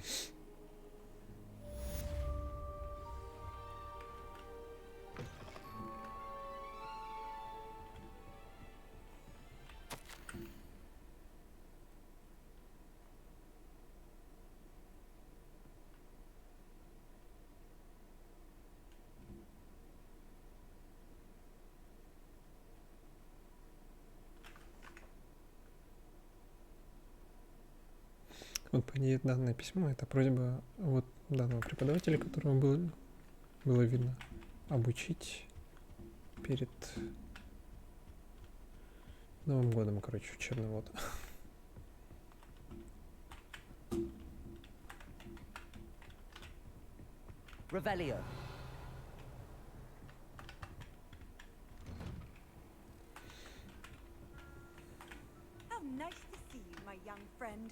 Вот по ней данное письмо, это просьба вот данного преподавателя, которого было видно, обучить перед Новым годом, короче, учебный год. Revelio. How nice to see you, my young friend.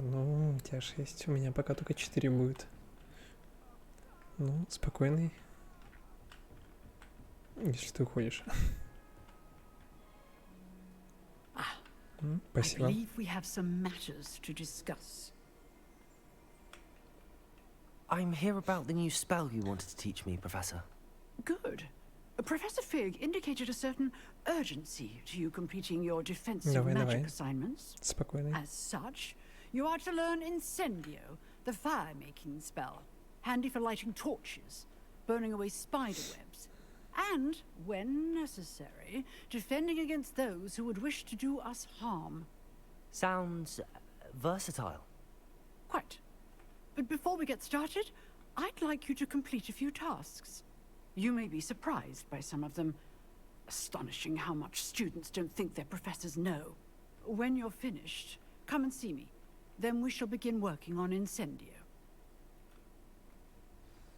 Ну, у тебя 6, у меня пока только 4 будет. Ну, спокойный. Если ты уходишь. Спасибо. I believe we have some matters to discuss. I'm here about the new spell you wanted to teach me, Professor. Good. Professor Fig indicated a certain urgency to you completing your defensive magic assignments. Спокойный. As such, you are to learn Incendio, the fire-making spell, handy for lighting torches, burning away spider webs, and, when necessary, defending against those who would wish to do us harm. Sounds versatile. Quite. But before we get started, I'd like you to complete a few tasks. You may be surprised by some of them. Astonishing how much students don't think their professors know. When you're finished, come and see me. Then we shall begin working on Incendio.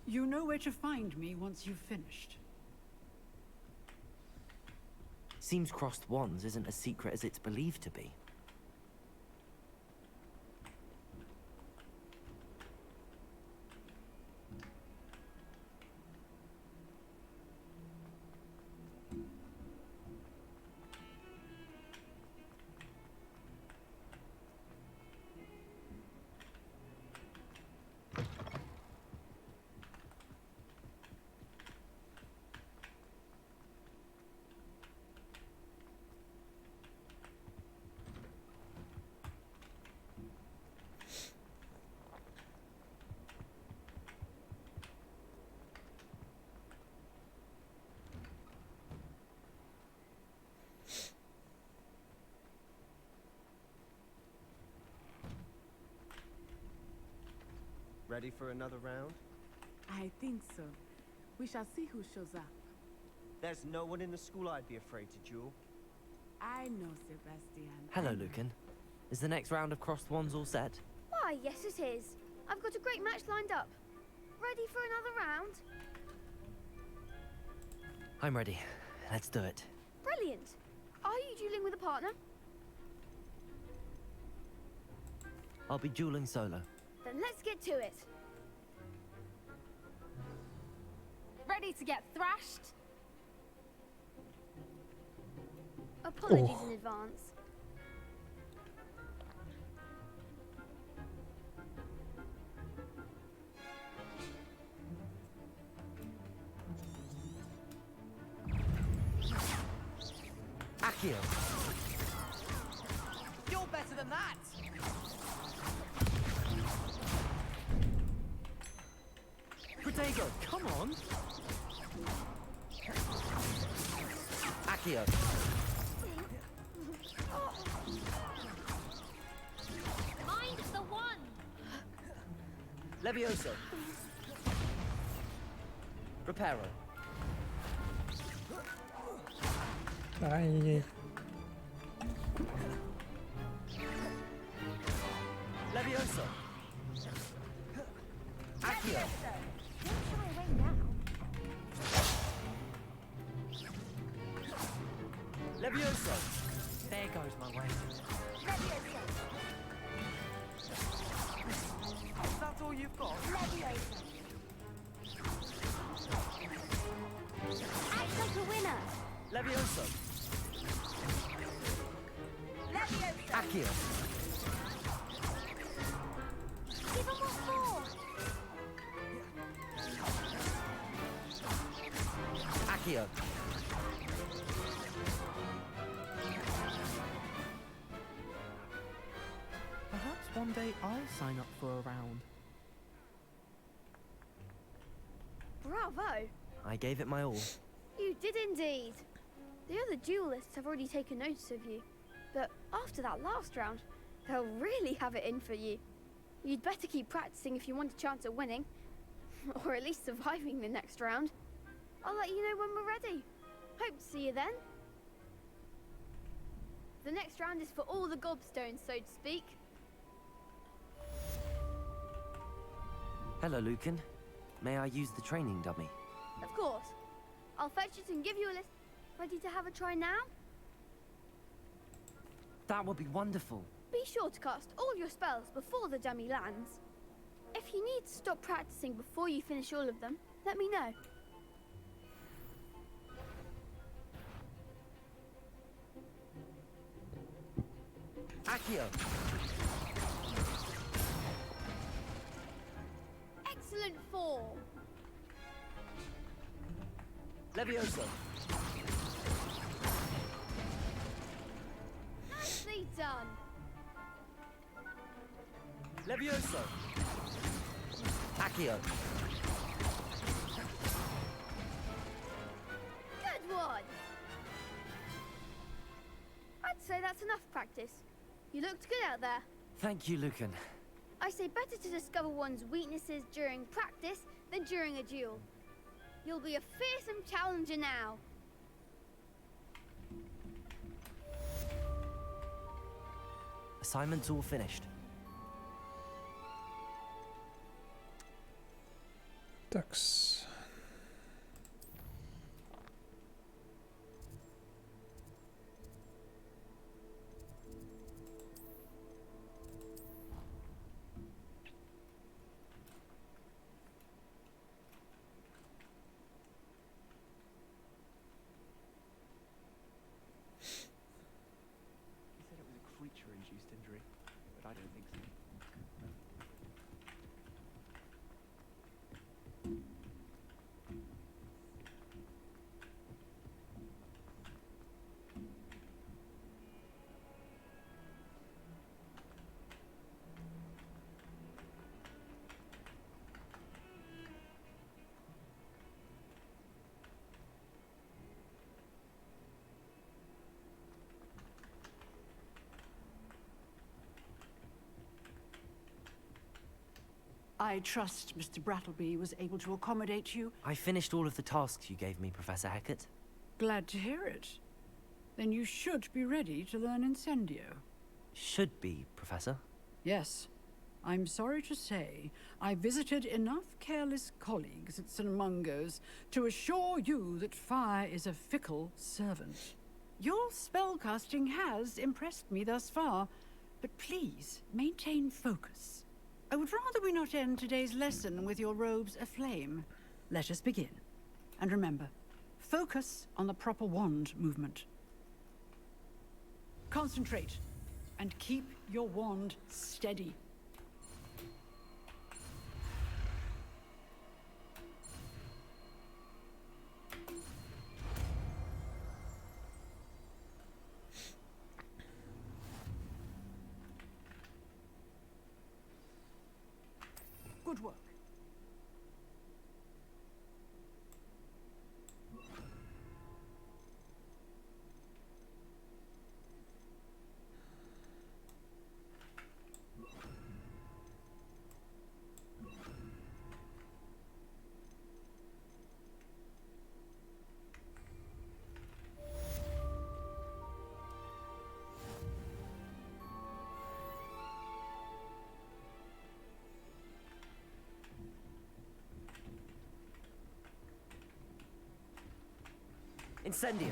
You know where to find me once you've finished. Seems crossed wands isn't as secret as it's believed to be. Ready for another round? I think so. We shall see who shows up. There's no one in the school I'd be afraid to duel. I know, Sebastian. Hello, Lucan. Is the next round of crossed wands all set? Why, yes it is. I've got a great match lined up. Ready for another round? I'm ready. Let's do it. Brilliant. Are you dueling with a partner? I'll be dueling solo. Then Then let's get to it. Ready to get thrashed? Apologies in advance. Akio! You're better than that! Protego, come on! Akio! Mind the one! Levioso! Reparo! Ай-яй-яй. Levioso! Akio! Levioso! There goes my way. That's all you've got? Act like a winner! Levioso! Akio! Give him what for! Akio! Perhaps one day I'll sign up for a round. Bravo! I gave it my all. You did indeed. The other duelists have already taken notice of you, but after that last round, they'll really have it in for you. You'd better keep practicing if you want a chance at winning, or at least surviving the next round. I'll let you know when we're ready. Hope to see you then. The next round is for all the gobstones, so to speak. Hello, Lucan. May I use the training dummy? Of course. I'll fetch it and give you a list. Ready to have a try now? That would be wonderful. Be sure to cast all your spells before the dummy lands. If you need to stop practicing before you finish all of them, let me know. Akio! Excellent form. Levioso! Nicely done. Levioso! Akio! Good one. I'd say that's enough practice. You looked good out there. Thank you, Lucan. I say better to discover one's weaknesses during practice than during a duel. You'll be a fearsome challenger now. Assignment's all finished. Такс. He said it was a creature-induced injury, but I don't think so. I trust Mr. Brattleby was able to accommodate you. I finished all of the tasks you gave me, Professor Hackett. Glad to hear it. Then you should be ready to learn Incendio. Should be, Professor. Yes. I'm sorry to say, I visited enough careless colleagues at St. Mungo's to assure you that fire is a fickle servant. Your spellcasting has impressed me thus far, but please maintain focus. I would rather we not end today's lesson with your robes aflame. Let us begin. And remember, focus on the proper wand movement. Concentrate, and keep your wand steady. Good work. Incendio.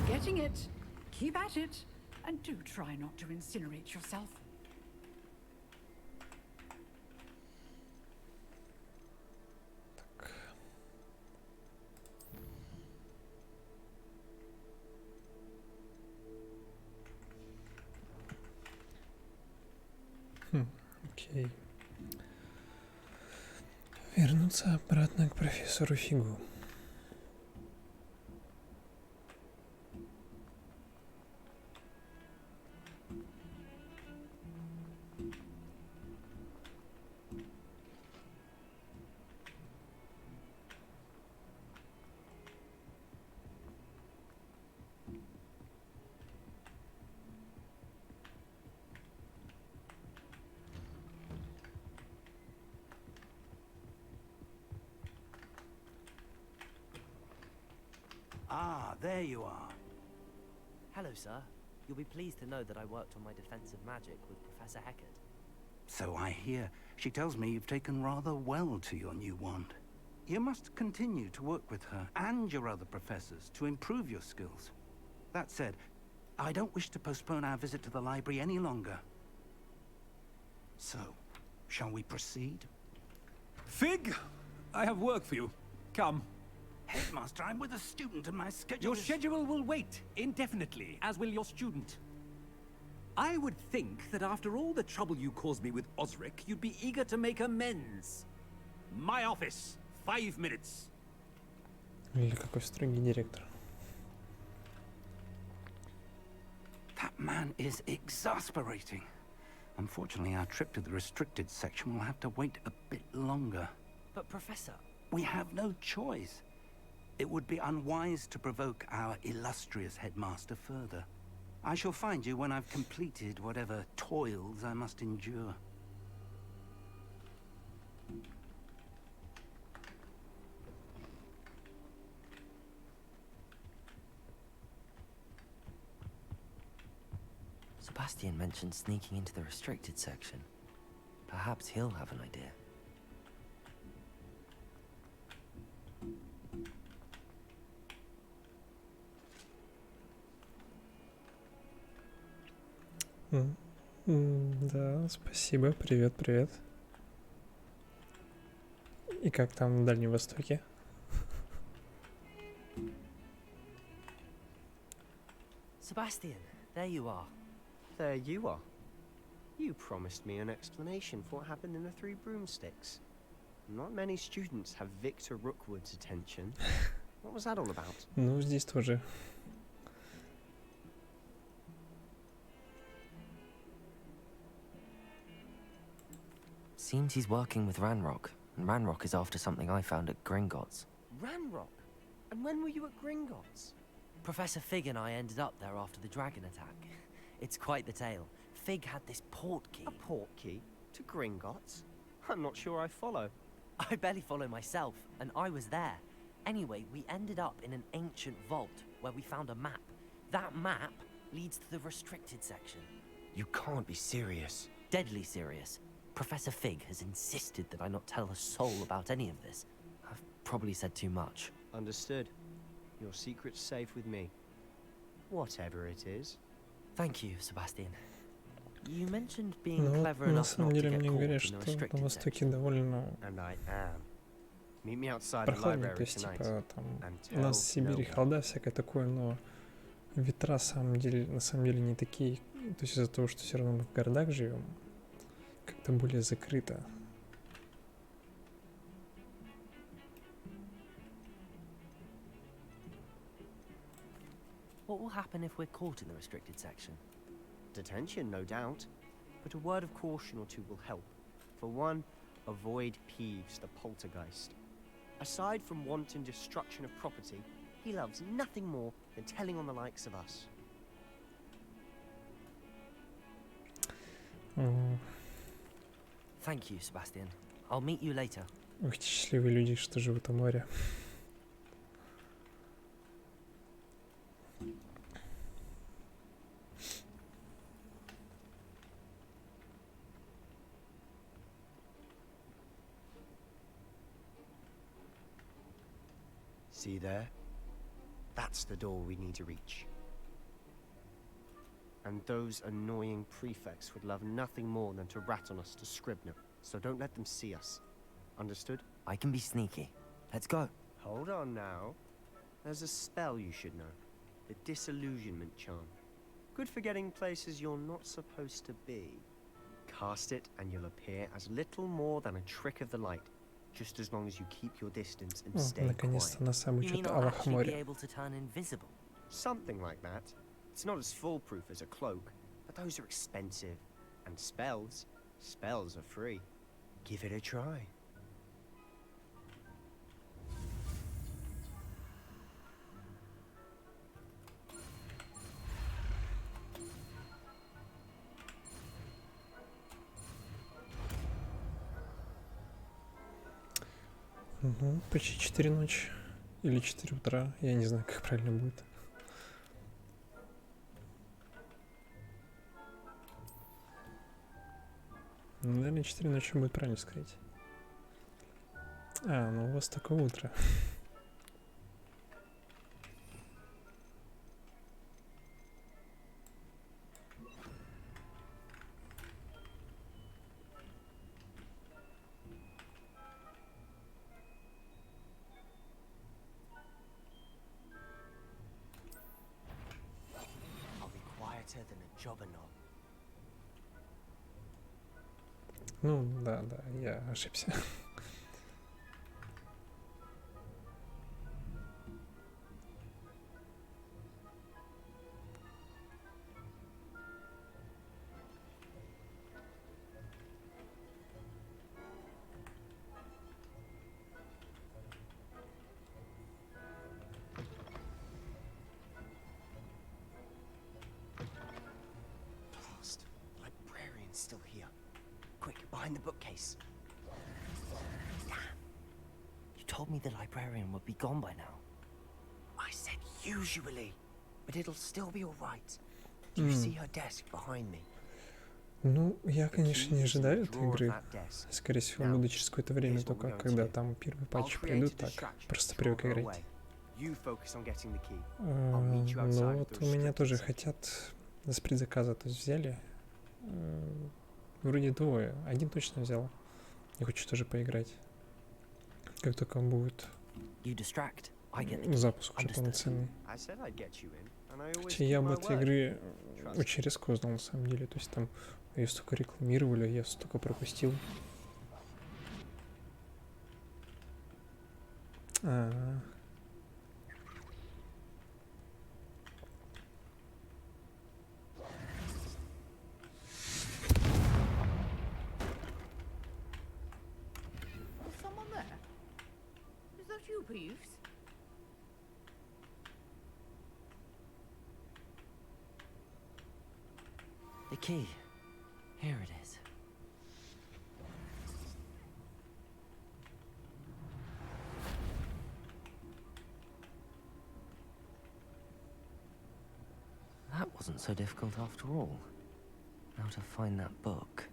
Getting it. Keep at it. And do try not to incinerate yourself. Окей. Вернуться обратно к профессору Фигу. Ah, there you are. Hello, sir. You'll be pleased to know that I worked on my defensive magic with Professor Heckard. So I hear. She tells me you've taken rather well to your new wand. You must continue to work with her and your other professors to improve your skills. That said, I don't wish to postpone our visit to the library any longer. So, shall we proceed? Fig, I have work for you. Come. Headmaster, I'm with a student and my schedule Your is... schedule will wait indefinitely, as will your student. I would think that after all the trouble you caused me with Osric, you'd be eager to make amends. My office, 5 minutes. Или какой строгий директор. That man is exasperating. Unfortunately, our trip to the restricted section will have to wait a bit longer. But, Professor... We have no choice. It would be unwise to provoke our illustrious headmaster further. I shall find you when I've completed whatever toils I must endure. Sebastian mentioned sneaking into the restricted section. Perhaps he'll have an idea. Да, спасибо. Привет, привет. И как там на Дальнем Востоке? Sebastian, there you are. There you are. You promised me an explanation for what happened in the Three Broomsticks. Not many students have Victor Rookwood's attention. What was that all about? Ну, здесь тоже. Seems he's working with Ranrock, and Ranrock is after something I found at Gringotts. Ranrock? And when were you at Gringotts? Professor Fig and I ended up there after the dragon attack. It's quite the tale. Fig had this port key. A port key? To Gringotts? I'm not sure I follow. I barely follow myself, and I was there. Anyway, we ended up in an ancient vault where we found a map. That map leads to the restricted section. You can't be serious. Deadly serious. Professor Fig has insisted that I not tell a soul about any of this. I've probably said too much. Understood. Your secret's safe with me. Whatever it is. Thank you, Sebastian. You mentioned being Ну вот, clever на enough самом not to деле get мне caught говорят, in the что на restricted Востоке section. довольно And I am. Meet me outside the прохладно, то library есть tonight. типа там And у нас в tell Сибири no one. холода, всякое такое, но ветра на самом деле не такие, то есть из-за того, что все равно мы в городах живем, как-то более закрыто. What will happen if we're caught in the restricted section? Detention, no doubt. But a word of caution or two will help. For one, avoid Peeves, the poltergeist. Aside from wanton destruction of property, he loves nothing more than telling on the likes of us. Thank you, Sebastian. I'll meet you later. Ох, эти счастливые люди, что живут у моря. See there? That's the door we need to reach. And those annoying prefects would love nothing more than to rat on us to Scribner, so don't let them see us. Understood? I can be sneaky. Let's go. Hold on now. There's a spell you should know. The Disillusionment Charm. Good for getting places you're not supposed to be. Cast it and you'll appear as little more than a trick of the light. Just as long as you keep your distance and stay quiet. Наконец-то нас You обучат mean I'll Аллах actually be моря. able to turn invisible? Something like that. It's not as foolproof as a cloak, but those are expensive. And spells are free. Give it a try. Угу, почти 4 ночи. Или 4 утра. Я не знаю, как правильно будет. Наверное, 4 ночи будет правильно сказать. А, ну у вас только утро. Ну, да, я ошибся. Blast. The librarian's still here. Quick, behind the bookcase. Damn. You told me the librarian would be gone by now. I said usually, but it'll still be all right. Do you see her desk behind me? Ну, я, конечно, не ожидаю этой игры. Скорее всего, буду через какое-то время, только когда там первые патчи придут, так просто привык играть. Ну вот у меня тоже хотят с предзаказа, то есть взяли. Вроде двое. Один точно взял. Я хочу тоже поиграть. Как только он будет запуск уже полноценный. Хотя я об этой игре очень резко узнал, на самом деле. То есть там ее столько рекламировали, я столько пропустил. Peeves? The key. Here it is. That wasn't so difficult after all. Now to find that book.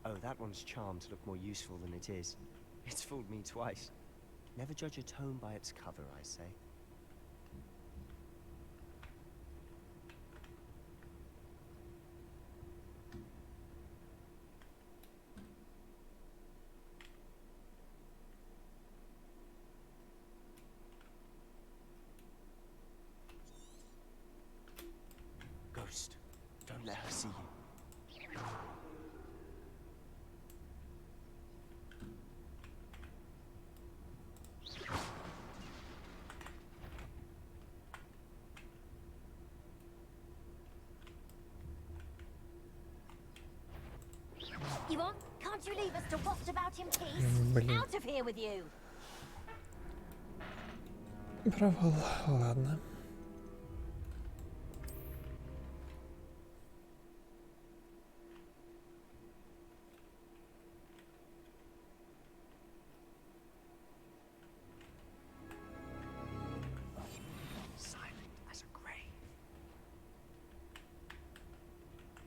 Oh, that one's charmed to look more useful than it is. It's fooled me twice. Never judge a tome by its cover, I say. Ghost, don't let her see you. Yvonne, can't you leave us to waft about in peace? Out of here with you! Провал, ладно.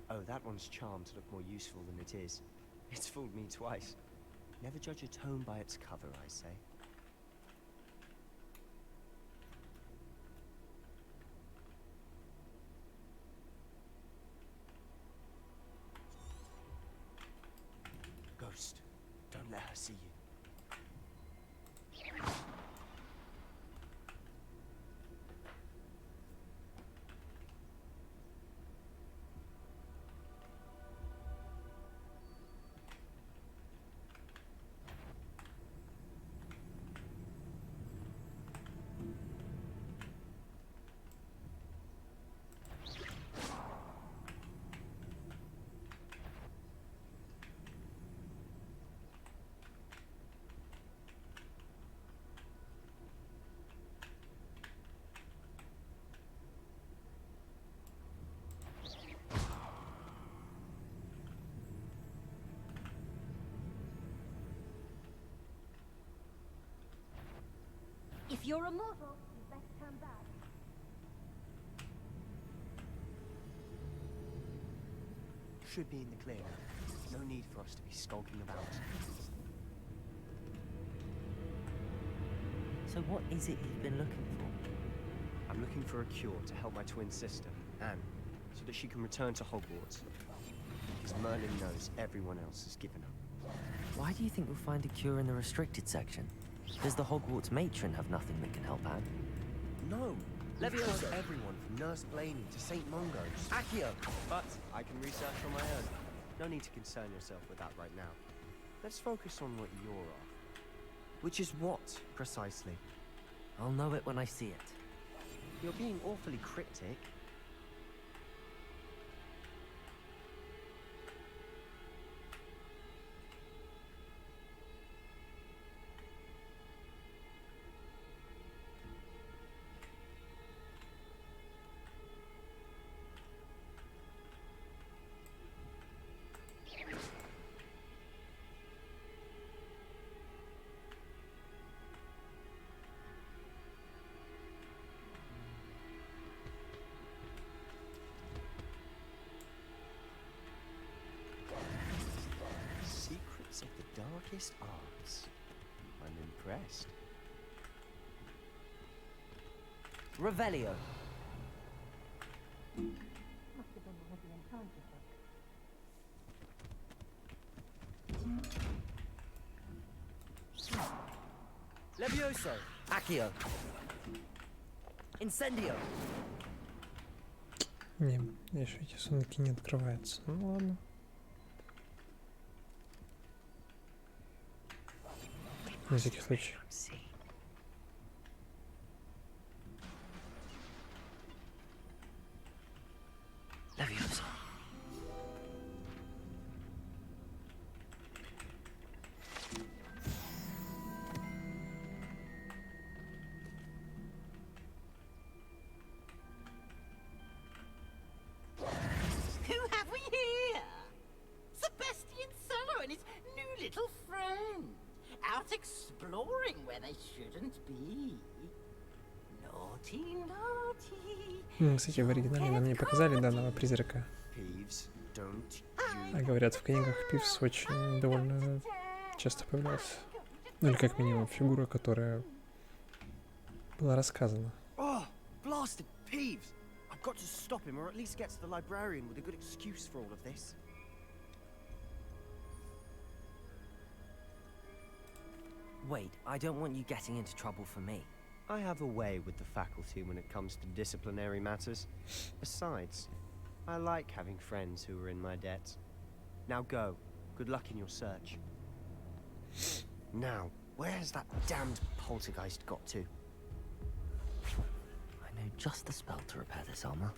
Oh, that one's charmed to look more useful than it is. It's fooled me twice. Never judge a tome by its cover, I say. Ghost, don't let her see you. If you're a mortal, you'd best turn back. Should be in the clear now. No need for us to be skulking about. So what is it you've been looking for? I'm looking for a cure to help my twin sister, Anne, so that she can return to Hogwarts. Because Merlin knows everyone else has given up. Why do you think we'll find a cure in the restricted section? Does the Hogwarts matron have nothing that can help Anne? No! Leviosa! Everyone from Nurse Blaney to St. Mungo's. Accio! But I can research on my own. No need to concern yourself with that right now. Let's focus on what you're after. Which is what, precisely? I'll know it when I see it. You're being awfully cryptic. Of the darkest arts. I'm impressed. Revelio. Must have been one of the enchanted books. Levioso. Accio. Incendio. Не, еще эти сундуки не открываются. Ну ладно. На всякий случай. Leviosa. Who have we here? Sebastian Cello and his new little friend. Out exploring where they shouldn't be. Naughty, naughty. Кстати, в оригинале нам не показали данного призрака. Peeves, don't. А говорят, в книгах Пивз очень довольно часто появлялся. Ну или как минимум фигура, которая была рассказана. Oh, blasted Peeves! I've got to stop him, or at least get to the librarian with a good excuse for all of this. Wait, I don't want you getting into trouble for me. I have a way with the faculty when it comes to disciplinary matters. Besides, I like having friends who are in my debt. Now go. Good luck in your search. Now, where has that damned poltergeist got to? I know just the spell to repair this armor.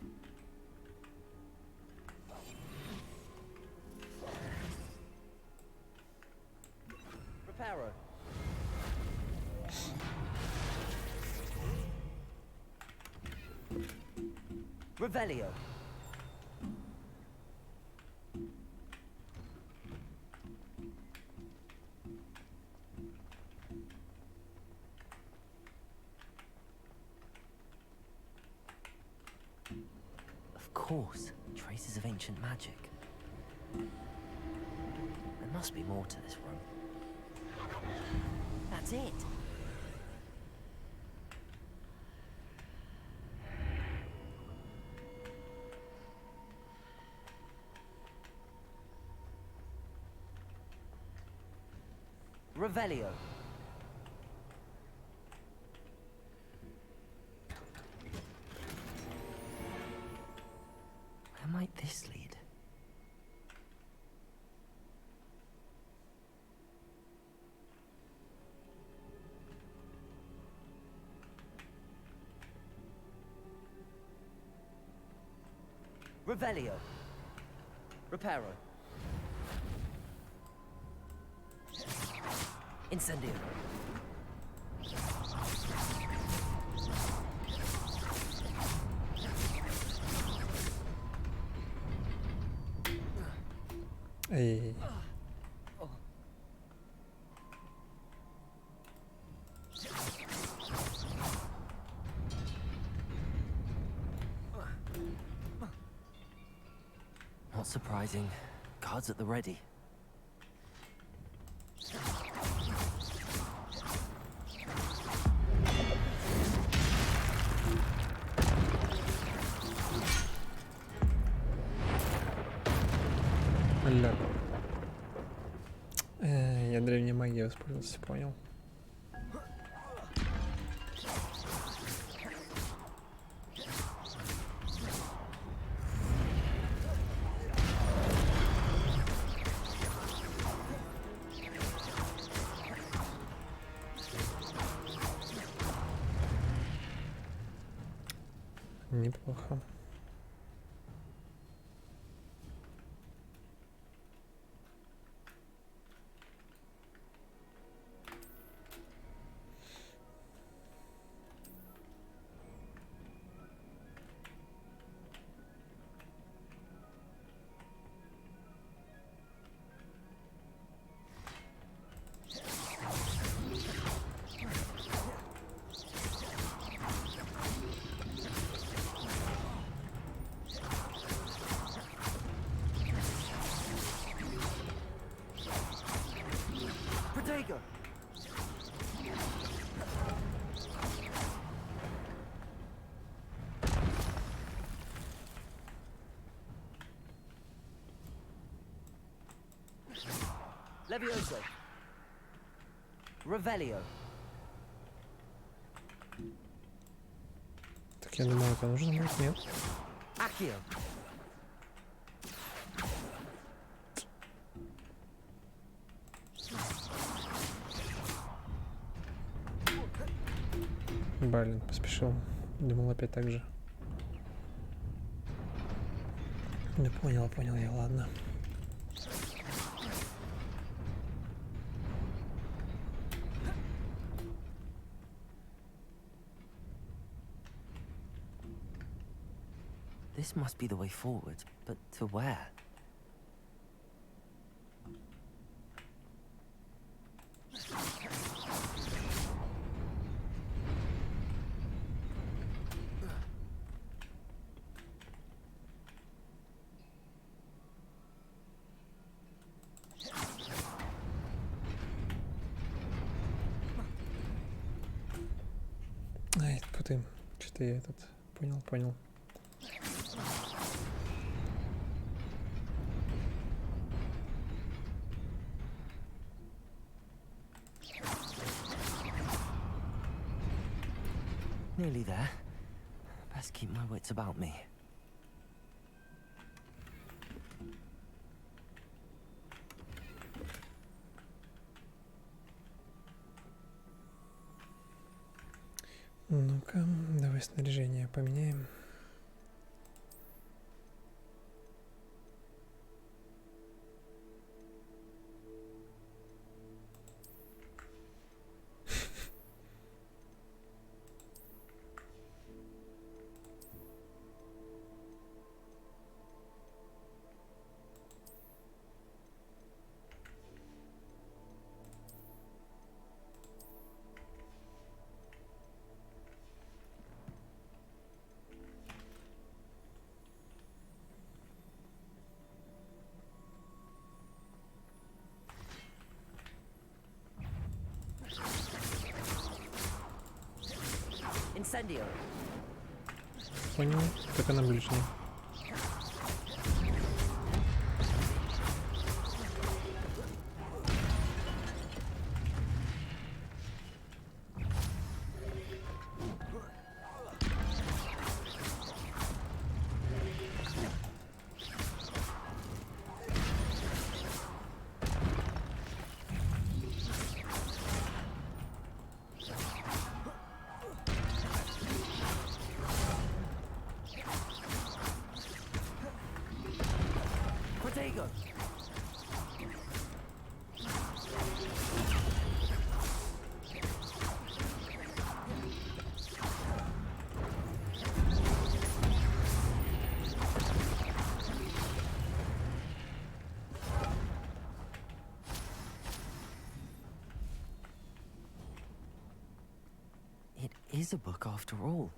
Reparo. Revelio. Of course, traces of ancient magic. There must be more to this room. That's it. Revelio. Where might this lead? Revelio. Reparo. Incendio. Эй. Not surprising. Guards at the ready. Ля. Я древней магией воспользовался, понял. Неплохо. Levioso. Revelio. Так я думаю, это нужно будет, нет? Accio. Блин, поспешил. Думал опять так же. Да понял я, ладно. This must be the way forward, but to where? Это я этот... Понял. Nearly there. Best keep my wits about me. Ну-ка, давай снаряжение поменяем. Incendio. Понял, только на ближней. It is a book after all.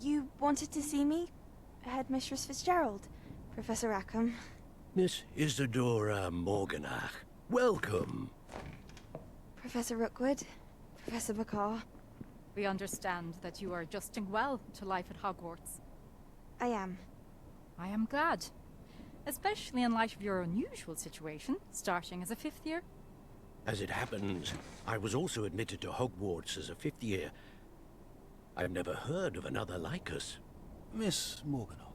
You wanted to see me? Headmistress Fitzgerald, Professor Rackham. Miss Isadora Morganach, welcome. Professor Rookwood, Professor Bakar. We understand that you are adjusting well to life at Hogwarts. I am. I am glad. Especially in light of your unusual situation, starting as a 5th year. As it happens, I was also admitted to Hogwarts as a 5th year. I've never heard of another like us. Miss Morganach,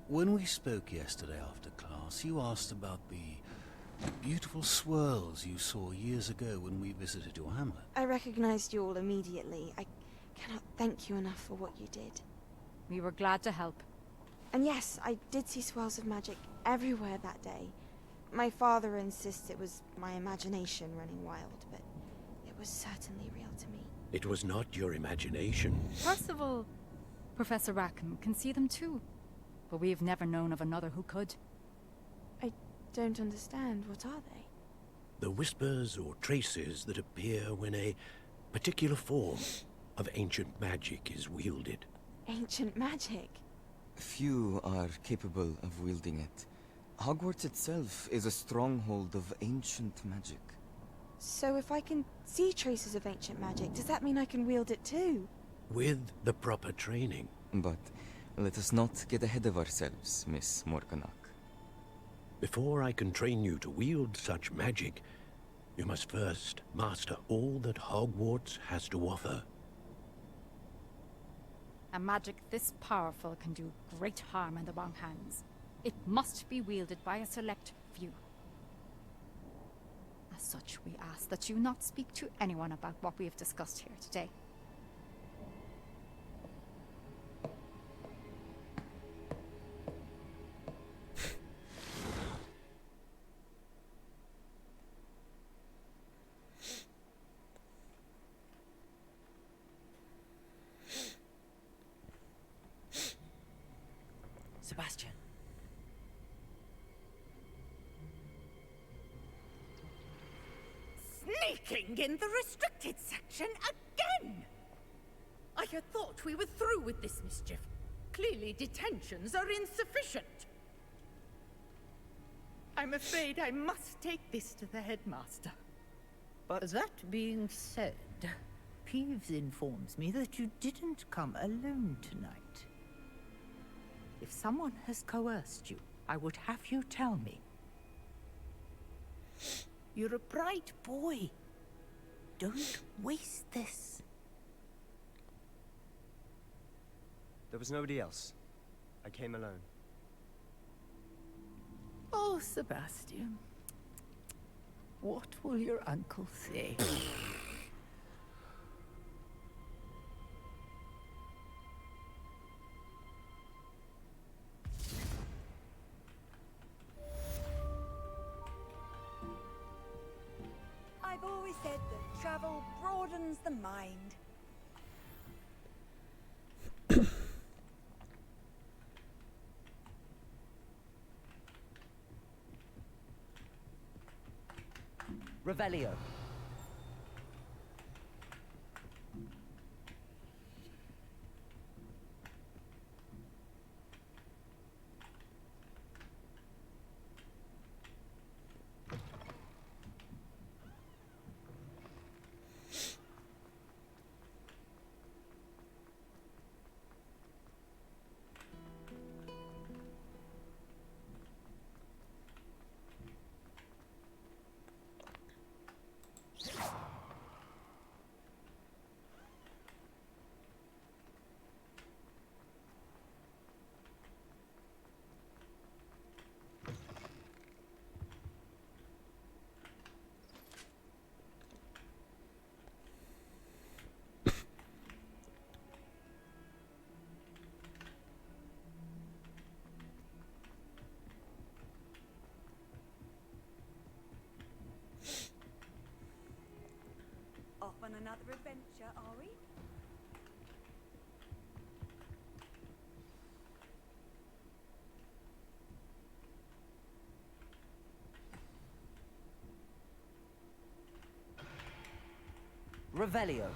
when we spoke yesterday after class, you asked about the beautiful swirls you saw years ago when we visited your hamlet. I recognized you all immediately. I cannot thank you enough for what you did. We were glad to help. And yes, I did see swirls of magic everywhere that day. My father insists it was my imagination running wild, but it was certainly real to me. It was not your imagination. Percival, Professor Rackham can see them too. But we've never known of another who could. I don't understand. What are they? The whispers or traces that appear when a particular form of ancient magic is wielded. Ancient magic? Few are capable of wielding it. Hogwarts itself is a stronghold of ancient magic. So if I can see traces of ancient magic, does that mean I can wield it too? With the proper training. But let us not get ahead of ourselves, Miss Morganach. Before I can train you to wield such magic, you must first master all that Hogwarts has to offer. A magic this powerful can do great harm in the wrong hands. It must be wielded by a select few. As such, we ask that you not speak to anyone about what we have discussed here today. Sebastian. Sneaking in the restricted section again! I had thought we were through with this mischief. Clearly detentions are insufficient. I'm afraid I must take this to the headmaster. But that being said, Peeves informs me that you didn't come alone tonight. If someone has coerced you, I would have you tell me. You're a bright boy. Don't waste this. There was nobody else. I came alone. Oh, Sebastian. What will your uncle say? I've always said that travel broadens the mind. Revelio. Off on another adventure, are we? Revelio.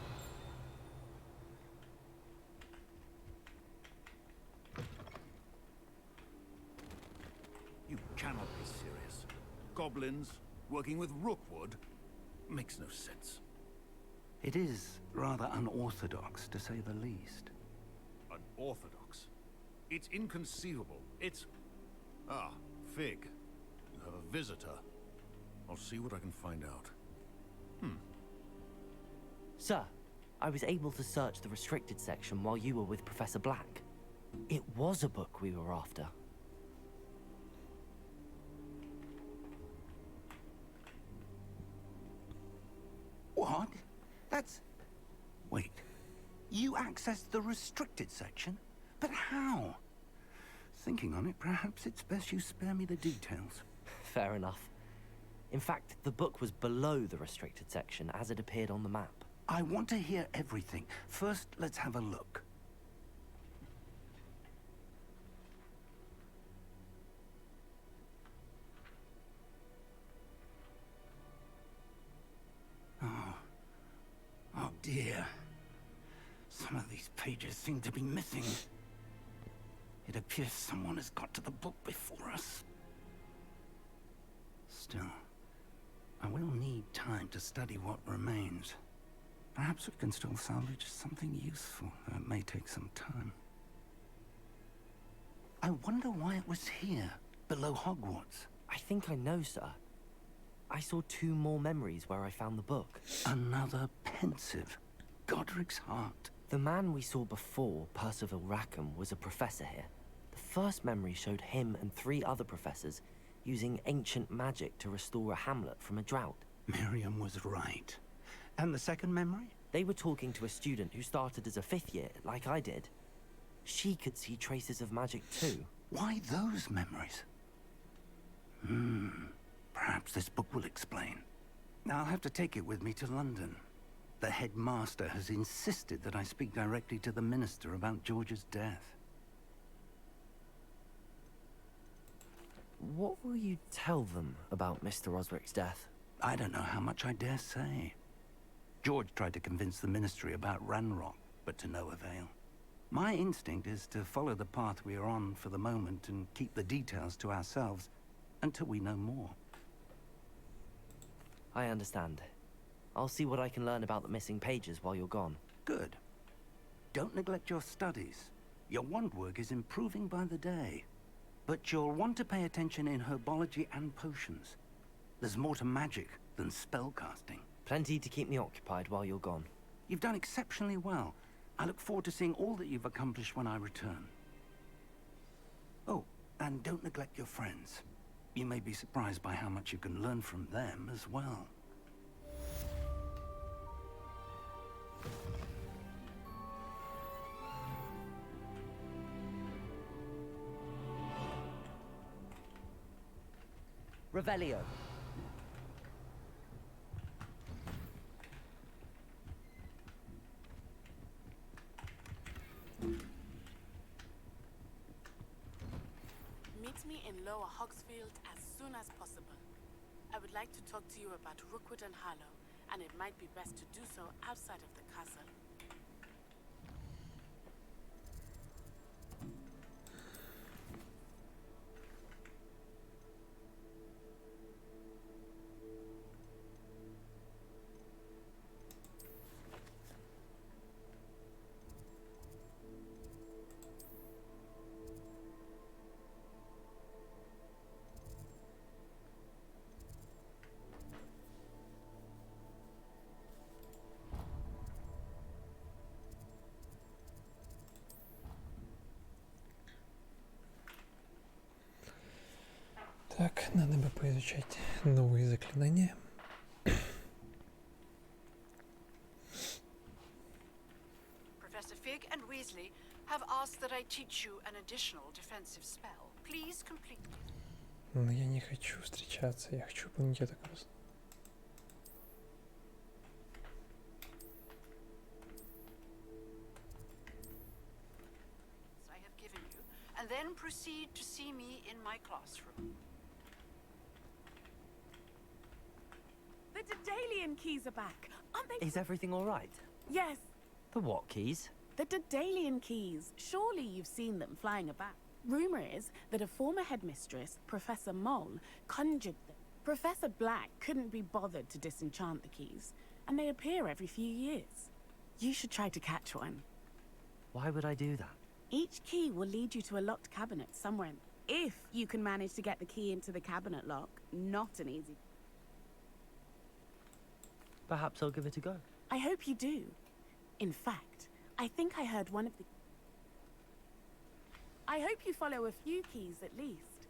You cannot be serious. Goblins working with Rookwood makes no sense. It is rather unorthodox, to say the least. Unorthodox? It's inconceivable. It's... Ah, Fig. You have a visitor. I'll see what I can find out. Sir, I was able to search the restricted section while you were with Professor Black. It was a book we were after. What? That's... Wait. You accessed the restricted section? But how? Thinking on it, perhaps it's best you spare me the details. Fair enough. In fact, the book was below the restricted section as it appeared on the map. I want to hear everything. First, let's have a look. Oh dear. Some of these pages seem to be missing. It appears someone has got to the book before us. Still, I will need time to study what remains. Perhaps we can still salvage something useful, though it may take some time. I wonder why it was here, below Hogwarts. I think I know, sir. I saw 2 more memories where I found the book. Another pensive. Godric's heart. The man we saw before, Percival Rackham, was a professor here. The first memory showed him and 3 other professors using ancient magic to restore a hamlet from a drought. Miriam was right. And the second memory? They were talking to a student who started as a 5th year, like I did. She could see traces of magic too. Why those memories? Perhaps this book will explain. I'll have to take it with me to London. The headmaster has insisted that I speak directly to the minister about George's death. What will you tell them about Mr. Osric's death? I don't know how much I dare say. George tried to convince the ministry about Ranrock, but to no avail. My instinct is to follow the path we are on for the moment and keep the details to ourselves until we know more. I understand. I'll see what I can learn about the missing pages while you're gone. Good. Don't neglect your studies. Your wand work is improving by the day. But you'll want to pay attention in herbology and potions. There's more to magic than spellcasting. Plenty to keep me occupied while you're gone. You've done exceptionally well. I look forward to seeing all that you've accomplished when I return. Oh, and don't neglect your friends. You may be surprised by how much you can learn from them as well. Revelio. Meet me in Lower Hogsfield as soon as possible. I would like to talk to you about Rookwood and Harlow, and it might be best to do so outside of the castle. Так, надо бы поизучать новые заклинания. Professor Fig and Weasley have asked that I teach you an additional defensive spell. Please complete it. Но я не хочу встречаться, я хочу выполнить это просто. I have given you, and then proceed to see me in my classroom. The Daedalian keys are back. Aren't they? Is everything all right? Yes, The what keys? the Daedalian keys. Surely you've seen them flying about. Rumor is that a former headmistress, Professor Mole, conjured them. Professor Black couldn't be bothered to disenchant the keys, and they appear every few years. You should try to catch one. Why would I do that? Each key will lead you to a locked cabinet somewhere. If you can manage to get the key into the cabinet lock, not an easy... Perhaps I'll give it a go. I hope you do. In fact, I think I heard one of the... I hope you follow a few keys at least.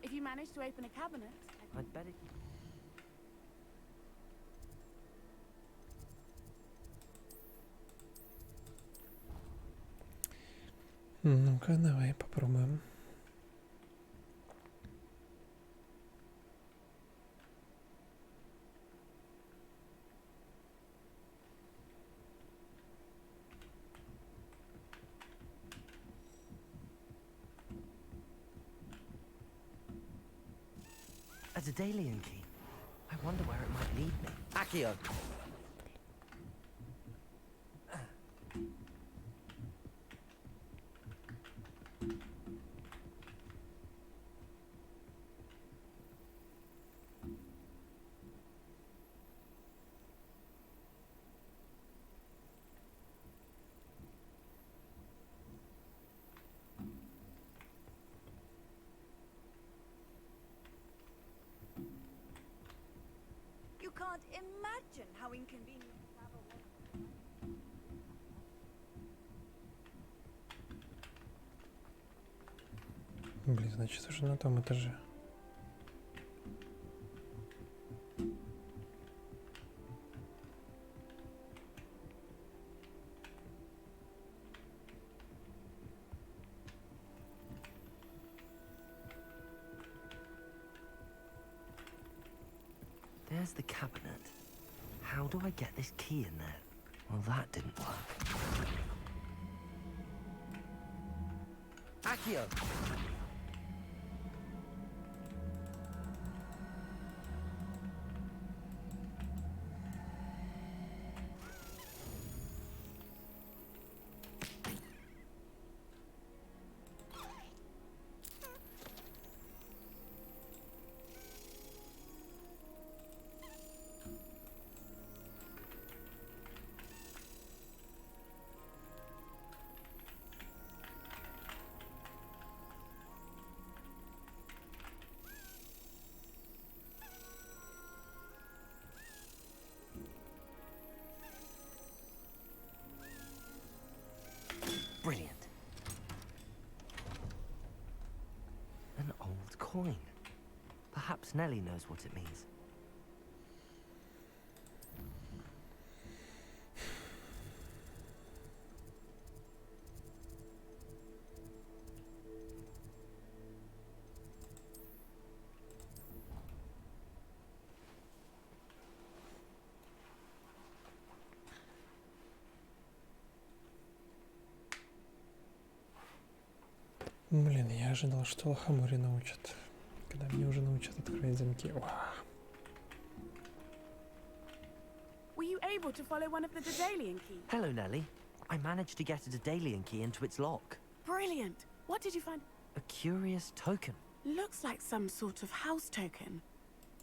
If you manage to open a cabinet... I'd bet it... Ну-ка, давай попробуем. A Daedalian key. I wonder where it might lead me. Accio! You can't imagine how inconvenient travel was. Блин, значит, уже на том этаже. There's the cabinet. How do I get this key in there? Well, that didn't work. Accio! Brilliant. An old coin. Perhaps Nellie knows what it means. Блин, я ожидал, что Лохомори научат. Когда мне уже научат открывать замки. Were you able to follow one of the Daedalian keys? Hello, Nellie. I managed to get a Daedalian key into its lock. Brilliant. What did you find? A curious token. Looks like some sort of house token.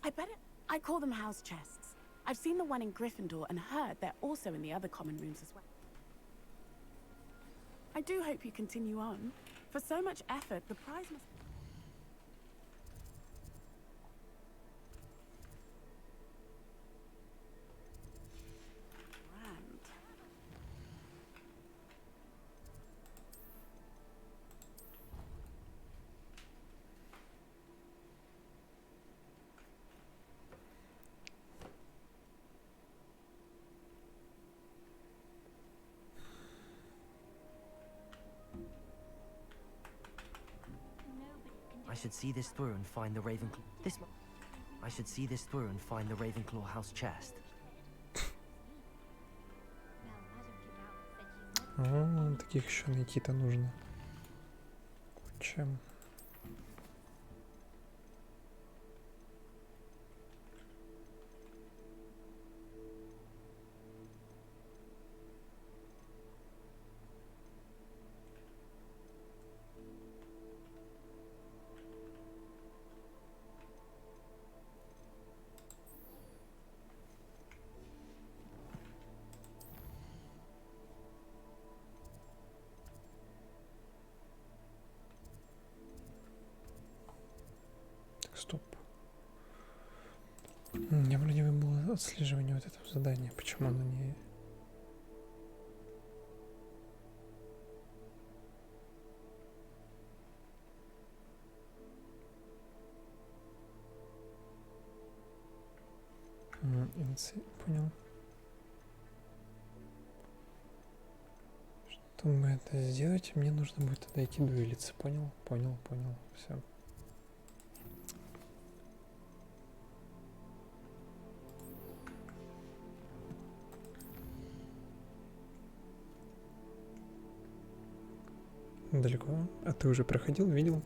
I bet it... I call them house chests. I've seen the one in Gryffindor and heard they're also in the other common rooms as well. I do hope you continue on. For so much effort, the prize must... Grand. I should see this through and find the Ravenclaw. I should see this through and find the Ravenclaw house chest. Таких еще найти-то нужно. Чем? Я вроде бы было отслеживание вот этого задания. Почему оно не... Понял. Чтобы это сделать, мне нужно будет тогда идти дуэлиться. Понял? Понял. Все. Далеко? А ты уже проходил, видел?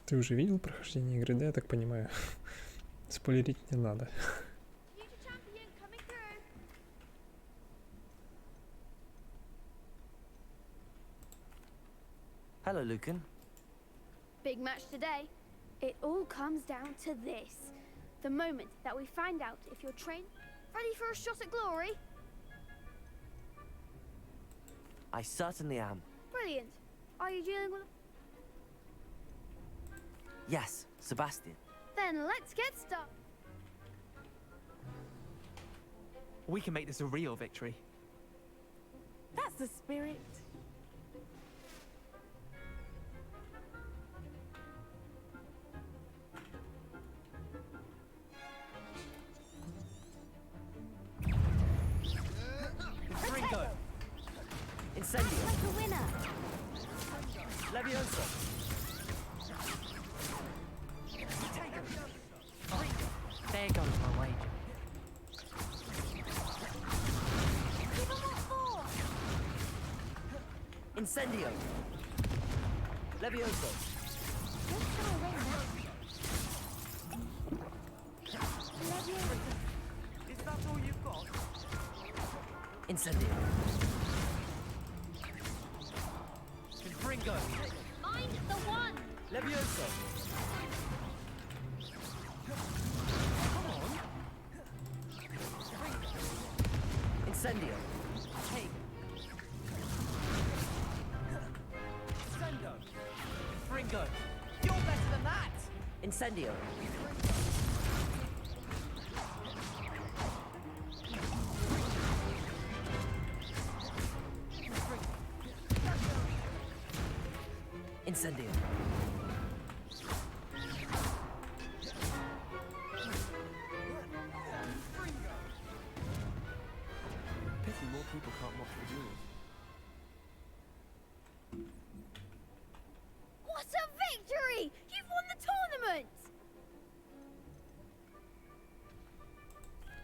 Ты уже видел прохождение игры, да, я так понимаю? Спойлерить не надо. Hello, Lucan. Big match today. It all comes down to this. The moment that we find out if you're trained, ready for a shot at glory. I certainly am. Brilliant. Are you dealing with... Yes, Sebastian. Then let's get started. We can make this a real victory. That's the spirit. Ringo! Incendio! Like a winner! Levioso! There goes my wager. Give them what for! Incendio! Levioso! Don't throw away now. Levioso. Is that all you've got? Incendio! Ringo! Mind the one! Levioso! Incendio! Hey! Sendo! Ringo! You're better than that! Incendio! Incendio! Pity more people can't watch the duels. What a victory! You've won the tournament!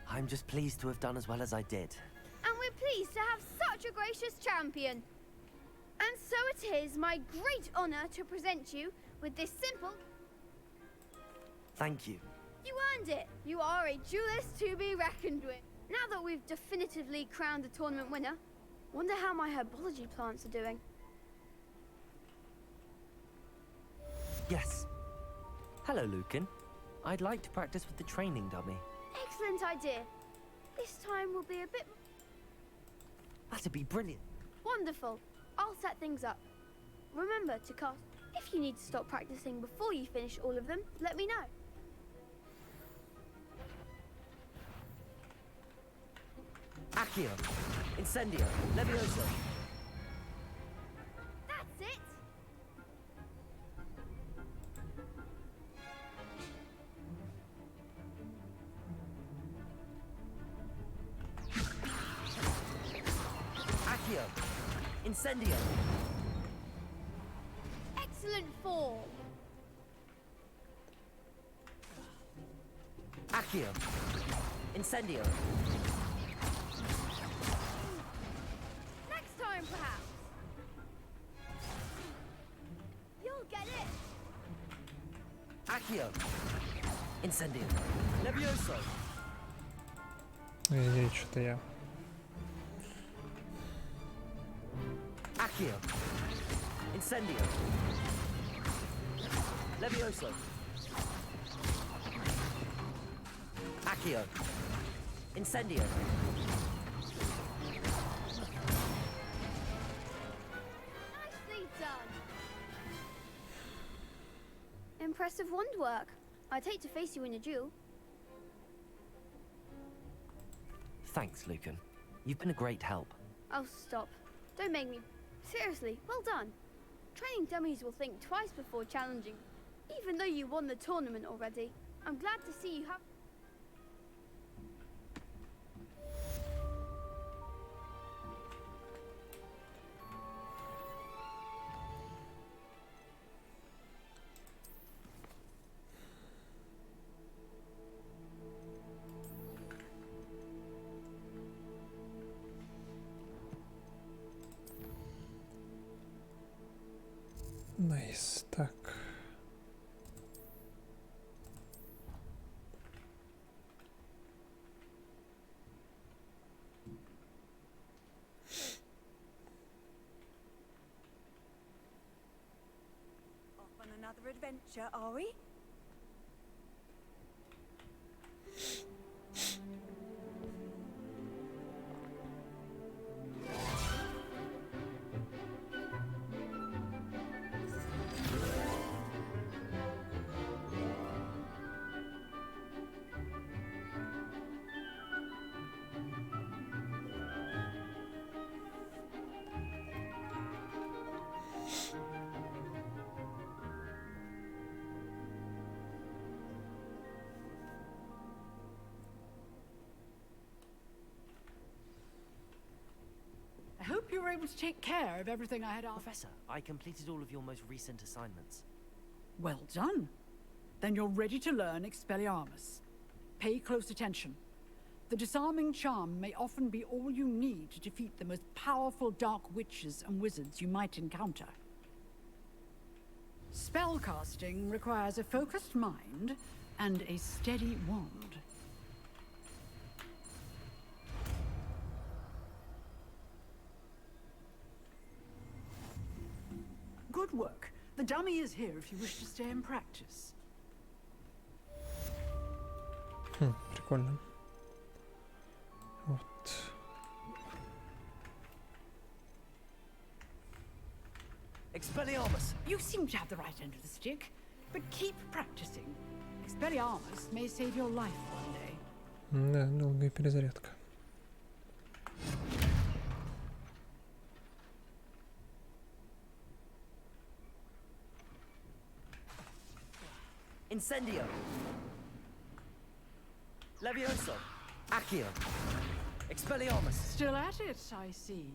I'm just pleased to have done as well as I did. And we're pleased to have such a gracious champion. And so it is my great honor to present you with this simple... Thank you. You earned it! You are a duelist to be reckoned with. Now that we've definitively crowned the tournament winner, wonder how my herbology plants are doing. Yes. Hello, Lucan. I'd like to practice with the training dummy. Excellent idea. This time will be a bit... That'd be brilliant. Wonderful. I'll set things up. Remember to cast... If you need to stop practicing before you finish all of them, let me know. Accio! Incendio! Levioso! That's it! Accio! Incendio! Excellent form! Accio! Incendio! Next time, perhaps! You'll get it! Accio! Incendio! Levioso! Ой, что-то я... Accio. Incendio. Levioso. Accio. Incendio. Nicely done. Impressive wand work. I'd hate to face you in a duel. Thanks, Lucan. You've been a great help. Oh, stop. Don't make me... Seriously, well done. Training dummies will think twice before challenging. Even though you won the tournament already, I'm glad to see you have... Nice, так. Off on another adventure, are we? I hope you were able to take care of everything I had asked. Professor, I completed all of your most recent assignments. Well done. Then you're ready to learn Expelliarmus. Pay close attention. The disarming charm may often be all you need to defeat the most powerful dark witches and wizards you might encounter. Spellcasting requires a focused mind and a steady wand. Good work. The dummy is here if you wish to stay and practice. Прикольно. Вот. Expelliarmus! You seem to have the right end of the stick, but keep practicing. Expelliarmus may save your life one day. Да, долгая перезарядка. Incendio. Levioso. Accio. Expelliarmus. Still at it, I see.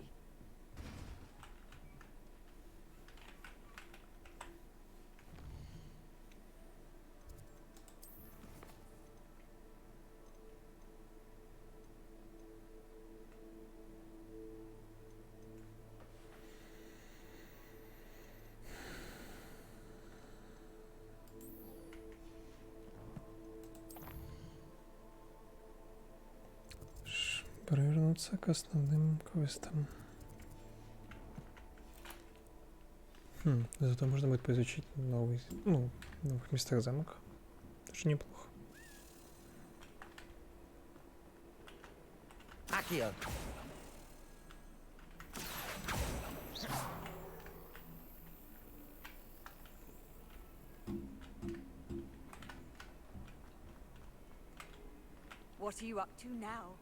Провернуться к основным квестам. Зато можно будет поизучить новый, в новых местах замок. Тоже неплохо. Accio. What are you up to now?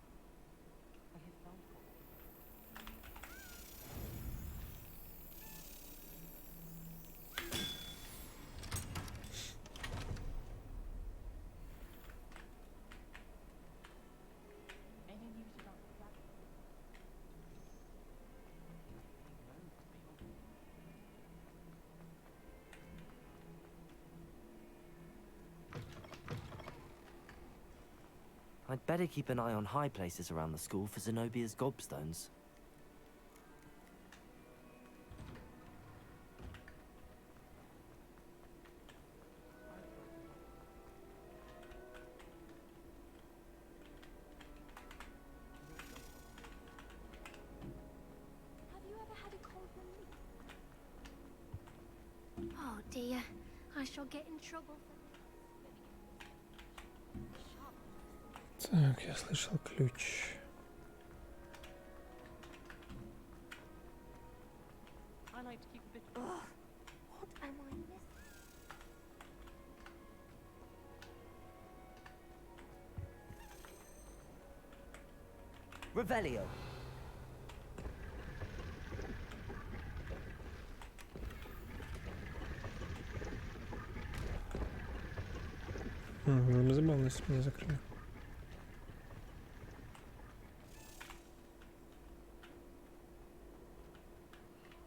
I'd better keep an eye on high places around the school for Zenobia's gobstones. Have you ever had a cold one? dear. I shall get in trouble for... Так, я слышал ключ. I like to keep a bit. Ugh, what am I missing? Revelio. Было бы забавно, если бы меня закрыли.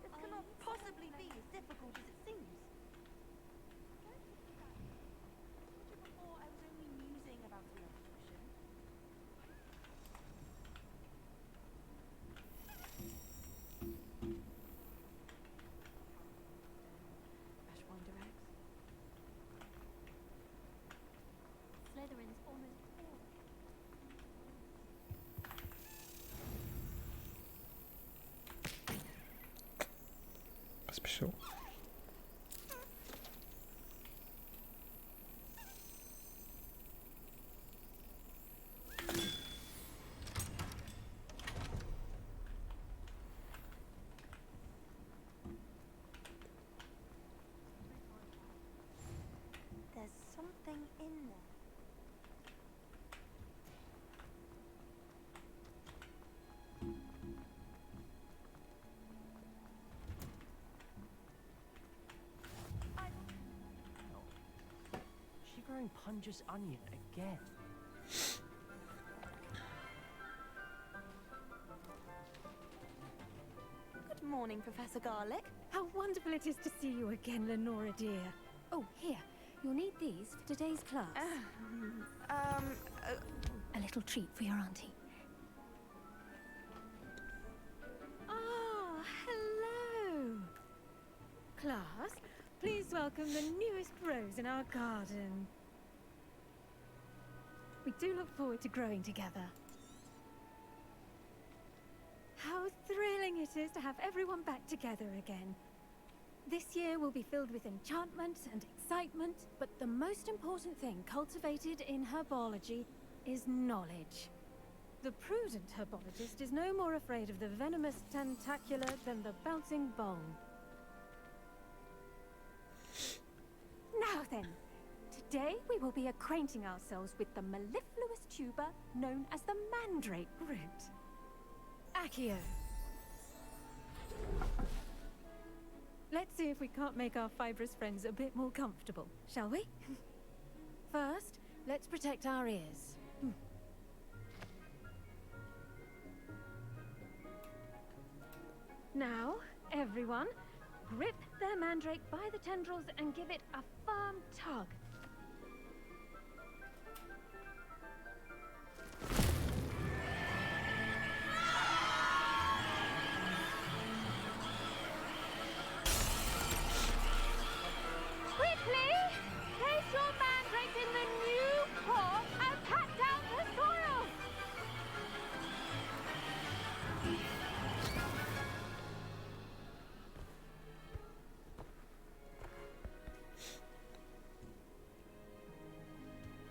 This cannot possibly be as difficult as it seems. Before, I was only musing about the evolution. Slytherin's almost all. Поспешил. There's something in there. She growing Punja's onion again. Good morning, Professor Garlick. How wonderful it is to see you again, Lenora dear. Oh, here. You'll need these for today's class. A little treat for your auntie. Ah, hello. Class, please welcome the newest rose in our garden. We do look forward to growing together. How thrilling it is to have everyone back together again. This year will be filled with enchantment and excitement, but the most important thing cultivated in herbology is knowledge. The prudent herbologist is no more afraid of the venomous tentacular than the bouncing bowl. Now then, today we will be acquainting ourselves with the mellifluous tuber known as the mandrake root. Accio. Let's see if we can't make our fibrous friends a bit more comfortable, shall we? First, let's protect our ears. Now, everyone, grip their mandrake by the tendrils and give it a firm tug. Quickly! Place your mandrake in the new pot and pat down the soil!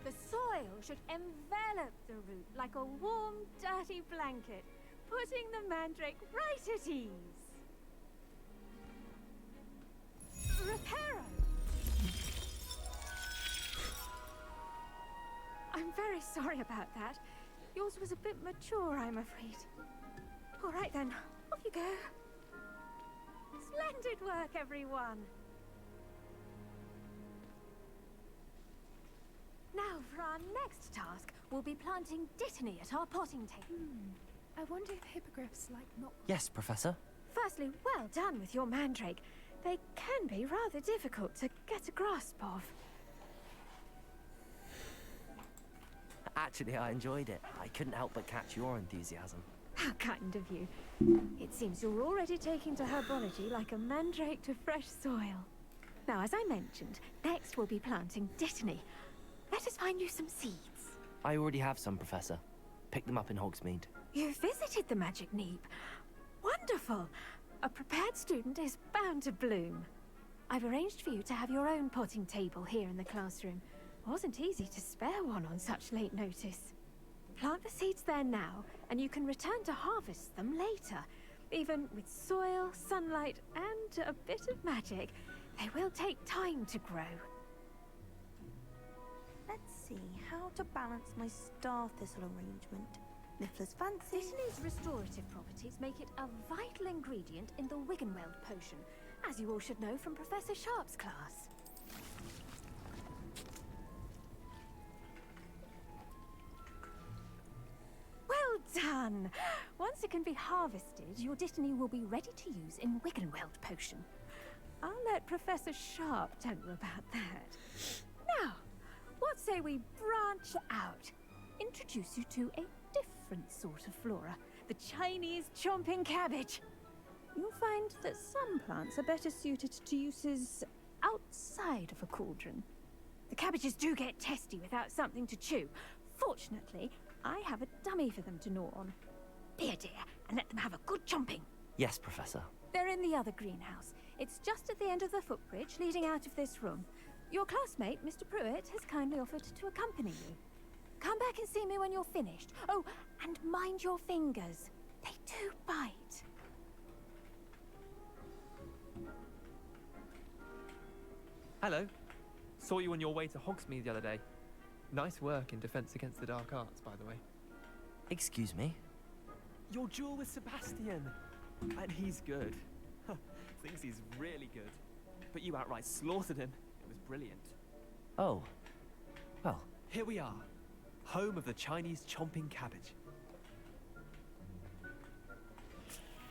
The soil should envelop the root like a warm, dirty blanket, putting the mandrake right at ease. Reparo! I'm very sorry about that. Yours was a bit mature, I'm afraid. All right then, off you go. Splendid work, everyone. Now, for our next task, we'll be planting dittany at our potting table. I wonder if hippogriffs like not... Yes, Professor. Firstly, well done with your mandrake. They can be rather difficult to get a grasp of. Actually, I enjoyed it. I couldn't help but catch your enthusiasm. How kind of you. It seems you're already taking to herbology like a mandrake to fresh soil. Now, as I mentioned, next we'll be planting dittany. Let us find you some seeds. I already have some, Professor. Picked them up in Hogsmeade. You visited the Magic Neep. Wonderful! A prepared student is bound to bloom. I've arranged for you to have your own potting table here in the classroom. Wasn't easy to spare one on such late notice. Plant the seeds there now, and you can return to harvest them later. Even with soil, sunlight, and a bit of magic, they will take time to grow. Let's see how to balance my star thistle arrangement. Niffler's fancy. Thistle's restorative properties make it a vital ingredient in the Wiggenweld potion, as you all should know from Professor Sharp's class. Well done! Once it can be harvested, your dittany will be ready to use in Wiggenweld potion. I'll let Professor Sharp tell you about that. Now, what say we branch out? Introduce you to a different sort of flora, the Chinese chomping cabbage. You'll find that some plants are better suited to uses outside of a cauldron. The cabbages do get testy without something to chew. Fortunately, I have a dummy for them to gnaw on. Be a dear and let them have a good chomping. Yes, Professor. They're in the other greenhouse. It's just at the end of the footbridge leading out of this room. Your classmate, Mr. Pruitt, has kindly offered to accompany you. Come back and see me when you're finished. Oh, and mind your fingers. They do bite. Hello. Saw you on your way to Hogsmeade the other day. Nice work in Defense Against the Dark Arts, by the way. Excuse me? Your duel with Sebastian. And he's good. Thinks he's really good. But you outright slaughtered him. It was brilliant. Oh. Well. Here we are. Home of the Chinese chomping cabbage.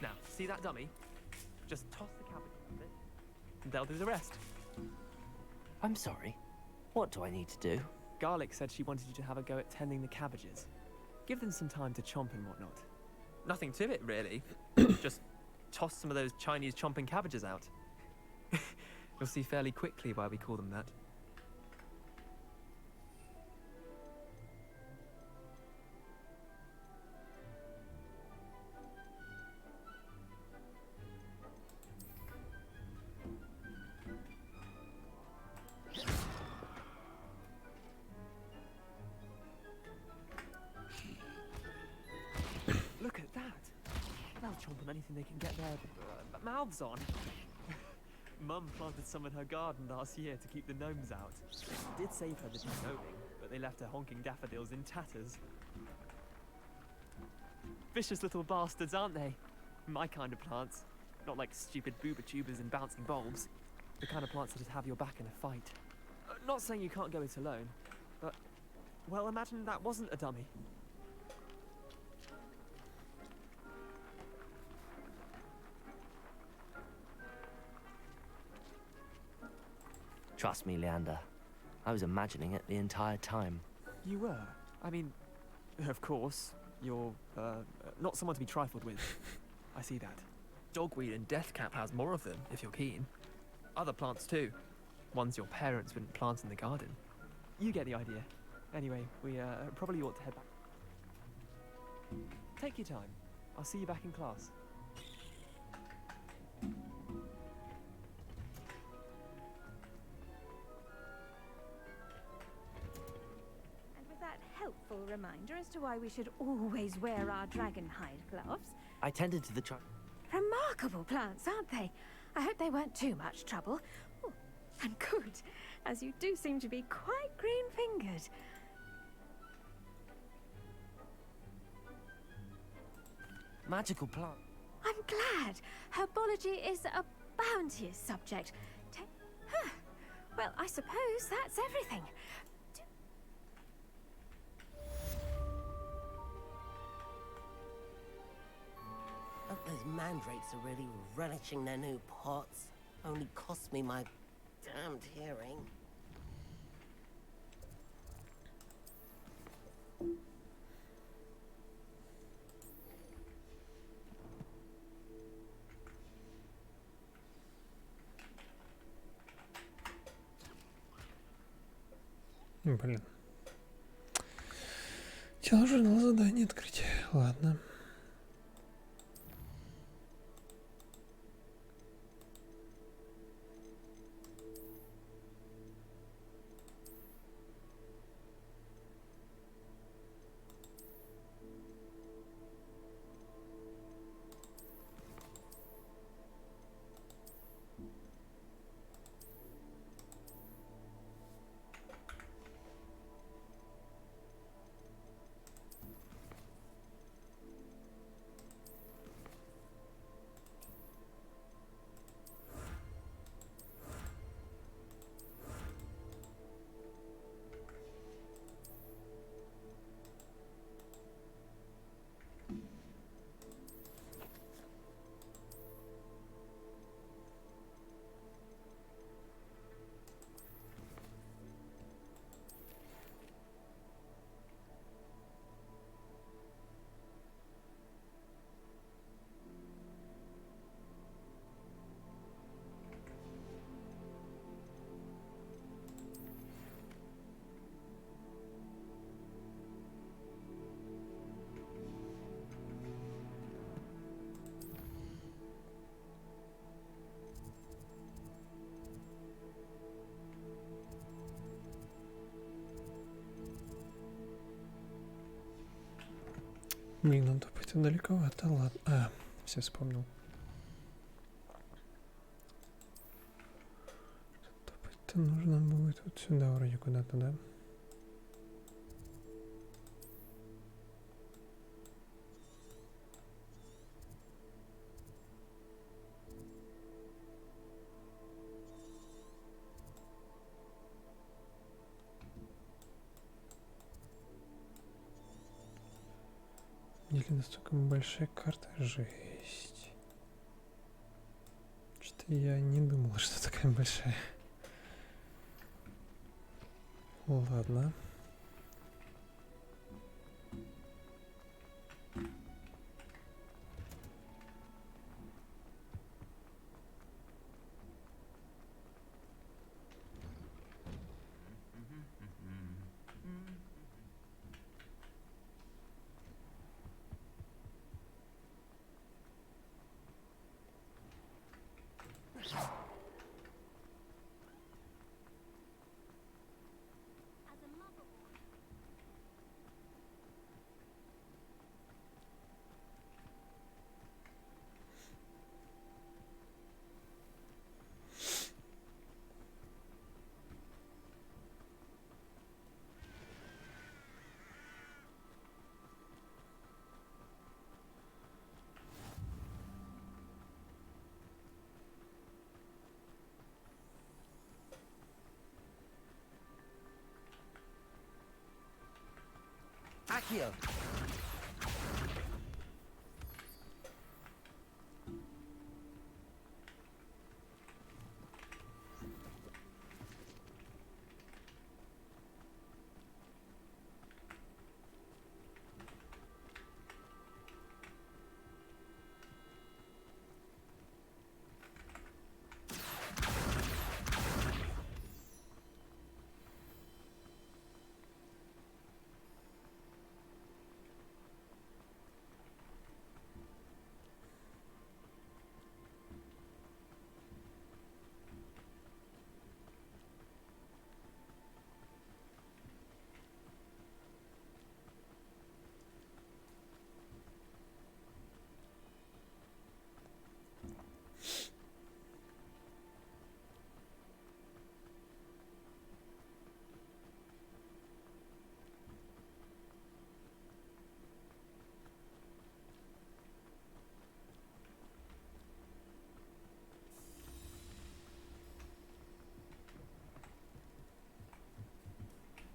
Now, see that dummy? Just toss the cabbage around it, and they'll do the rest. I'm sorry. What do I need to do? Garlic said she wanted you to have a go at tending the cabbages. Give them some time to chomp and whatnot. Nothing to it, really. Just toss some of those Chinese chomping cabbages out. You'll see fairly quickly why we call them that. Look at that! They'll chomp on anything they can get their mouths on. Mum planted some in her garden last year to keep the gnomes out. Did save her the de-gnoming, but they left her honking daffodils in tatters. Vicious little bastards, aren't they? My kind of plants. Not like stupid booba tubers and bouncing bulbs. The kind of plants that just have your back in a fight. Not saying you can't go it alone, but... well, imagine that wasn't a dummy. Trust me, Leander. I was imagining it the entire time. You were? I mean, of course, you're, not someone to be trifled with. I see that. Dogweed and deathcap has more of them, if you're keen. Other plants too. Ones your parents wouldn't plant in the garden. You get the idea. Anyway, we, probably ought to head back. Take your time. I'll see you back in class. Helpful reminder as to why we should always wear our dragonhide gloves. I tended to the Remarkable plants, aren't they? I hope they weren't too much trouble. Oh, and good, as you do seem to be quite green-fingered. magical plant. I'm glad. Herbology is a bounteous subject. Well, I suppose that's everything. Those mandrakes are really relishing their new pots. Only cost me my damned hearing. Блин. Теложурнал задание открыть. Ладно. Блин, он топает далековато, ладно. А, все вспомнил. Топать-то нужно будет вот сюда вроде куда-то, да? Или настолько большая карта, жесть. Что-то я не думал, что такая большая. Ладно. Accio!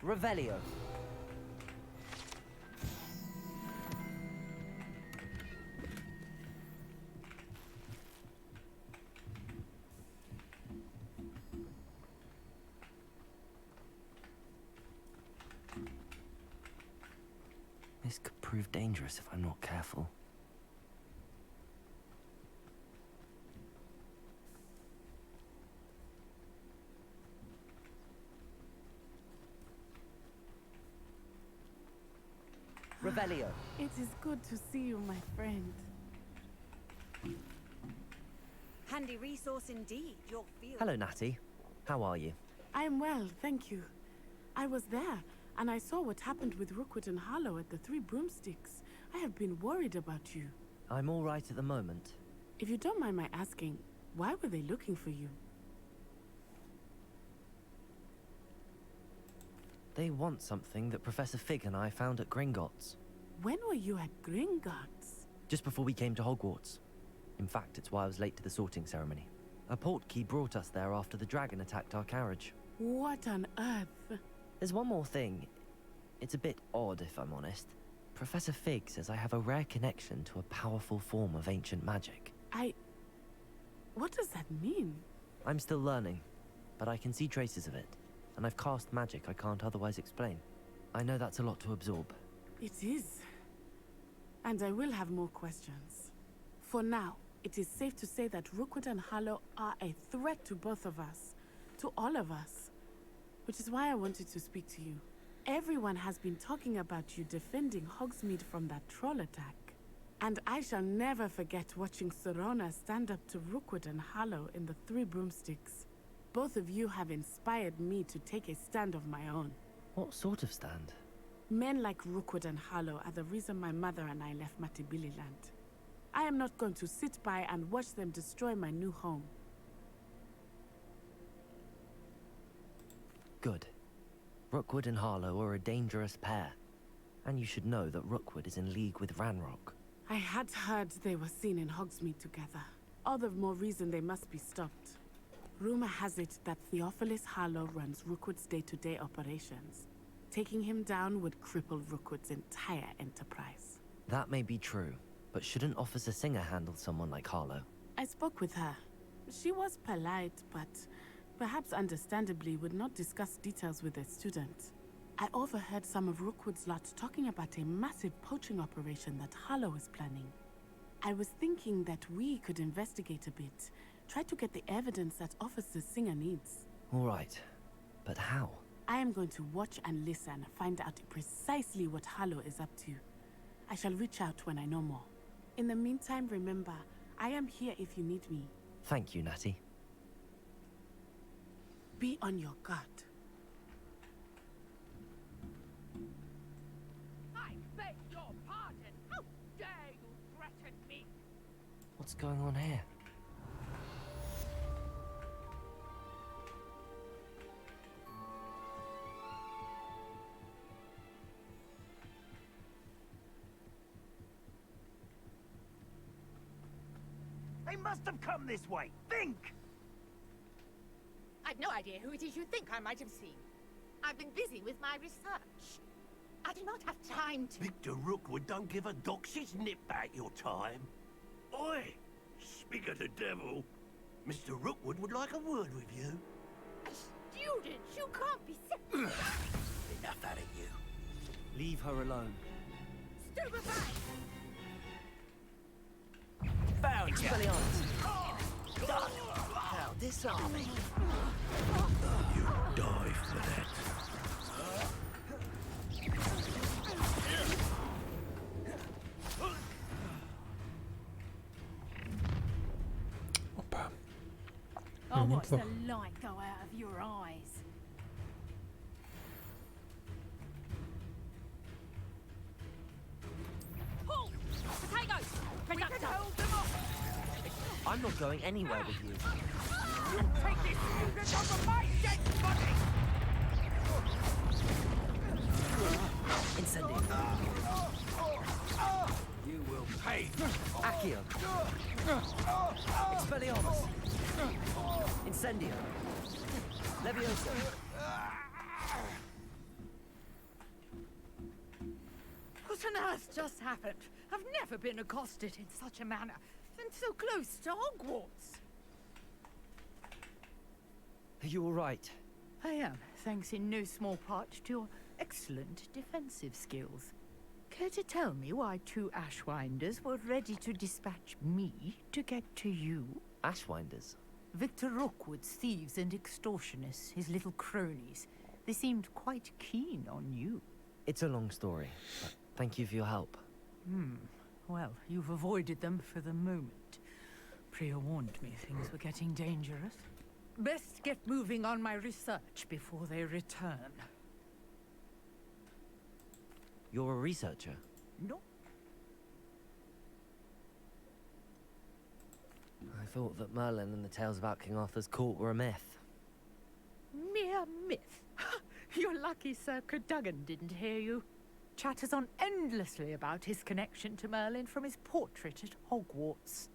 Revelio. This could prove dangerous if I'm not careful. Revelio. It is good to see you, my friend. Handy resource indeed, your field. Hello, Natty. How are you? I am well, thank you. I was there, and I saw what happened with Rookwood and Harlow at the Three Broomsticks. I have been worried about you. I'm all right at the moment. If you don't mind my asking, why were they looking for you? They want something that Professor Fig and I found at Gringotts. When were you at Gringotts? Just before we came to Hogwarts. In fact, it's why I was late to the sorting ceremony. A portkey brought us there after the dragon attacked our carriage. What on earth? There's one more thing. It's a bit odd, if I'm honest. Professor Fig says I have a rare connection to a powerful form of ancient magic. What does that mean? I'm still learning, but I can see traces of it. And I've cast magic I can't otherwise explain. I know that's a lot to absorb. It is. And I will have more questions. For now, it is safe to say that Rookwood and Harlow are a threat to both of us. To all of us. Which is why I wanted to speak to you. Everyone has been talking about you defending Hogsmeade from that troll attack. And I shall never forget watching Serona stand up to Rookwood and Harlow in the Three Broomsticks. Both of you have inspired me to take a stand of my own. What sort of stand? Men like Rookwood and Harlow are the reason my mother and I left Matibililand. I am not going to sit by and watch them destroy my new home. Good. Rookwood and Harlow are a dangerous pair. And you should know that Rookwood is in league with Ranrock. I had heard they were seen in Hogsmeade together. All the more reason they must be stopped. Rumor has it that Theophilus Harlow runs Rookwood's day-to-day operations. Taking him down would cripple Rookwood's entire enterprise. That may be true, but shouldn't Officer Singer handle someone like Harlow? I spoke with her. She was polite, but perhaps understandably would not discuss details with a student. I overheard some of Rookwood's lot talking about a massive poaching operation that Harlow is planning. I was thinking that we could investigate a bit, try to get the evidence that Officer Singer needs. All right, but how? I am going to watch and listen, find out precisely what Harlow is up to. I shall reach out when I know more. In the meantime, remember, I am here if you need me. Thank you, Natty. Be on your guard. I beg your pardon. How dare you threaten me? What's going on here? They must have come this way. Think! I've no idea who it is you think I might have seen. I've been busy with my research. I do not have time to... Victor Rookwood don't give a doxy's nip back your time. Oi! Speak of the devil. Mr. Rookwood would like a word with you. A student? You can't be... Enough out of you. Leave her alone. Stupefy! Found you! Done! Now disarm me. You die for that. Опа. Oh, what's the Неплохо. light go out of your eyes? Halt! Potatoes! Conductor! Hold them off! I'm not going anywhere with you. You take this student over my dead body! Incendio. You will pay. Accio. Expelliarmus. Incendio. Leviosa. What on earth just happened? I've never been accosted in such a manner, and so close to Hogwarts. Are you all right? I am, thanks in no small part to your excellent defensive skills. Care to tell me why two Ashwinders were ready to dispatch me to get to you? Ashwinders? Victor Rookwood's thieves and extortionists, his little cronies. They seemed quite keen on you. It's a long story, but thank you for your help. Well, you've avoided them for the moment. Priya warned me things were getting dangerous. Best get moving on my research before they return. You're a researcher? No. I thought that Merlin and the tales about King Arthur's court were a myth. Mere myth. You're lucky Sir Cadogan didn't hear you. Chatters on endlessly about his connection to Merlin from his portrait at Hogwarts.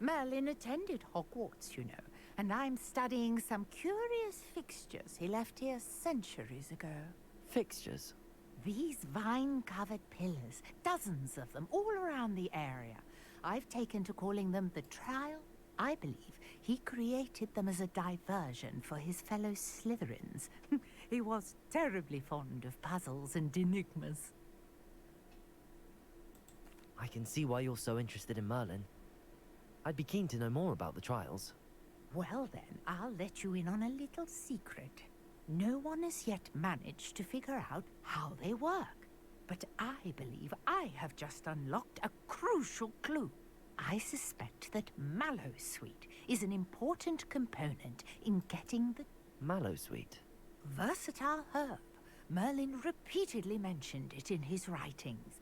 Merlin attended Hogwarts, you know, and I'm studying some curious fixtures he left here centuries ago. Fixtures? These vine-covered pillars, dozens of them, all around the area. I've taken to calling them the Trial. I believe he created them as a diversion for his fellow Slytherins. He was terribly fond of puzzles and enigmas. I can see why you're so interested in Merlin. I'd be keen to know more about the trials. Well then, I'll let you in on a little secret. No one has yet managed to figure out how they work. But I believe I have just unlocked a crucial clue. I suspect that Mallowsweet is an important component in getting the... Mallowsweet? Versatile herb, Merlin repeatedly mentioned it in his writings.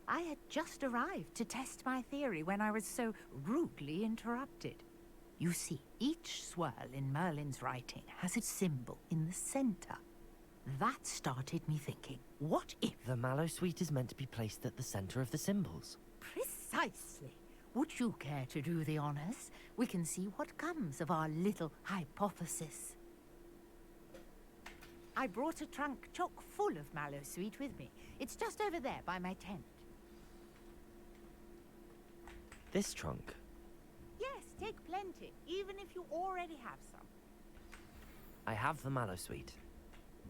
I had just arrived to test my theory when I was so rudely interrupted. You see, each swirl in Merlin's writing has a symbol in the center. That started me thinking, what if... The mallow sweet is meant to be placed at the center of the symbols. Precisely. Would you care to do the honors? We can see what comes of our little hypothesis. I brought a trunk chock full of mallow sweet with me. It's just over there by my tent. This trunk? Yes, take plenty, even if you already have some. I have the mallow sweet.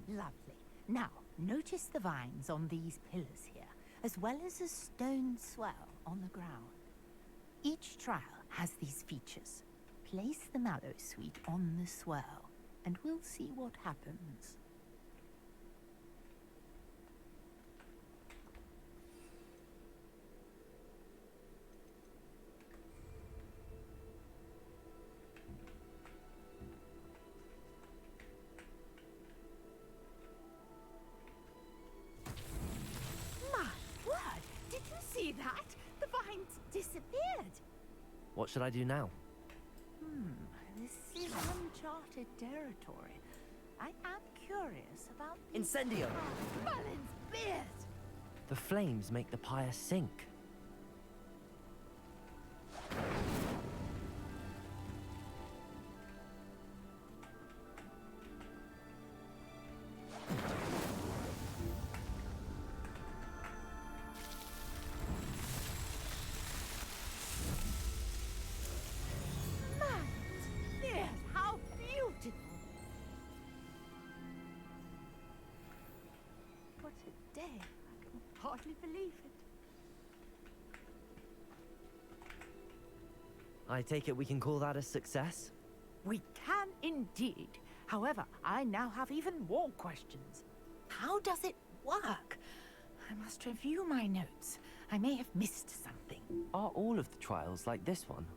Lovely. Now, notice the vines on these pillars here, as well as a stone swell on the ground. Each trial has these features. Place the mallow sweet on the swirl, and we'll see what happens. That? The vines disappeared. What should I do now? This is uncharted territory. I am curious about... Incendio! Merlin's beard! The flames make the pyre sink. Hardly believe it. I take it we can call that a success? We can indeed. However, I now have even more questions. How does it work? I must review my notes. I may have missed something. Are all of the trials like this one?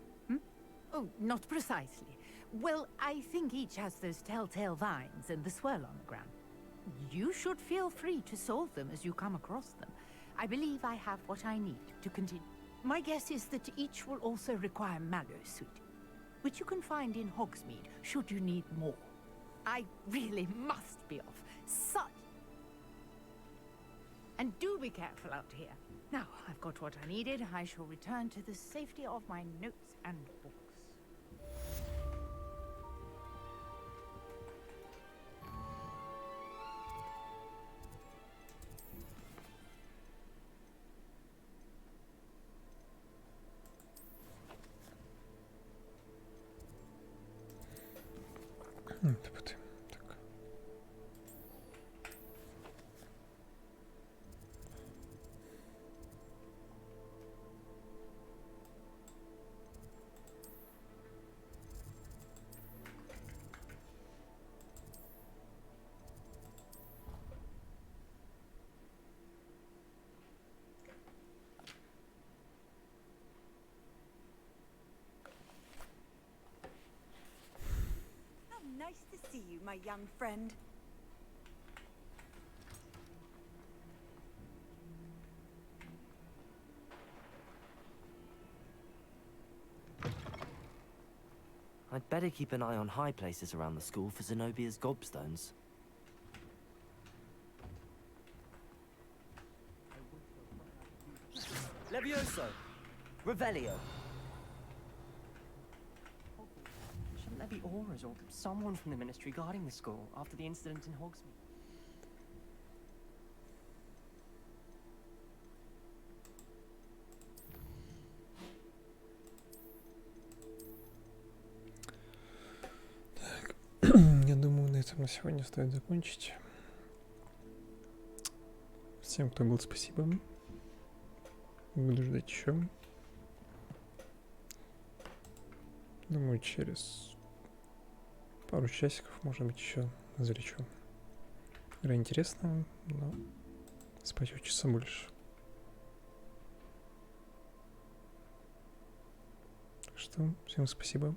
Oh, not precisely. Well, I think each has those telltale vines and the swirl on the ground. You should feel free to solve them as you come across them. I believe I have what I need to continue. My guess is that each will also require mallow sweet, which you can find in Hogsmeade should you need more. I really must be off. And do be careful out here. Now, I've got what I needed. I shall return to the safety of my notes and books. Так. Nice to see you, my young friend. I'd better keep an eye on high places around the school for Zenobia's gobstones. Levioso! Revelio! Shouldn't there be auras or someone from the ministry guarding the school after the incident in Hogsmeade? Я думаю, на этом на сегодня стоит закончить. Всем, кто был, спасибо. Буду ждать еще. Думаю, через пару часиков, может быть, еще залечу. Игра интересная, но спать хочется больше. Так что всем спасибо.